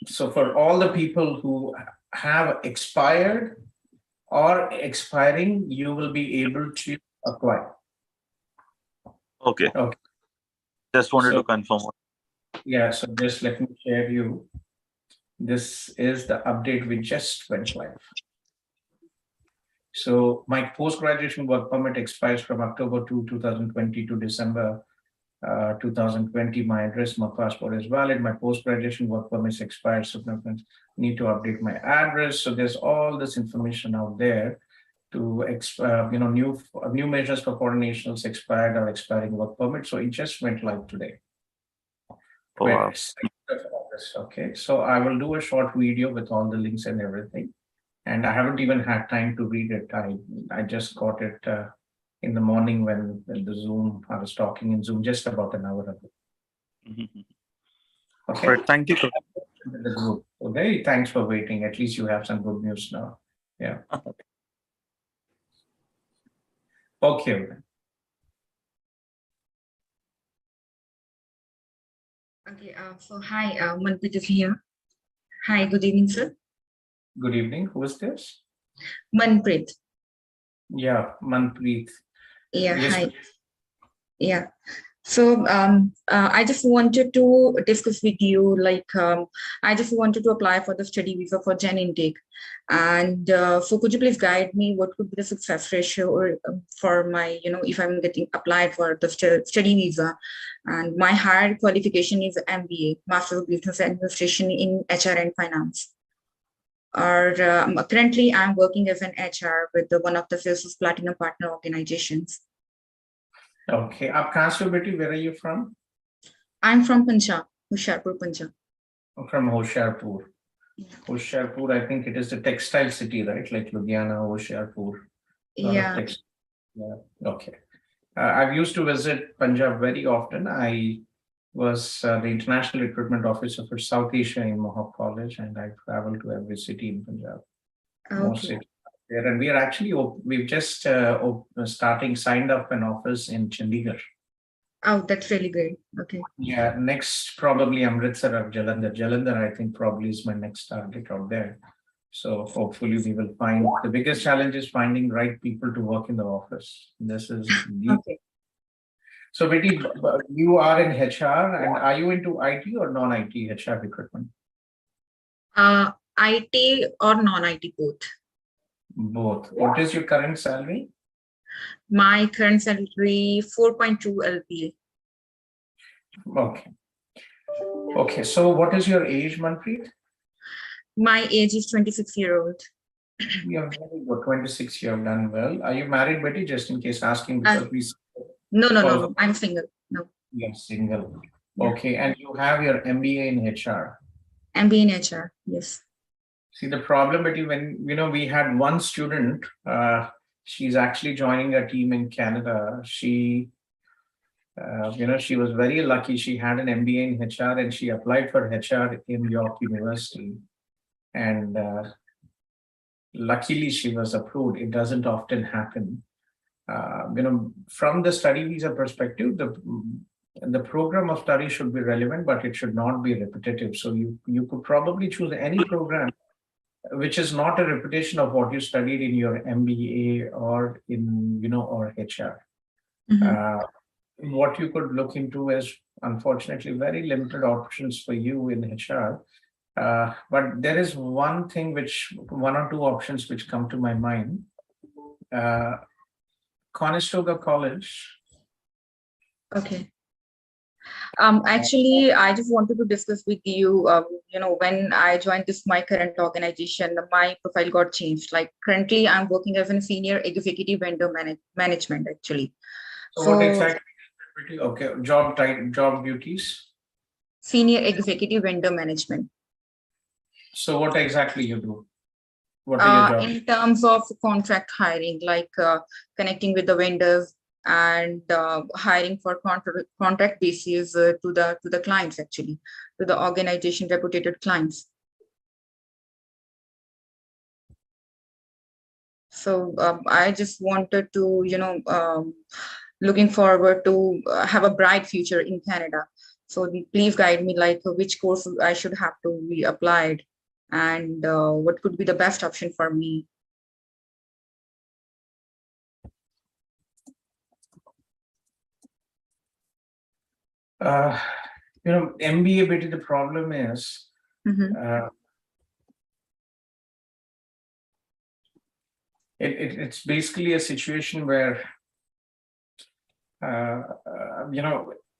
so for all the people who have expired or expiring, you will be able to apply. Okay. Okay. Just wanted to confirm. Yeah, so just let me share you. This is the update we just went live. So my post-graduation work permit expires from October 2, 2020 to December 2020. My address, my passport is valid. My post-graduation work permit expired. So I need to update my address. So there's all this information out there to new measures for foreign nationals expired or expiring work permit. So it just went live today. Oh, wow. Okay, so I will do a short video with all the links and everything. And I haven't even had time to read it. I just got it in the morning when the Zoom, I was talking in Zoom just about an hour ago. Okay. Right, thank you. The group. Okay, thanks for waiting. At least you have some good news now. Yeah. Okay. Okay, so hi, Manpreet is here. Hi, good evening, sir. Good evening. Who is this? Manpreet. Yeah, Manpreet. Yeah, Yes. hi. Yeah. So I just wanted to discuss with you, like, I just wanted to apply for the study visa for Gen intake. And so could you please guide me what could be the success ratio or for my, if I'm getting applied for the study visa. And my higher qualification is MBA, Master of Business Administration in HR and Finance. Or currently I'm working as an HR with one of the Salesforce Platinum Partner organizations. Okay, Aapka Beti, where are you from? I'm from Punjab, Hoshiarpur, Punjab. From Hoshiarpur. Hoshiarpur, I think it is the textile city, right? Like Ludhiana, Hoshiarpur. Yeah. Yeah. Okay. I've used to visit Punjab very often. I was the international recruitment officer for South Asia in Mohawk College, and I traveled to every city in Punjab. Okay. And we are actually, we've just signed up an office in Chandigarh. Oh, that's really great. Okay. Yeah, next probably Amritsar or Jalandhar. Jalandhar, I think probably is my next target out there. So hopefully we will find, the biggest challenge is finding right people to work in the office. This is okay. So Betty, you are in HR, and are you into IT or non-IT HR recruitment? IT or non-IT both. Both. What is your current salary? My current salary 4.2 LPA. Okay. Okay. So what is your age, Manpreet? My age is 26-year-old. You are very good. 26. You have done well. Are you married, Betty? Just in case asking because we. No. I'm single. No. You're single. Okay. And you have your MBA in HR. MBA in HR. Yes. See, the problem, Betty, when we had one student, she's actually joining a team in Canada. She, she was very lucky. She had an MBA in HR and she applied for HR in York University. And luckily she was approved. It doesn't often happen. From the study visa perspective, the program of study should be relevant, but it should not be repetitive. So you could probably choose any program which is not a repetition of what you studied in your MBA or in or HR. What you could look into is, unfortunately, very limited options for you in HR. But there is one or two options which come to my mind. Conestoga College. Okay. Actually, I just wanted to discuss with you, when I joined my current organization, my profile got changed. Like currently I'm working as a senior executive vendor management actually. So what exactly? Okay, job duties? Senior executive vendor management. So what exactly you do? What are your jobs? In terms of contract hiring, like connecting with the vendors and hiring for contract basis to the clients, actually, to the organization reputed clients. So I just wanted to, looking forward to have a bright future in Canada. So please guide me, like which course I should have to be applied and what could be the best option for me. MBA bit, the problem is it's basically a situation where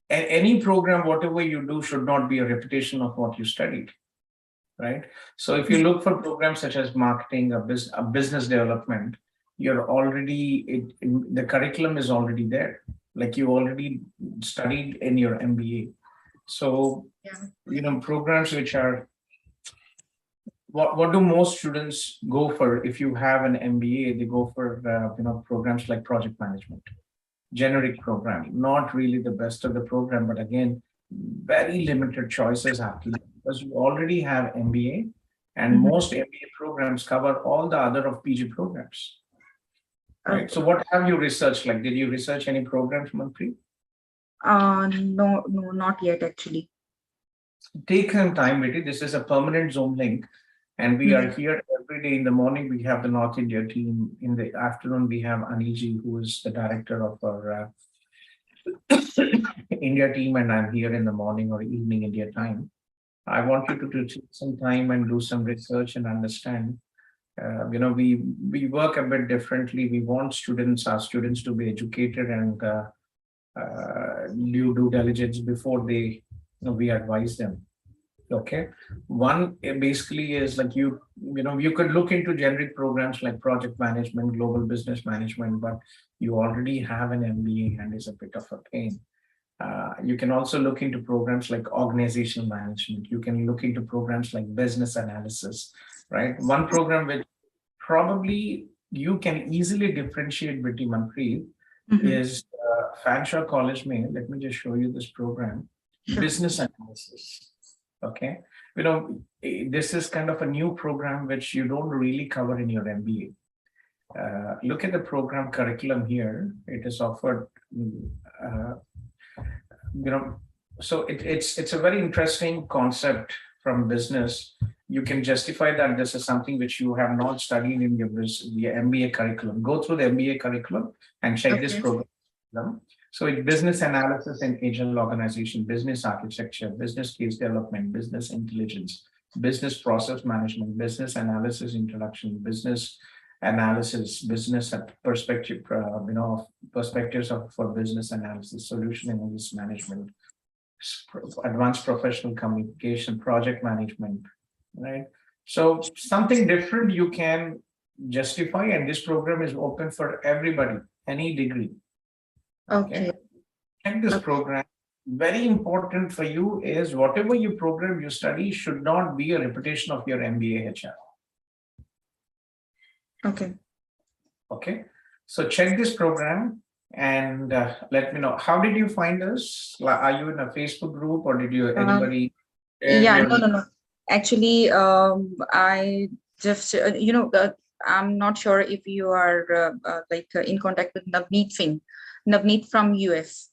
any program, whatever you do, should not be a repetition of what you studied, right? So if you look for programs such as marketing, a business development, you're already the curriculum is already there. Like you already studied in your MBA. So, programs which are, what do most students go for? If you have an MBA, they go for, programs like project management, generic program, not really the best of the program, but again, very limited choices actually, because you already have MBA and most MBA programs cover all the other of PG programs. Right. So what have you researched? Like, did you research any programs, Manpreet? No, not yet actually. Take some time with it. This is a permanent Zoom link, and we are here every day. In the morning, we have the North India team. In the afternoon, we have Aniji, who is the director of our India team, and I'm here in the morning or evening India time. I want you to take some time and do some research and understand. We work a bit differently. We want our students to be educated and do due diligence before we advise them. Okay, one basically is like you could look into generic programs like project management, global business management, but you already have an MBA and it's a bit of a pain. You can also look into programs like organizational management. You can look into programs like business analysis, right? One program which probably you can easily differentiate between Manpreet is Fanshawe College Main. Let me just show you this program, business analysis. Okay, this is kind of a new program which you don't really cover in your MBA. Look at the program curriculum here. It is offered, so it's a very interesting concept from business. You can justify that this is something which you have not studied in your MBA curriculum. Go through the MBA curriculum and check this program. So it's business analysis and agile organization, business architecture, business case development, business intelligence, business process management, business analysis introduction, business analysis, business perspective, perspectives for business analysis, solution analysis management, advanced professional communication, project management, right? So something different you can justify, and this program is open for everybody, any degree. Okay. Check this program. Very important for you is whatever you program you study should not be a repetition of your MBA HR. Okay. Okay. So check this program and let me know. How did you find us? Are you in a Facebook group or did you anybody? Yeah, no. Actually, I just I'm not sure if you are in contact with Navneet Singh. Navneet from US.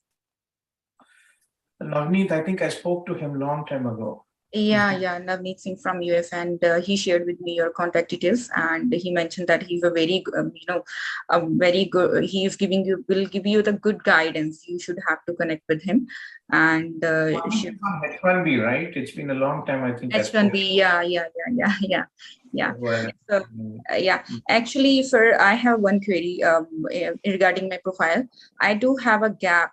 Navneet, I think I spoke to him long time ago. Yeah, Navneet Singh from US, and he shared with me your contact details, and he mentioned that he's a very, very good. He is will give you the good guidance. You should have to connect with him, and H1B, right? It's been a long time. I think H1B. Yeah. Well, So, actually, sir, I have one query regarding my profile. I do have a gap,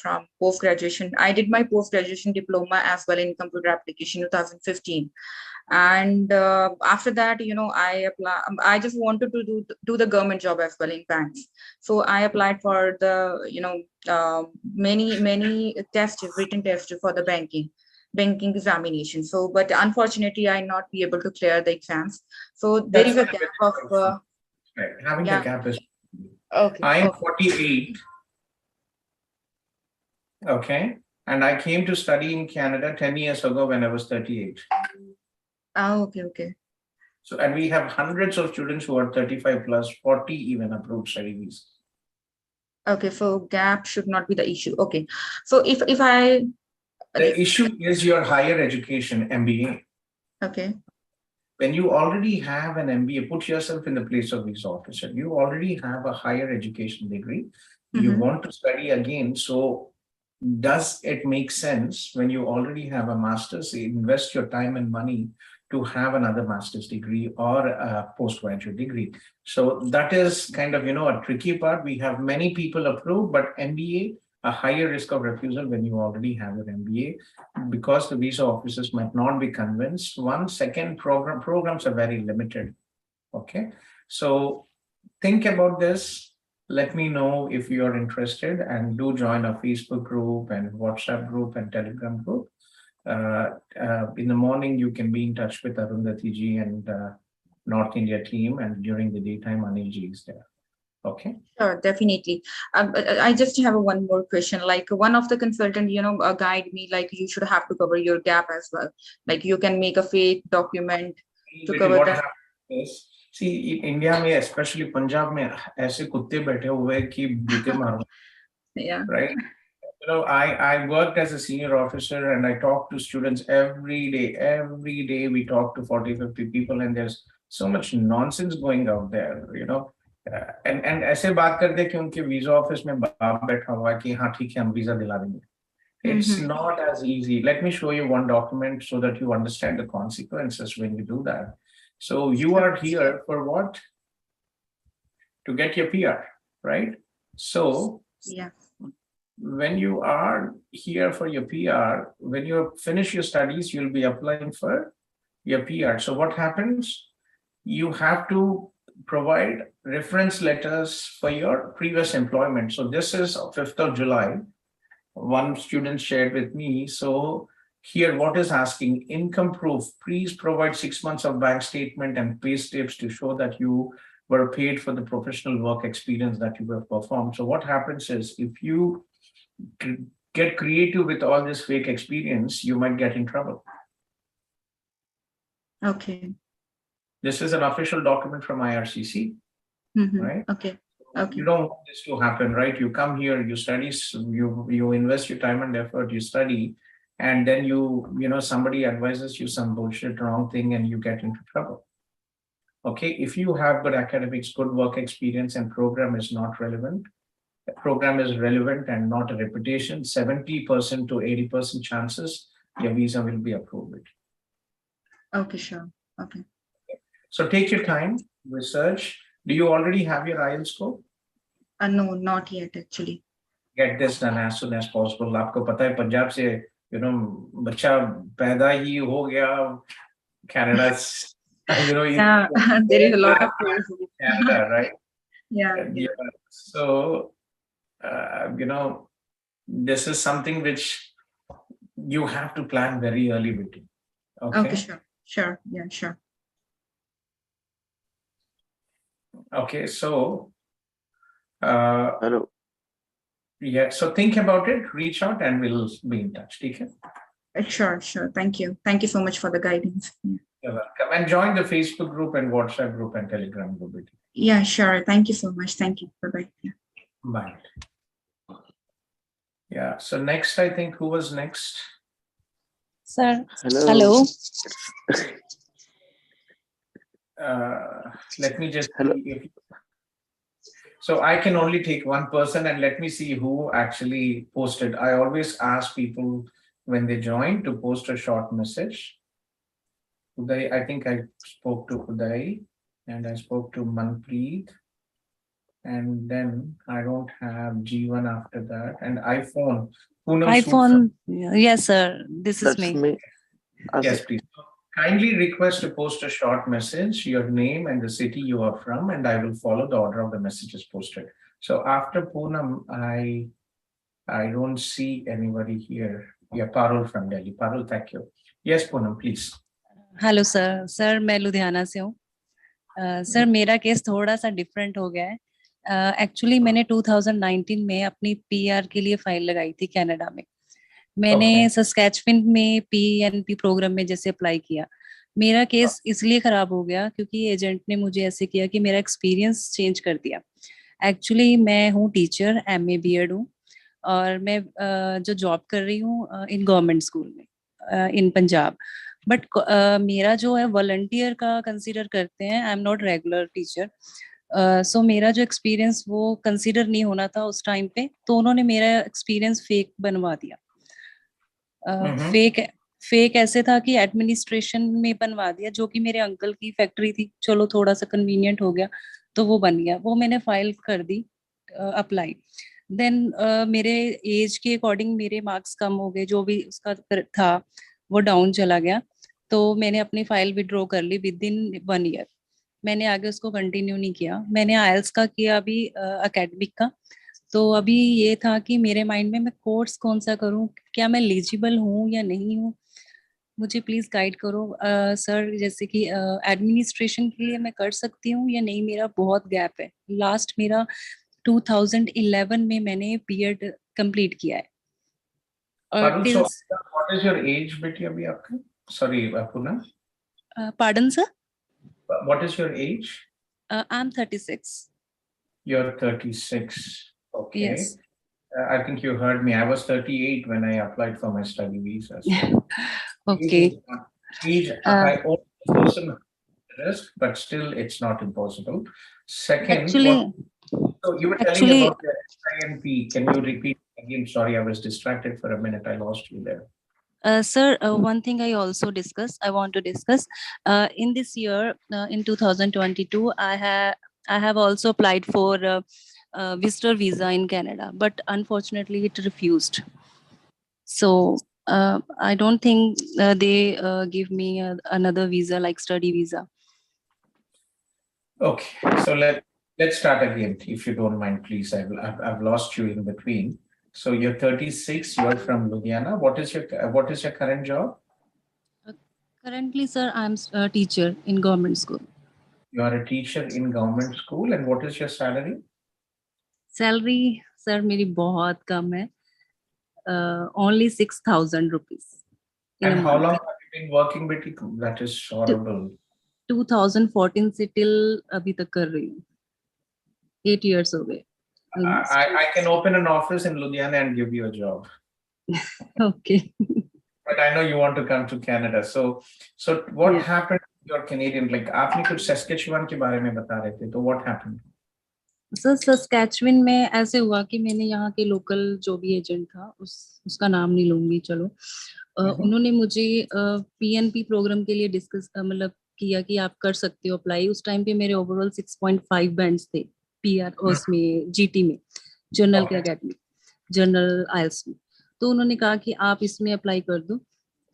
from post-graduation. I did my post-graduation diploma as well in computer application 2015. And after that, I just wanted to do the government job as well in banks. So I applied for the, many tests, written tests for the banking examination. So, but unfortunately, I not be able to clear the exams. So there is a gap of having the gap is okay. I'm 48. Okay. And I came to study in Canada 10 years ago when I was 38. Okay. So, and we have hundreds of students who are 35 plus, 40 even approved study visas. Okay, so gap should not be the issue. Okay. So if I the issue is your higher education, MBA. Okay. When you already have an MBA, put yourself in the place of visa officer. You already have a higher education degree. You want to study again. So does it make sense when you already have a master's, invest your time and money to have another master's degree or a postgraduate degree? So that is kind of, a tricky part. We have many people approved, but MBA, a higher risk of refusal when you already have your MBA, because the visa officers might not be convinced. Second, programs are very limited. Okay, so think about this. Let me know if you are interested, and do join a Facebook group and WhatsApp group and Telegram group. In the morning, you can be in touch with Arundhati ji and North India team, and during the daytime, Anil ji is there. Okay. Sure, definitely. I just have one more question. Like one of the consultant, guide me, like you should have to cover your gap as well. Like you can make a fake document to cover that. See, in India, especially Punjab, ऐसे कुत्ते बैठे हुए कि भूखे मारो. Yeah. Right. I worked as a senior officer and I talk to students every day. Every day we talk to 40, 50 people, and there's so much nonsense going out there, and ऐसे बात करते कि उनके वीजा ऑफिस में बाप बैठा हुआ है कि हाँ ठीक है हम वीजा दिला देंगे. It's not as easy. Let me show you one document so that you understand the consequences when you do that. So you are here for what? To get your PR, right? So yeah, when you are here for your PR, when you finish your studies, you'll be applying for your PR. So what happens? You have to provide reference letters for your previous employment. So this is 5th of July. One student shared with me. So here, what is asking? Income proof. Please provide 6 months of bank statement and pay slips to show that you were paid for the professional work experience that you have performed. So what happens is, if you get creative with all this fake experience, you might get in trouble. Okay. This is an official document from IRCC, right? Okay. You don't want this to happen, right? You come here, you study, you invest your time and effort, you study, and then somebody advises you some bullshit, wrong thing, and you get into trouble. Okay, if you have good academics, good work experience, and program is not relevant, the program is relevant and not a reputation, 70% to 80% chances your visa will be approved. Okay, sure. Okay. So take your time, research. Do you already have your IELTS score? No, not yet actually. Get this done as soon as possible. आपको पता है पंजाब से बच्चा पैदा ही हो गया, Canada. Yeah, there is a lot of Canada, right? Yeah. So this is something which you have to plan very early with it. Okay, sure. Yeah, sure. Okay, so hello. Yeah, so think about it, reach out, and we'll be in touch. Okay? Sure. Thank you so much for the guidance. Yeah. You're welcome. And join the Facebook group and WhatsApp group and Telegram group. Yeah, sure. Thank you so much. Thank you. Bye-bye. Yeah. Bye. Yeah. So next, I think, who was next? Sir. Hello. Let me just see if, so I can only take one person, and let me see who actually posted. I always ask people when they join to post a short message. Uday, I think I spoke to Uday, and I spoke to Manpreet, and then I don't have G1 after that, and iPhone. iPhone. Yes, sir. This is me. Yes, please. Kindly request to post a short message, your name and the city you are from, and I will follow the order of the messages posted. So after Poonam, I don't see anybody here. Yeah, Parul from Delhi. Parul, thank you. Yes, Poonam, please. Hello sir. Sir मैं लुधियाना से हूँ. Sir मेरा case थोड़ा सा different हो गया है. Actually मैंने 2019 में अपनी पीआर के लिए फाइल लगाई थी कनाडा में. मैंने सस्कैचुअन में पीएनपी प्रोग्राम में जैसे अप्लाई किया. मेरा केस इसलिए खराब हो गया क्योंकि एजेंट ने मुझे ऐसे किया कि मेरा एक्सपीरियंस चेंज कर दिया. एक्चुअली मैं हूँ टीचर, एमए बीएड हूँ, और मैं जो जॉब कर रही हूँ इन गवर्नमेंट स्कूल में इन पंजाब. बट मेरा जो है वॉलंटियर का कंसीडर करते हैं. I am not regular teacher. So मेरा जो एक्सपीरियंस वो कंसीडर नहीं होना था उस टाइम पे, तो उन्होंने मेरा एक्सपीरियंस फेक बनवा दिया. फेक ऐसे था कि एडमिनिस्ट्रेशन में बनवा दिया, जो कि मेरे अंकल की फैक्ट्री थी. चलो थोड़ा सा कन्वीनियंट हो गया तो वो बन गया. वो मैंने फाइल कर दी अप्लाई. देन मेरे एज के अकॉर्डिंग मेरे मार्क्स कम हो गए, जो भी उसका था वो डाउन चला गया. तो मैंने अपनी फाइल विड्रॉ कर ली विद इन 1 ईयर. मैंने आगे उसको कंटिन्यू नहीं किया. मैंने आइल्स का किया अभी एकेडमिक का. तो अभी ये था कि मेरे माइंड में मैं कोर्स कौन सा करूं, क्या मैं एलिजिबल हूं या नहीं हूं, मुझे प्लीज गाइड करो सर. जैसे कि एडमिनिस्ट्रेशन के लिए मैं कर सकती हूँ या नहीं. मेरा बहुत गैप है. लास्ट मेरा 2011 में मैंने बीएड कंप्लीट किया है. What is your age, बेटी अभी आपका? Sorry, Poonam. Pardon, sir? What is your age? I'm 36. You're 36. Okay. Yes. I think you heard me. I was 38 when I applied for my study visa. So Okay. I own the person risk, but still it's not impossible. Second, actually, so you were telling about the SINP. Can you repeat again? Sorry, I was distracted for a minute. I lost you there. Sir, one thing I want to discuss in this year, in 2022, I have also applied for visitor visa in Canada, but unfortunately it refused. So I don't think they give me another visa like study visa. Okay, so let's start again, if you don't mind, please. I've lost you in between. So you're 36. You're from Ludhiana. What is your current job? Currently, sir, I'm a teacher in government school. You are a teacher in government school, and what is your salary? Salary, sir, मेरी बहुत कम है. Only 6,000 rupees. And how long have you been working, Betty? That is horrible. 2014 से till अभी तक कर रही हूँ. 8 years हो गए. I can open an office in Ludhiana and give you a job. Okay. But I know you want to come to Canada. So what happened to your Canadian? Like आपने कुछ Saskatchewan के बारे में बता रहे थे. तो what happened? सर सस्कैचुअन में ऐसे हुआ कि मैंने यहाँ के लोकल जो भी एजेंट था उसका नाम नहीं लूंगी, चलो. उन्होंने मुझे पीएनपी प्रोग्राम के लिए डिस्कस मतलब किया कि आप कर सकते हो अप्लाई. उस टाइम पे मेरे ओवरऑल 6.5 बैंड्स थे पीआर उसमें जीटी में, जनरल के अकेडमी जनरल आइल्स में. तो उन्होंने कहा कि आप इसमें अप्लाई कर दो.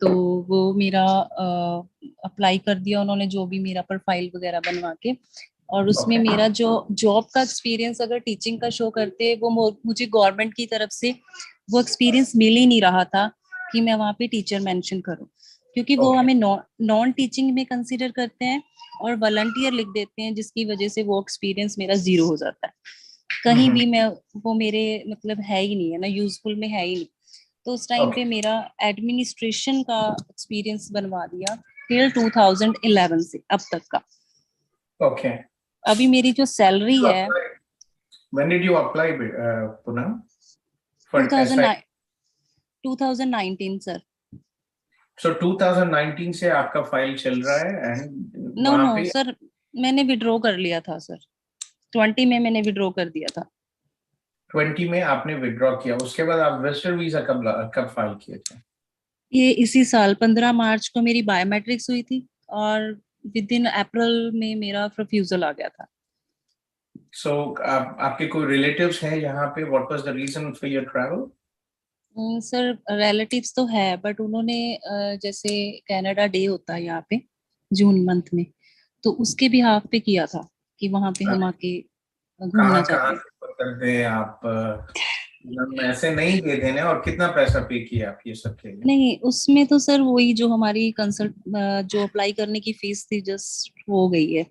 तो वो मेरा अप्लाई कर दिया उन्होंने, जो भी मेरा प्रोफाइल वगैरह बनवा के. और उसमें मेरा जो जॉब का एक्सपीरियंस अगर टीचिंग का शो करते, वो मुझे गवर्नमेंट की तरफ से वो एक्सपीरियंस मिल ही नहीं रहा था कि मैं वहाँ पे टीचर मेंशन करूँ, क्योंकि वो हमें नॉन टीचिंग में कंसीडर करते हैं और वॉलंटियर लिख देते हैं, जिसकी वजह से वो एक्सपीरियंस मेरा 0 हो जाता है. कहीं भी मैं वो मेरे मतलब है ही नहीं है ना, यूजफुल में है ही नहीं. तो उस टाइम पे मेरा एडमिनिस्ट्रेशन का एक्सपीरियंस बनवा दिया till 2011 से अब तक का। Okay. अभी मेरी जो सैलरी है, When did you apply, Poonam? For 2019 sir. So 2019 से आपका फाइल चल रहा है and नो सर, मैंने विड्रॉ कर लिया था सर, 20 में मैंने विड्रॉ कर दिया था। 20 में आपने विड्रॉ किया, उसके बाद आप विजिटर वीजा कब फाइल किए थे? ये इसी साल 15 मार्च को मेरी बायोमेट्रिक्स हुई थी और विद इन अप्रैल में मेरा रिफ्यूजल आ गया था। So आपके कोई रिलेटिव्स हैं यहाँ पे? What was the reason for your travel? Sir relatives तो है, बट उन्होंने जैसे कनाडा डे होता है यहाँ पे जून मंथ में, तो उसके भी हाफ पे किया था कि वहाँ पे हम आके घूमना चाहते हैं। आप ऐसे नहीं दे देने, और कितना पैसा पे किया आप ये सब के लिए? नहीं, उसमें तो सर वही जो हमारी कंसल्ट जो अप्लाई करने की फीस थी जस्ट हो गई है,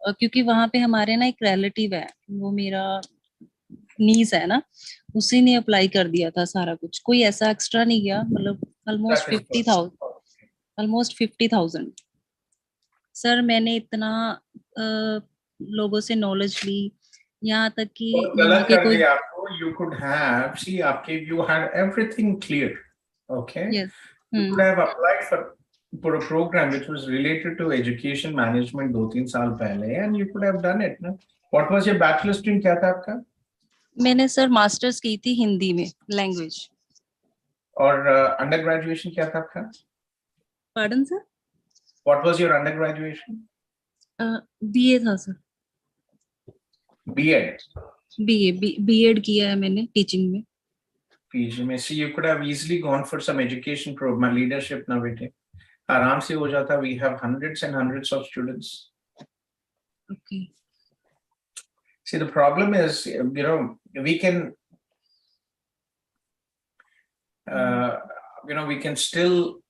क्योंकि वहाँ पे हमारे ना एक रिलेटिव है, वो मेरा नीस है ना, उसी ने अप्लाई कर दिया था सारा कुछ, कोई ऐसा एक्स्ट्रा नहीं गया, मतलब ऑलमोस्ट 50,000। सर मैंने इतना लोगों से नॉलेज ली, यहाँ तक कि यहाँ के कोई you could have, see, you had everything clear, okay? Yes. You could have applied for a program which was related to education management 2-3 साल पहले, and you could have done it, no? What was your bachelor stream, क्या था आपका? मैंने sir masters की थी हिंदी में, language. और अंडर ग्रेजुएशन क्या था आपका? Pardon sir? What was your undergraduation? BA था सर। B.Ed. B.Ed किया है मैंने टीचिंग में। PG में, see, you could have easily gone for some education program, leadership ना बेटे, आराम से हो जाता। We have hundreds and hundreds of students. Okay. See, the problem is, we can, we can still